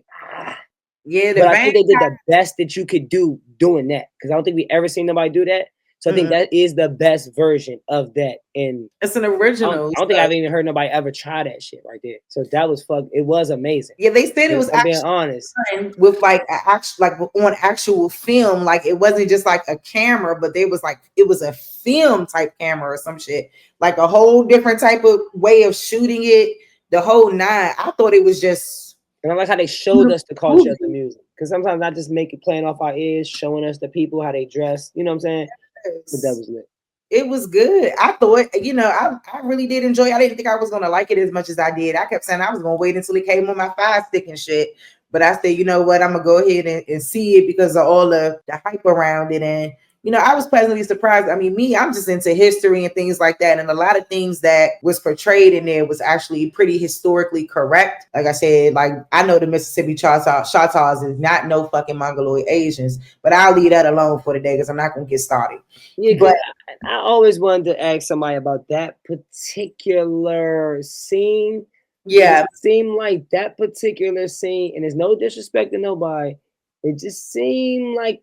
Yeah, the but I think van. they did the best that you could do doing that because I don't think we ever seen nobody do that. So I think that is the best version of that. And It's an I original. don't think I've even heard nobody ever try that shit right there. So that was It was amazing. Yeah, they said it was I'm being actually honest. done with like on actual film. Like it wasn't just like a camera, but they was like it was a film type camera or some shit. Like a whole different type of way of shooting it. The whole nine. I thought it was just. And I like how they showed us the culture of the music. Because sometimes not just make it playing off our ears, showing us the people, how they dress. You know what I'm saying? But that was lit. It was good. I thought, I really did enjoy it. I didn't think I was gonna like it as much as I did. I kept saying I was gonna wait until it came on my Fire Stick and shit. But I said, you know what, I'm gonna go ahead and see it because of all the hype around it. And I was pleasantly surprised. I mean, I'm just into history and things like that. And a lot of things that was portrayed in there was actually pretty historically correct. Like I said, like I know the Mississippi Choctaws is not no fucking Mongoloid Asians, but I'll leave that alone for today because I'm not gonna get started. Yeah, But I always wanted to ask somebody about that particular scene. yeah, It seemed like that particular scene, and there's no disrespect to nobody. It just seemed like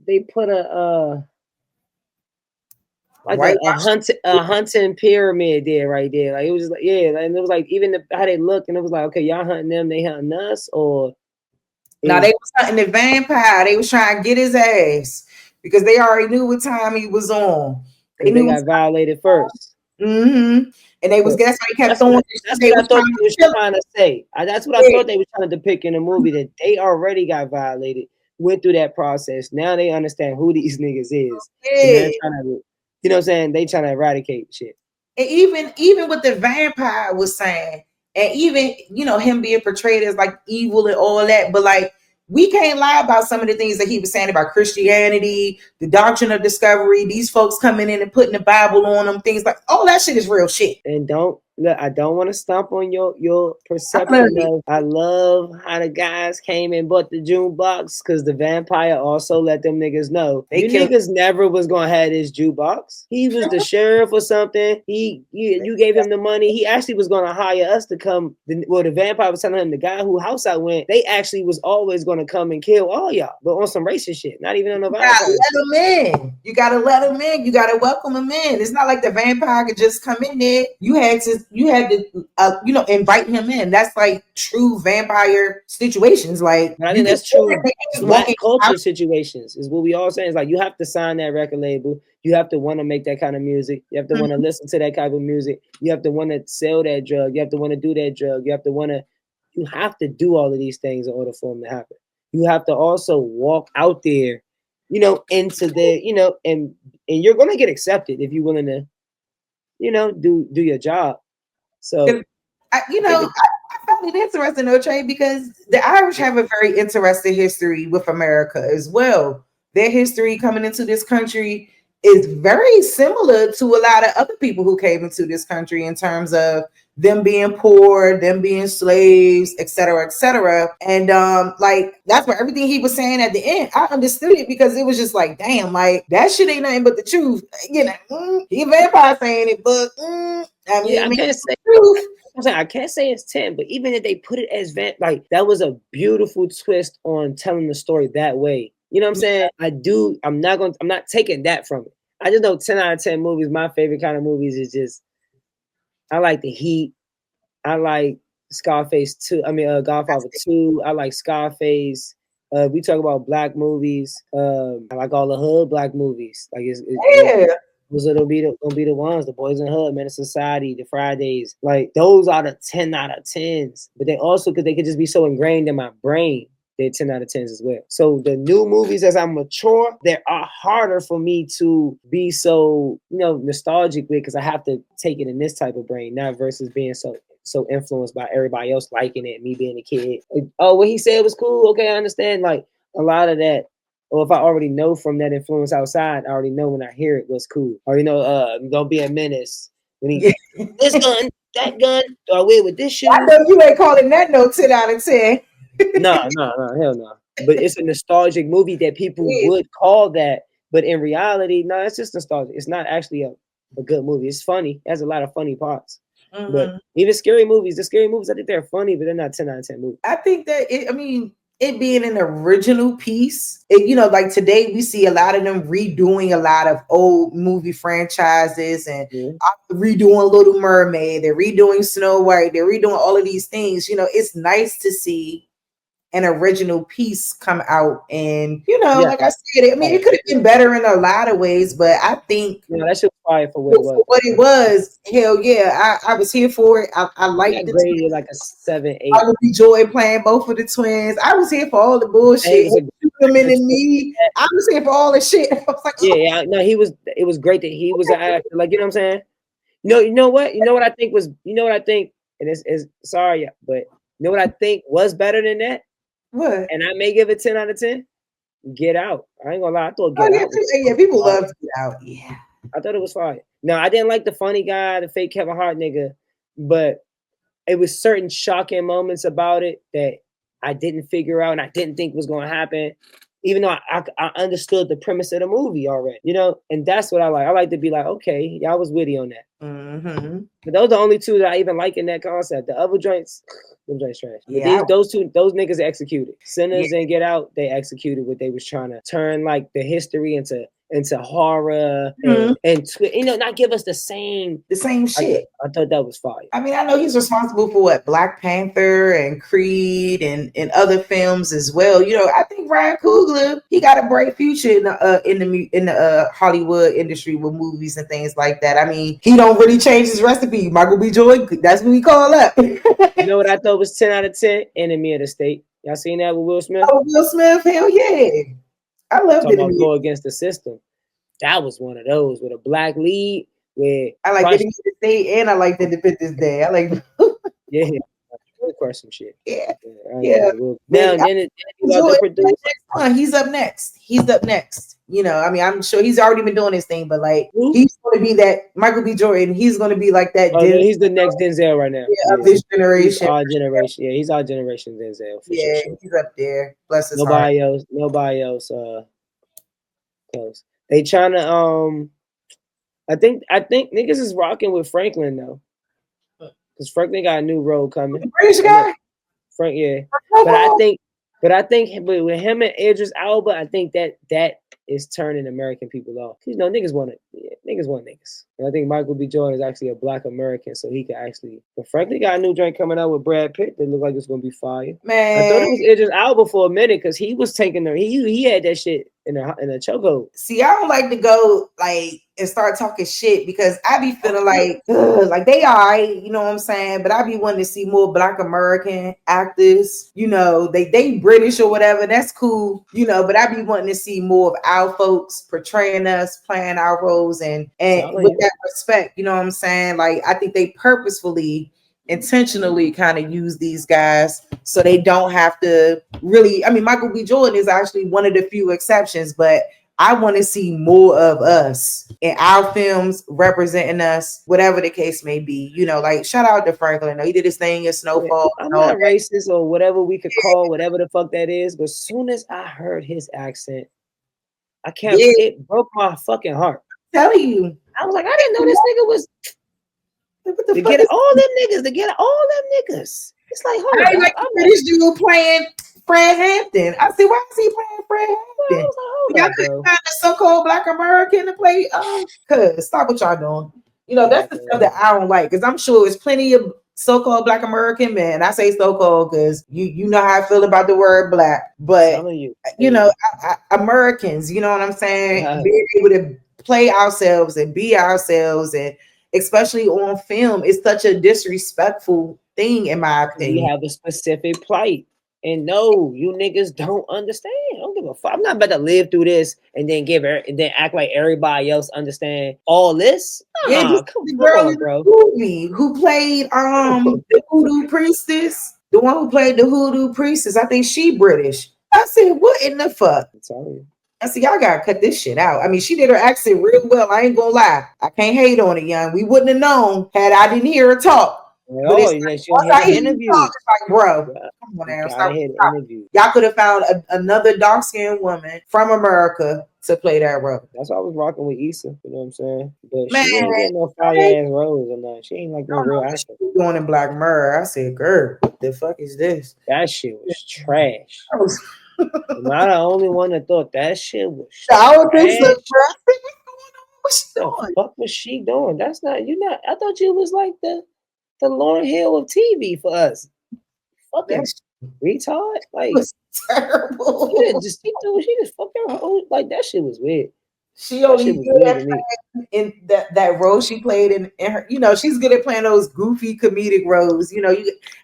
they put right. a hunting pyramid there, right there. Like it was just like and it was like even how they looked, and it was like, okay, y'all hunting them, they hunting us, or Now they was hunting the vampire. They was trying to get his ass because they already knew what time he was on. They because they knew. got violated first. And they was. That's why they kept That's throwing. They what I was thought trying they was to kill trying to say. That's what I thought they were trying to depict in the movie, that they already got violated, went through that process. Now they understand who these niggas is. And they're trying to, you know what I'm saying? They trying to eradicate shit. And even what the vampire was saying, and even him being portrayed as like evil and all that, but like we can't lie about some of the things that he was saying about Christianity, the doctrine of discovery, these folks coming in and putting the Bible on them, things like all that shit is real shit. And I don't want to stomp on your perception of. I love how the guys came and bought the jukebox because the vampire also let them niggas know you niggas never was gonna have this jukebox. He was the sheriff or something. You gave him the money. He actually was gonna hire us to come. The vampire was telling him the guy who house I went. They actually was always gonna come and kill all y'all, but on some racist shit. Not even on the vampire. Let him in. You gotta let him in. You gotta welcome him in. It's not like the vampire could just come in there. You had to invite him in. That's like true vampire situations. Like I think that's true. Black culture situations is what we all saying. Is like you have to sign that record label. You have to want to make that kind of music. You have to want to listen to that type of music. You have to want to sell that drug. You have to want to do that drug. You have to do all of these things in order for them to happen. You have to also walk out there, into the, and you're gonna get accepted if you're willing to, do your job. So I found it interesting though, Trey, because the Irish have a very interesting history with America as well. Their history coming into this country is very similar to a lot of other people who came into this country in terms of them being poor, them being slaves, etc., etc. And like that's where everything he was saying at the end, I understood it because it was just like, damn, like that shit ain't nothing but the truth. You know, he a vampire saying it, but I mean, Yeah, it I may can't be say. the truth. I'm saying I can't say it's 10, but even if they put it as like that was a beautiful twist on telling the story that way. You know what I'm saying? I'm not taking that from it. I just know 10 out of 10 movies, my favorite kind of movies is just I like The Heat. I like Scarface 2. I mean Godfather 2. I like Scarface. We talk about black movies. I like all the hood black movies. Like Yeah. those are gonna be the ones, the Boys in the Hood, Men of Society, the Fridays. Like those are the 10 out of 10s. But they also because they could just be so ingrained in my brain. They're 10 out of 10s as well. So the new movies as I mature, they are harder for me to be so, nostalgic with because I have to take it in this type of brain, not versus being so influenced by everybody else liking it, me being a kid. Like, oh, what he said was cool. Okay, I understand. Like a lot of that or if I already know from that influence outside, I already know when I hear it what's cool. I already know don't be a menace. When he this gun, that gun, do I wear with this shoe? I know you ain't calling that no 10 out of 10. No, hell no. But it's a nostalgic movie that people would call that. But in reality, no, it's just nostalgic. It's not actually a good movie. It's funny. It has a lot of funny parts. But even scary movies, the scary movies, I think they're funny, but they're not 10 out of 10 movies. I think that it being an original piece, like today we see a lot of them redoing a lot of old movie franchises and redoing Little Mermaid, they're redoing Snow White, they're redoing all of these things. It's nice to see an original piece come out and like I said, it could have been better in a lot of ways, but I think that shit was fire for what it was. Hell yeah, I was here for it. I liked it. Graded like a 7, 8. I would be joy playing both of the twins. I was here for all the bullshit. Women in me. I was here for all the shit. I was like, no, it was great that he was an actor. Like, you know what I'm saying? No, you know what? You know what I think was, and it's sorry, but you know what I think was better than that? What? And I may give it 10 out of 10. Get Out. I ain't gonna lie. I thought Get Out. Yeah, people love Get Out. Yeah. I thought it was fire. No, I didn't like the funny guy, the fake Kevin Hart nigga, but it was certain shocking moments about it that I didn't figure out and I didn't think was going to happen, even though I understood the premise of the movie already, and that's what I like. I like to be like, okay, y'all was witty on that. But those are the only two that I even like in that concept. The other joints, them joints trash. Yeah, but those niggas executed. Sinners and Get Out, they executed what they was trying to turn like the history into horror and not give us the same shit. I thought that was fire. I mean, I know he's responsible for what Black Panther and Creed and other films as well. I think Ryan Coogler, he got a bright future in the Hollywood industry with movies and things like that. I mean, he don't really change his recipe. Michael B. Jordan, that's what we call up. You know what I thought was 10 out of 10? Enemy of the State. Y'all seen that with Will Smith? Oh, Will Smith, hell yeah. I love it. Go against the system. That was one of those with a black lead. Where I like Enemy of the State and I like Independence Day. I like yeah, crush some shit. Yeah. Now then he's up next. I mean, I'm sure he's already been doing his thing, but like he's going to be that Michael B. Jordan. He's going to be like that. He's the next Denzel right now. Of this generation. He's our generation. Yeah, he's our generation Denzel. For sure. He's up there. Bless his nobody heart. else. Nobody else. Close. They trying to. I think niggas is rocking with Franklin though, because Franklin got a new role coming. The British guy. Frank, yeah. But I think with him and Idris Elba, I think that is turning American people off. Niggas want niggas. And I think Michael B. Jordan is actually a Black American, so he can actually. But Franklin got a new joint coming out with Brad Pitt that look like it's gonna be fire. Man, I thought it was Idris Elba for a minute because he was taking he had that shit in a chokehold. See, I don't like to go and start talking shit because I be feeling like they alright, you know what I'm saying? But I be wanting to see more Black American actors, they British or whatever, that's cool, but I be wanting to see more of our folks portraying us, playing our roles and with that respect, you know what I'm saying? Like I think they purposefully intentionally kind of use these guys so they don't have to really. I mean, Michael B. Jordan is actually one of the few exceptions, but I want to see more of us in our films representing us, whatever the case may be. You know, like shout out to Franklin. He did his thing in Snowfall. I'm and all not that. racist or whatever we could call whatever the fuck that is, but as soon as I heard his accent, I can't. Yeah, It broke my fucking heart. telling you. I was like, I didn't know this nigga was What the to fuck get is all them niggas. To get all them niggas. It's like, I hold ain't up. like I'm like, this dude playing Fred Hampton. I said, why is he playing Fred well, I Hampton? was like, Y'all hold up, couldn't bro. find a so-called Black American to play. Cause stop what y'all doing. You know, that's the stuff that I don't like. Cause I'm sure there's plenty of so-called Black American men. I say so-called because you know how I feel about the word black. I'm But telling you, you know, Americans, you know what I'm saying? right. Being able to play ourselves and be ourselves, and especially on film, is such a disrespectful thing, in my We opinion. have a specific plight. And no, you niggas don't understand. I don't give a fuck. I'm not about to live through this and then and then act like everybody else understand all this. Yeah, Nah, just come the girl on, in the bro. movie who played the hoodoo priestess, the one who played the hoodoo priestess. I think she British. I said, what in the fuck? I'm telling you. I said, y'all gotta cut this shit out. I mean, she did her accent real well. I ain't gonna lie. I can't hate on it, young. We wouldn't have known had I didn't hear her talk. But Oh, it's you know, like, she don't once hear I the hear you talk, interviews. it's like, bro, Yeah, come on you now, gotta stop. hear the interview. Y'all could have found another dark skinned woman from America to play that role. That's why I was rocking with Issa. You know what I'm saying? But Man, she ain't getting no fire ass roles or nothing. She ain't like I no don't know real what actor. she was doing in Black Mirror. I said, girl, what the fuck is this? That shit was trash. I was Am I the only one that thought that shit was I don't think so, bro. trash? I think what's she The doing? fuck was she doing? That's not you. Not. I thought you was like the Lauren Hill of TV for us. Fucking That retard. Like was terrible. she didn't just she just fucked her whole like that shit was weird. She That only shit was good weird at to me. playing in that role she played in her. You know, she's good at playing those goofy comedic roles. You know,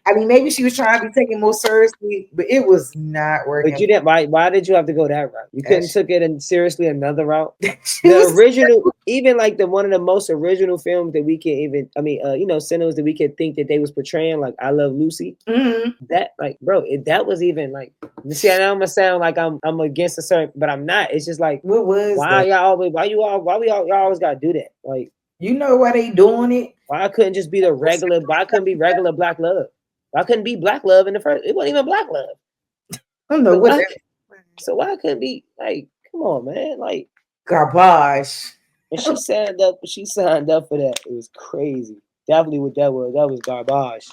I mean, maybe she was trying to be taken more seriously, but it was not But working. you didn't. Why did you have to go that route? You That couldn't took it and seriously another route. she The was. original, even like the one of the most original films that we can even, I mean, cinemas that we could think that they was portraying, like I Love Lucy. Mhm. That, like, bro, that was even like. You see, I know I'm gonna sound like I'm against a certain, but I'm not. It's just like, What was why that? y'all always, y'all always gotta do that? Like, You know why they doing it? why couldn't just be the regular? Why couldn't be regular black love? Why couldn't be black love in the first? It wasn't even black love. I don't know So what why? that So why couldn't be like? Come on, man. Like, garbage. and she signed up. She signed up for that. It was crazy. Definitely what that was. That was garbage.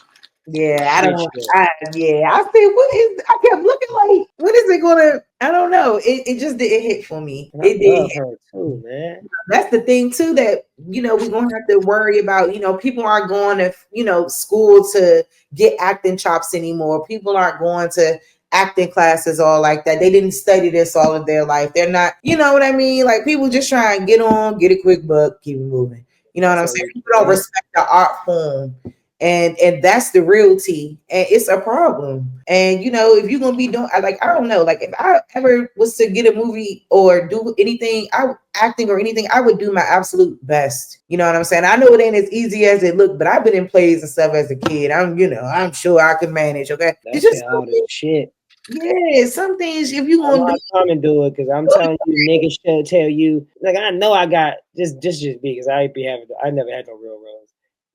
Yeah, I Shit don't. show. Yeah, I said, what is? I kept looking like, what is it gonna? I don't know. It just didn't hit for me. And I It did. love her too, man. That's the thing too, that we're gonna have to worry about. People aren't going to school to get acting chops anymore. People aren't going to acting classes all like that. They didn't study this all of their life. They're not, you know what I mean? Like, people just try and get on, get a quick buck, keep it moving. You know what That's I'm all saying? you People don't can. respect the art form. And that's the realty, and it's a problem. And if you're gonna be doing, I don't know, like, if I ever was to get a movie or do anything, acting or anything, I would do my absolute best. You know what I'm saying? I know it ain't as easy as it looked, but I've been in plays and stuff as a kid. I'm sure I could manage. Okay, That it's just shit hard as shit. some things, if you I know gonna I come and do it because I'm telling you, niggas should tell you. Like, I know I got just because I never had no real roles.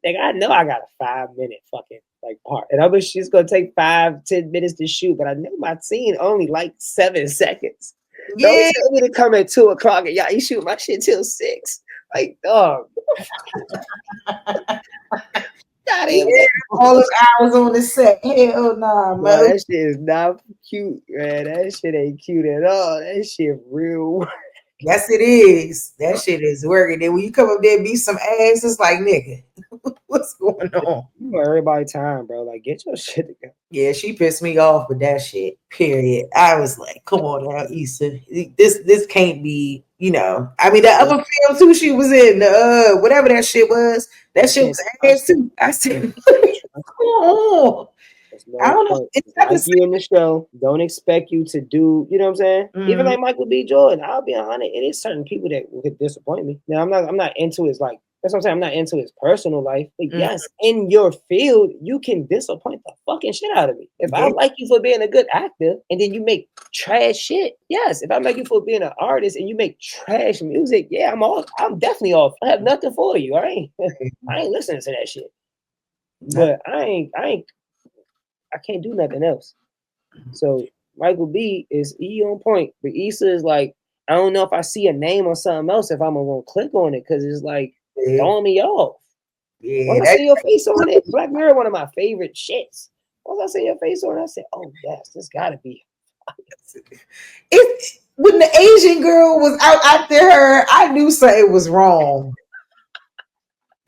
Like, I know I got a 5-minute fucking like part, and I wish it's gonna take 5-10 minutes to shoot, but I know my scene only like 7 seconds. Don't yeah, tell me to come at 2 o'clock and y'all you shoot my shit till 6. Like, dog, God yeah, damn it. all those hours on the set. Hell nah, No, Mo. that shit is not cute, man. That shit ain't cute at all. That shit real. Yes, it is. That shit is working. Then when you come up there and beat some ass, it's like, nigga, what's going on? You are everybody time, bro. Like, get your shit together. Yeah, she pissed me off with that shit. Period. I was like, come on now, Issa. This can't be, I mean, the Yeah, other film too she was in, whatever that shit was, that I shit can't was ass too. I said, come on. There's I no don't know. point. It's not the Like you in the show, don't expect you to do. You know what I'm saying? same. Even Mhm. like Michael B. Jordan, I'll be honest. It is certain people that could disappoint me. Now I'm not into his like That's what I'm saying. I'm not into his personal life. But Mm. yes, in your field, you can disappoint the fucking shit out of me. If I Yeah. like you for being a good actor and then you make trash shit, yes. If I like you for being an artist and you make trash music, yeah, I'm definitely off. I have nothing for you. I ain't listening to that shit. But I can't do nothing else. So Michael B is on point, but Issa is like, I don't know if I see a name or something else if I'm gonna click on it because it's like throwing me off. Once I see your face on it, Black Mirror, one of my favorite shits. Once I see your face on it, I said, oh yes, this gotta be. It when the Asian girl was out after her, I knew something was wrong.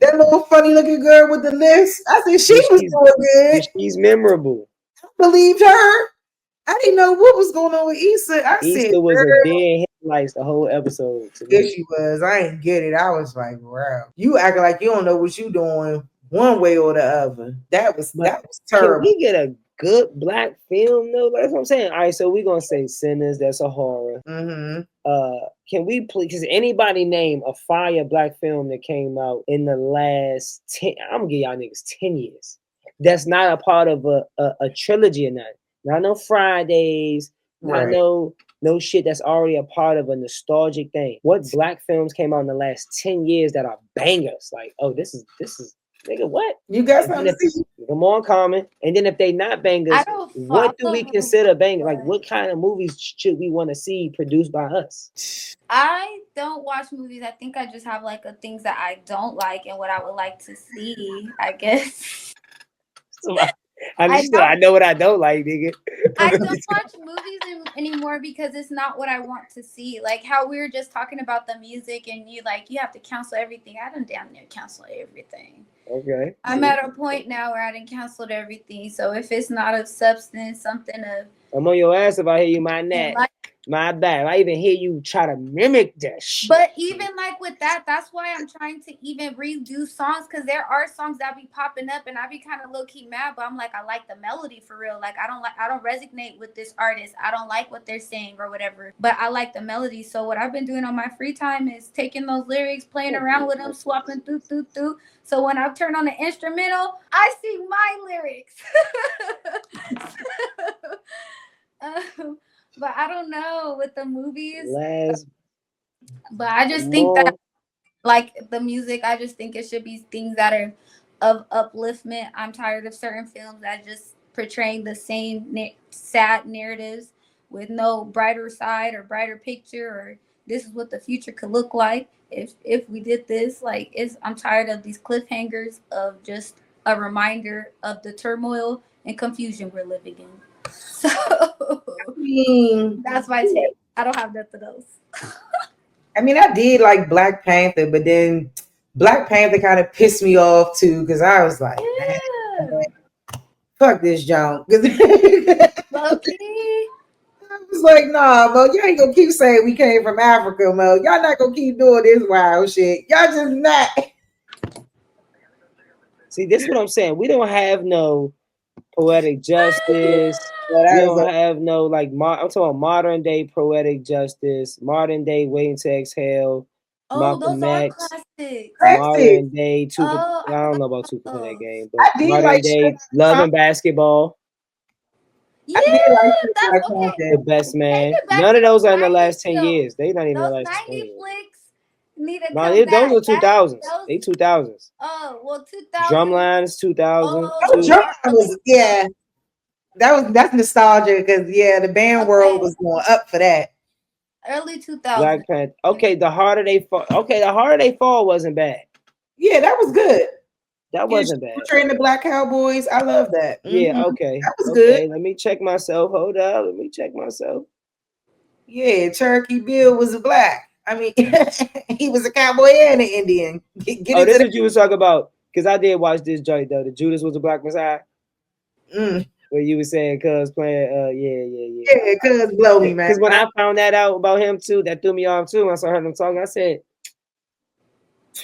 That little funny looking girl with the list, I said she was doing good. She's memorable. I believed her. I didn't know what was going on with Issa. I said, Issa was a girl. dead headlights the whole episode. Yes, she was. I ain't get it. I was like, wow. You acting like you don't know what you doing one way or the other. That was terrible. Can we get a good black film though? That's what I'm saying. All right, so we're gonna say Sinners. That's a horror. Mm-hmm. Can we please? Because anybody name a fire black film that came out in the last 10? I'm gonna give y'all niggas 10 years. That's not a part of a trilogy or nothing. Not no Fridays. Not no shit that's already a part of a nostalgic thing. What black films came out in the last 10 years that are bangers? Like, oh, this is nigga, what? You got something to see? Come on, Common. And then if they not bangers, what do we consider bangers? Like, what kind of movies should we want to see produced by us? I don't watch movies. I think I just have like a things that I don't like and what I would like to see, I guess. So I know what I don't like, nigga. I don't watch movies anymore because it's not what I want to see. Like how we were just talking about the music and you have to cancel everything. I done damn near cancel everything. Okay. I'm at a point now where I done canceled everything. So if it's not of substance, something of I'm on your ass if I hear you my neck. My bad. I even hear you try to mimic that shit. But even like with that's why I'm trying to even redo songs because there are songs that be popping up and I be kind of low key mad, but I'm like, I like the melody for real. Like I don't resonate with this artist. I don't like what they're saying or whatever, but I like the melody. So what I've been doing on my free time is taking those lyrics, playing around with them, swapping through. So when I turn on the instrumental, I sing my lyrics. But I don't know with the movies. But I just think that, like the music, I just think it should be things that are of upliftment. I'm tired of certain films that just portraying the same sad narratives with no brighter side or brighter picture or this is what the future could look like if we did this. Like I'm tired of these cliffhangers of just a reminder of the turmoil and confusion we're living in. So that's my take. I don't have nothing else. I mean, I did like Black Panther, but then Black Panther kind of pissed me off too because I was like, fuck this junk. Okay. I was like, nah, Mo, you ain't gonna keep saying we came from Africa, Mo. Y'all not gonna keep doing this wild shit. Y'all just not. See, this is what I'm saying. We don't have no poetic justice. We don't have no like. I'm talking about modern day poetic justice, modern day Waiting to Exhale, Malcolm X, modern day Tupac. I don't know about Tupac in that game, but modern day Love and Basketball. Yeah, that's okay. The Best Man. None of those are in the last 10 years. They not even in the last 10 years. Need to come back. Those are 2000s. They 2000s. Oh, well, 2000s. Drumlines 2000. Yeah. That's nostalgia because the band world was going up for that. Early 2000s. Black Panther. Okay, the harder they fall. Okay, the harder they fall wasn't bad. Yeah, that was good. That wasn't bad. Train the Black Cowboys. I love that. Yeah, okay. That was good. Let me check myself. Hold up. Let me check myself. Yeah, Cherokee Bill was a black. I mean, he was a cowboy and an Indian. This is what you was talking about. Because I did watch this joint though. The Judas was a Black Messiah. Where you were saying cuz playing Yeah, cuz blow me, man. Because when I found that out about him too, that threw me off too. Once I heard him talking, I said,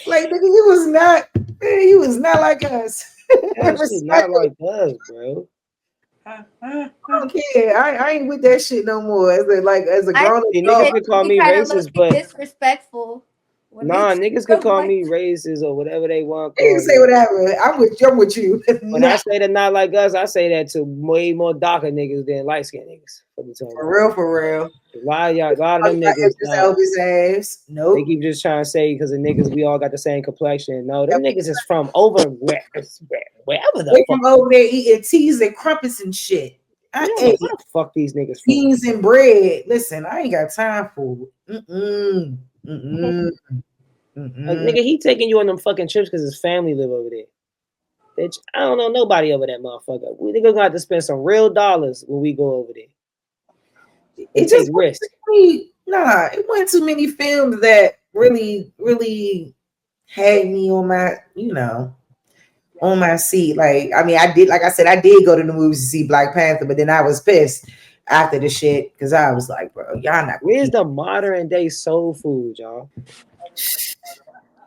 like, nigga, he was not like us. Not like us, bro. I don't care. I ain't with that shit no more. As a grown niggas can call me racist, but disrespectful. When Nah, they niggas could talk call like me racist or whatever they want to You can call say me. whatever. I'm with you. When I say they're not like us, I say that to way more darker niggas than light skinned niggas. What you talking about? For real. A lot of them niggas, Elvis ass. they Nope. keep just trying to say because the niggas we all got the same complexion. No, them niggas is from over wherever the They fuck. from over there eating teas and crumpets and shit. I I don't know ate where the fuck these niggas from. beans and bread. Listen, I ain't got time for it. Like nigga, he taking you on them fucking trips because his family live over there. Bitch, I don't know nobody over that motherfucker. We nigga gonna have to spend some real dollars when we go over there. And It take just risk. it wasn't too many films that really had me on my, on my seat. Like, I mean, like I said, I did go to the movies to see Black Panther, but then I was pissed after the shit because I was like, bro, y'all not. Where's the modern day soul food, y'all?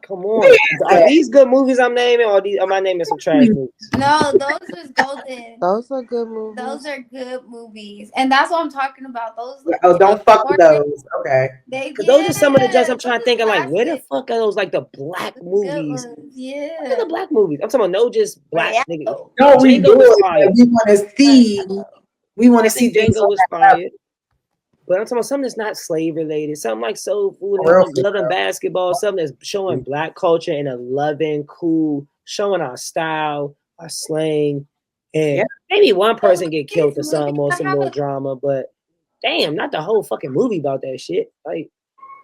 Come on. Are these good movies I'm naming, or am I naming some trash movies? no, those is golden. Those are good movies. Those are good movies, and that's what I'm talking about. Those. Oh, don't fuck with those. Okay. Because those are some of the judges I'm trying to think of. Like, where the fuck are those? Like the black movies. Yeah. What are the black movies? I'm talking about no, just black niggas. Don't Django redo was it. fire. We want to see. We want I to see think things Django was fire. But I'm talking about something that's not slave related, something like soul food, loving basketball, something that's showing black culture in a loving, cool, showing our style, our slang, and maybe one person get killed or something or some more drama. But damn, not the whole fucking movie about that shit. Like,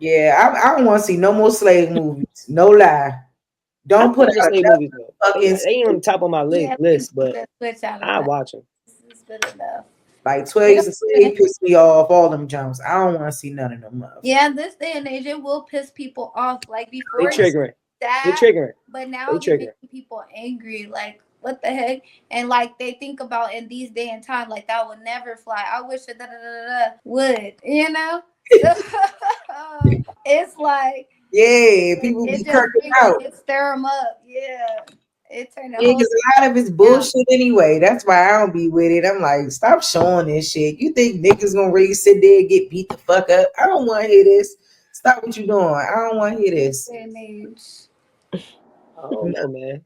yeah, I don't want to see no more slave movies. No lie. Don't put out slave movies though. fucking They ain't on the top of my list, but I watch them. Like 12 Years a Slave pissed me off. All them jumps. I don't want to see none of them. Yeah, in this day and age, it will piss people off. Like before, They triggering. They triggering. But now it's making people angry. Like, what the heck? And like they think about in these day and time, like that would never fly. I wish it would. You know? It's like people be it kirking out. It stir them up. Yeah. It turned Yeah, because a lot of it's bullshit anyway. That's why I don't be with it. I'm like, stop showing this shit. You think niggas gonna really sit there and get beat the fuck up? I don't want to hear this. Stop what you doing. I don't want to hear this. I don't know, man.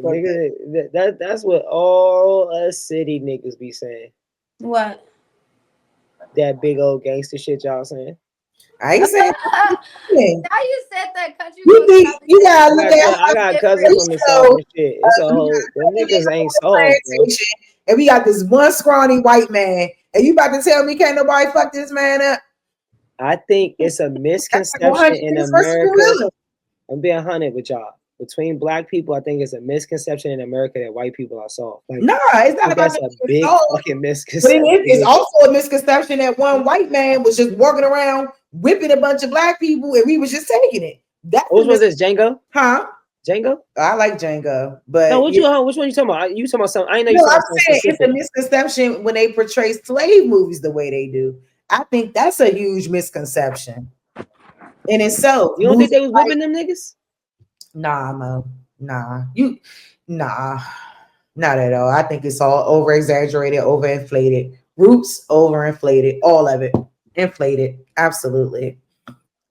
Nigga, that's what all us city niggas be saying. What? That big old gangster shit y'all saying. I ain't saying. Now you said that country. You think you gotta look at? I got cousins from the south and shit. It's a whole. Them niggas ain't soft, bro. And we got this one scrawny white man, and you about to tell me can't nobody fuck this man up? I think it's a misconception in America. I'm being 100 with y'all. Between black people, I think it's a misconception in America that white people are soft. Like, no, it's not about that's a big fucking misconception. But it's also a misconception that one white man was just walking around whipping a bunch of black people, and we was just taking it. Which was this, Django? Huh? Django? I like Django, but no, which one you talking about? You talking about something? I know you no, talking I'm about saying specific. it's a misconception when they portray slave movies the way they do. I think that's a huge misconception in itself. You don't think they was whipping them niggas? Nah, Mo. Nah. Not at all. I think it's all over exaggerated, overinflated. Roots overinflated, all of it. Inflated. Absolutely.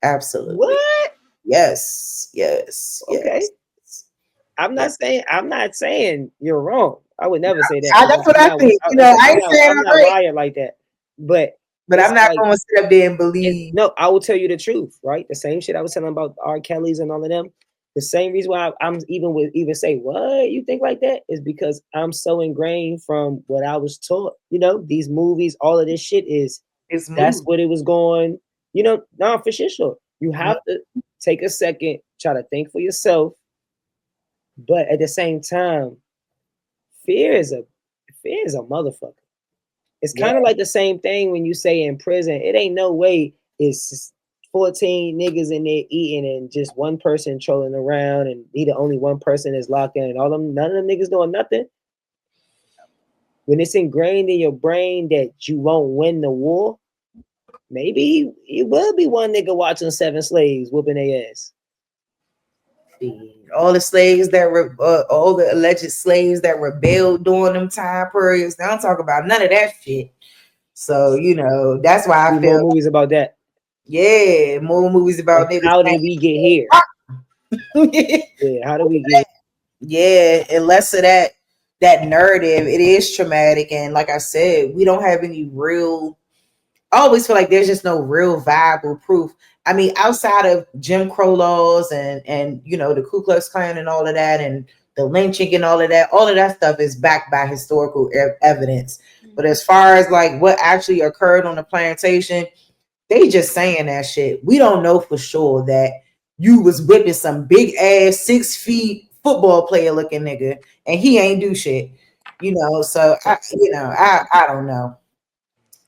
What? Yes. Okay. I'm not saying you're wrong. I would never say that. That's what I think. I ain't saying I'm not lying like that. But I'm not going to sit up there and believe. No, I will tell you the truth, right? The same shit I was telling about R. Kelly's and all of them. The same reason why I'm even say what you think like that is because I'm so ingrained from what I was taught. These movies, all of this shit that's what it was going. No, for sure. You have to take a second, try to think for yourself. But at the same time, fear is a motherfucker. It's kind of like the same thing when you say in prison, it ain't no way it's 14 niggas in there eating and just one person trolling around and he the only one person is locked in and none of them niggas doing nothing. When it's ingrained in your brain that you won't win the war, maybe it will be one nigga watching 7 slaves whooping their ass. All the slaves all the alleged slaves that rebelled during them time periods. They don't talk about none of that shit. So that's why I feel more movies about that. Yeah, more movies about niggas. How did we get here? Yeah, how did we get? Yeah, and less of that narrative. It is traumatic, and like I said, we don't have any real. I always feel like there's just no real viable proof. I mean, outside of Jim Crow laws and the Ku Klux Klan and all of that, and the lynching and all of that stuff is backed by historical evidence. But as far as like what actually occurred on the plantation, they just saying that shit. We don't know for sure that you was whipping some big ass 6 feet football player looking nigga and he ain't do shit. So I don't know.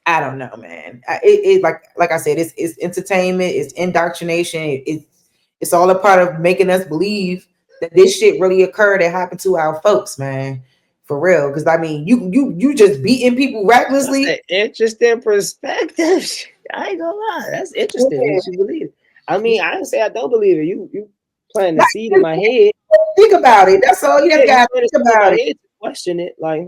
I don't know, man. It like I said, it's entertainment, it's indoctrination, it's all a part of making us believe that this shit really occurred and happened to our folks, man. For real. Because I mean, you just beating people That's recklessly. an interesting perspective. I ain't gonna lie. That's interesting Yeah. that you believe it. I mean, I didn't say I don't believe it. You planting a Like, seed in my head. think about it. That's all you Yeah, just you gotta planted a think seed in about my it. head to question it. Like,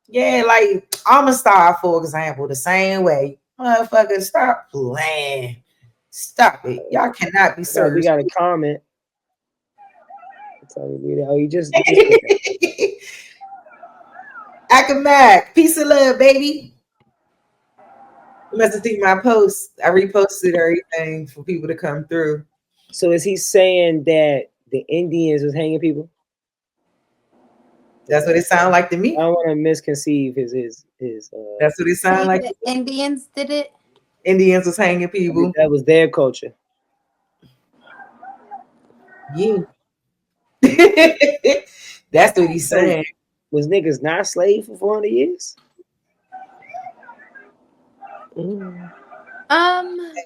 Yeah, like Amistad, for example, the same way. Motherfucker, stop playing. Stop it. Y'all cannot be we serious. got a comment. Oh, you just did that. Akamac, peace and love, baby. You must have seen my post. I reposted everything for people to come through. So is he saying that the Indians was hanging people? That's what it sounded like to I me. don't want to misconceive his. That's what it sounded See, like. the Indians did it. Indians was hanging people. That was their culture. Yeah. That's what he's So saying. was niggas not slaves for 400 years?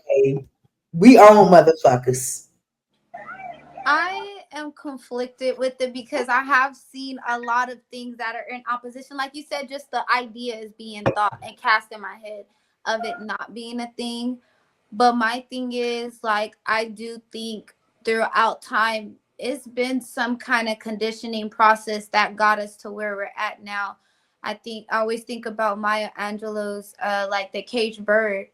Hey, we own motherfuckers. I am conflicted with it because I have seen a lot of things that are in opposition. Like you said, just the idea is being thought and cast in my head of it not being a thing. But my thing is, like, I do think throughout time, it's been some kind of conditioning process that got us to where we're at now. I always think about Maya Angelou's, like the caged bird,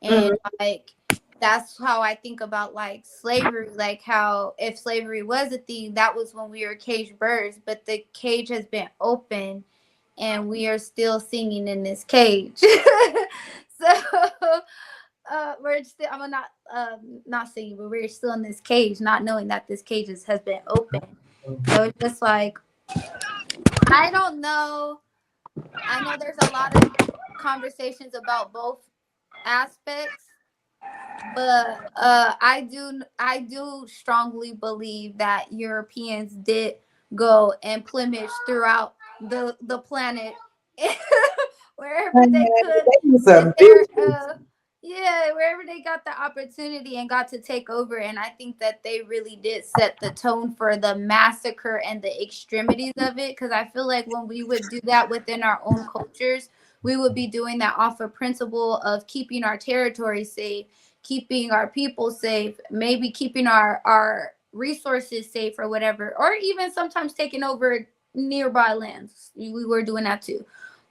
and Mhm. like that's how I think about like slavery, like how if slavery was a thing, that was when we were caged birds, but the cage has been open and we are still singing in this cage. So we're still I'm not singing, but we're still in this cage, not knowing that this cage has been open. So it's just like I don't know. I know there's a lot of conversations about both aspects, but I do strongly believe that Europeans did go and plumage throughout the planet wherever Man, they could they do with some their bitches. yeah, wherever they got the opportunity and got to take over. And I think that they really did set the tone for the massacre and the extremities of it, because I feel like when we would do that within our own cultures, we would be doing that off a principle of keeping our territory safe, keeping our people safe, maybe keeping our resources safe or whatever, or even sometimes taking over nearby lands. We were doing that too.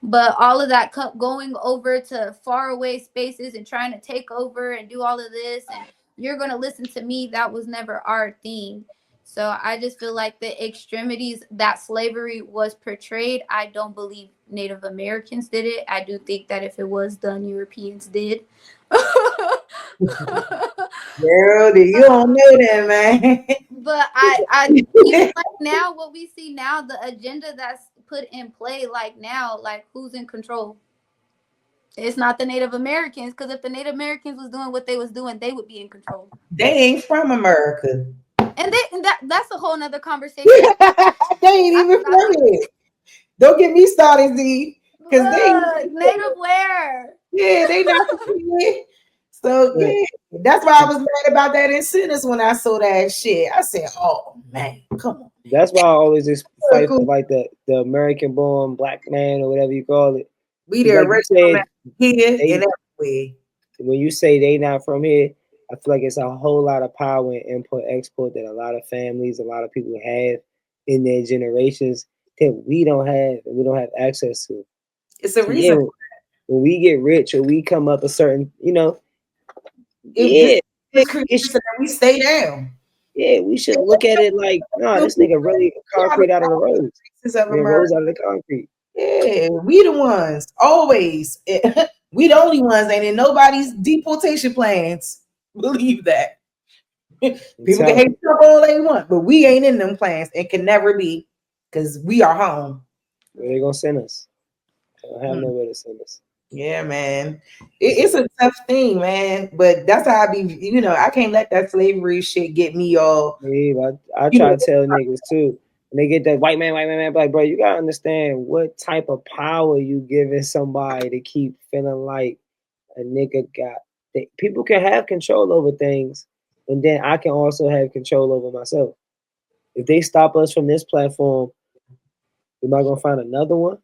But all of that going over to far away spaces and trying to take over and do all of this, and you're going to listen to me, that was never our thing. So I just feel like the extremities that slavery was portrayed, I don't believe Native Americans did it. I do think that if it was done, Europeans did. Girl, you don't know that, man. But I even like now, what we see now, the agenda that's put in play, like now, like who's in control? It's not the Native Americans, because if the Native Americans was doing what they was doing, they would be in control. They ain't from America. And that's a whole nother conversation. They ain't I even forgot from about it. Don't get me started, Z. Because Native where? they not from here. So Yeah. yeah, that's why I was mad about that in Sinners when I saw that shit. I said, "Oh man, come on." That's why I always just fight Cool. for like the American born black man or whatever you call it. We the Like you original said, here they and everywhere. when you say they not from here, I feel like it's a whole lot of power in import export that a lot of families, a lot of people have in their generations that we don't have and we don't have access to. It's a So yeah, reason. when we get rich or we come up a certain, Yeah, This creates so that we stay down. yeah, we should look at it like, nah, this nigga really concrete out of the roads. Of Man, America. roads out of the concrete. Yeah, we the ones always. We the only ones ain't in nobody's deportation plans. Believe that. People can hate stuff all they want, but we ain't in them plans and can never be because we are home. Where they gonna send us? They don't have nowhere to send us. Yeah, man. It's a tough thing, man. But that's how I be, I can't let that slavery shit get me all. Yeah, I try to tell niggas too. When they get that white man, like, bro, you gotta understand what type of power you giving somebody to keep feeling like a nigga got. People can have control over things, and then I can also have control over myself. If they stop us from this platform, am I gonna find another one?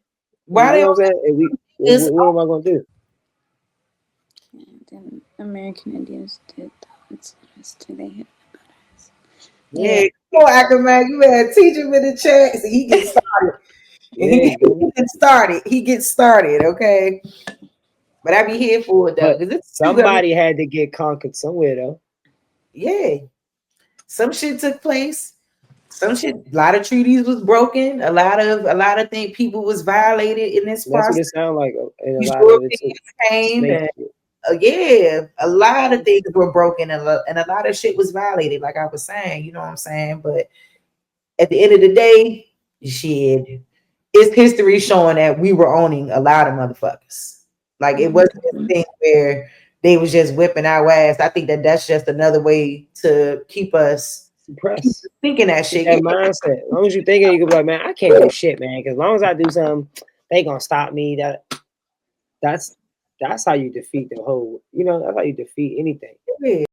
Why you know what I'm saying? What am I gonna do? American Indians did thoughts to they hit us. Yeah, come on, Ackerman. You had teach him in the chat so he gets started. Yeah, He gets started, okay? But I be here for it though. But somebody had to get conquered somewhere though. Yeah. Some shit took place. Some shit, a lot of treaties was broken. A lot of things people was violated in this process. That's what it sounds like. And These a lot of it came and yeah, a lot of things were broken and a lot of shit was violated, like I was saying, you know what I'm saying? But at the end of the day, shit, it's history showing that we were owning a lot of motherfuckers. Like it wasn't a thing where they was just whipping our ass. I think that's just another way to keep us thinking that shit. That mindset. As long as you think it, you can be like, man, I can't do shit, man. Because as long as I do something, they gonna stop me. That's how you defeat the whole. That's how you defeat anything. Yeah.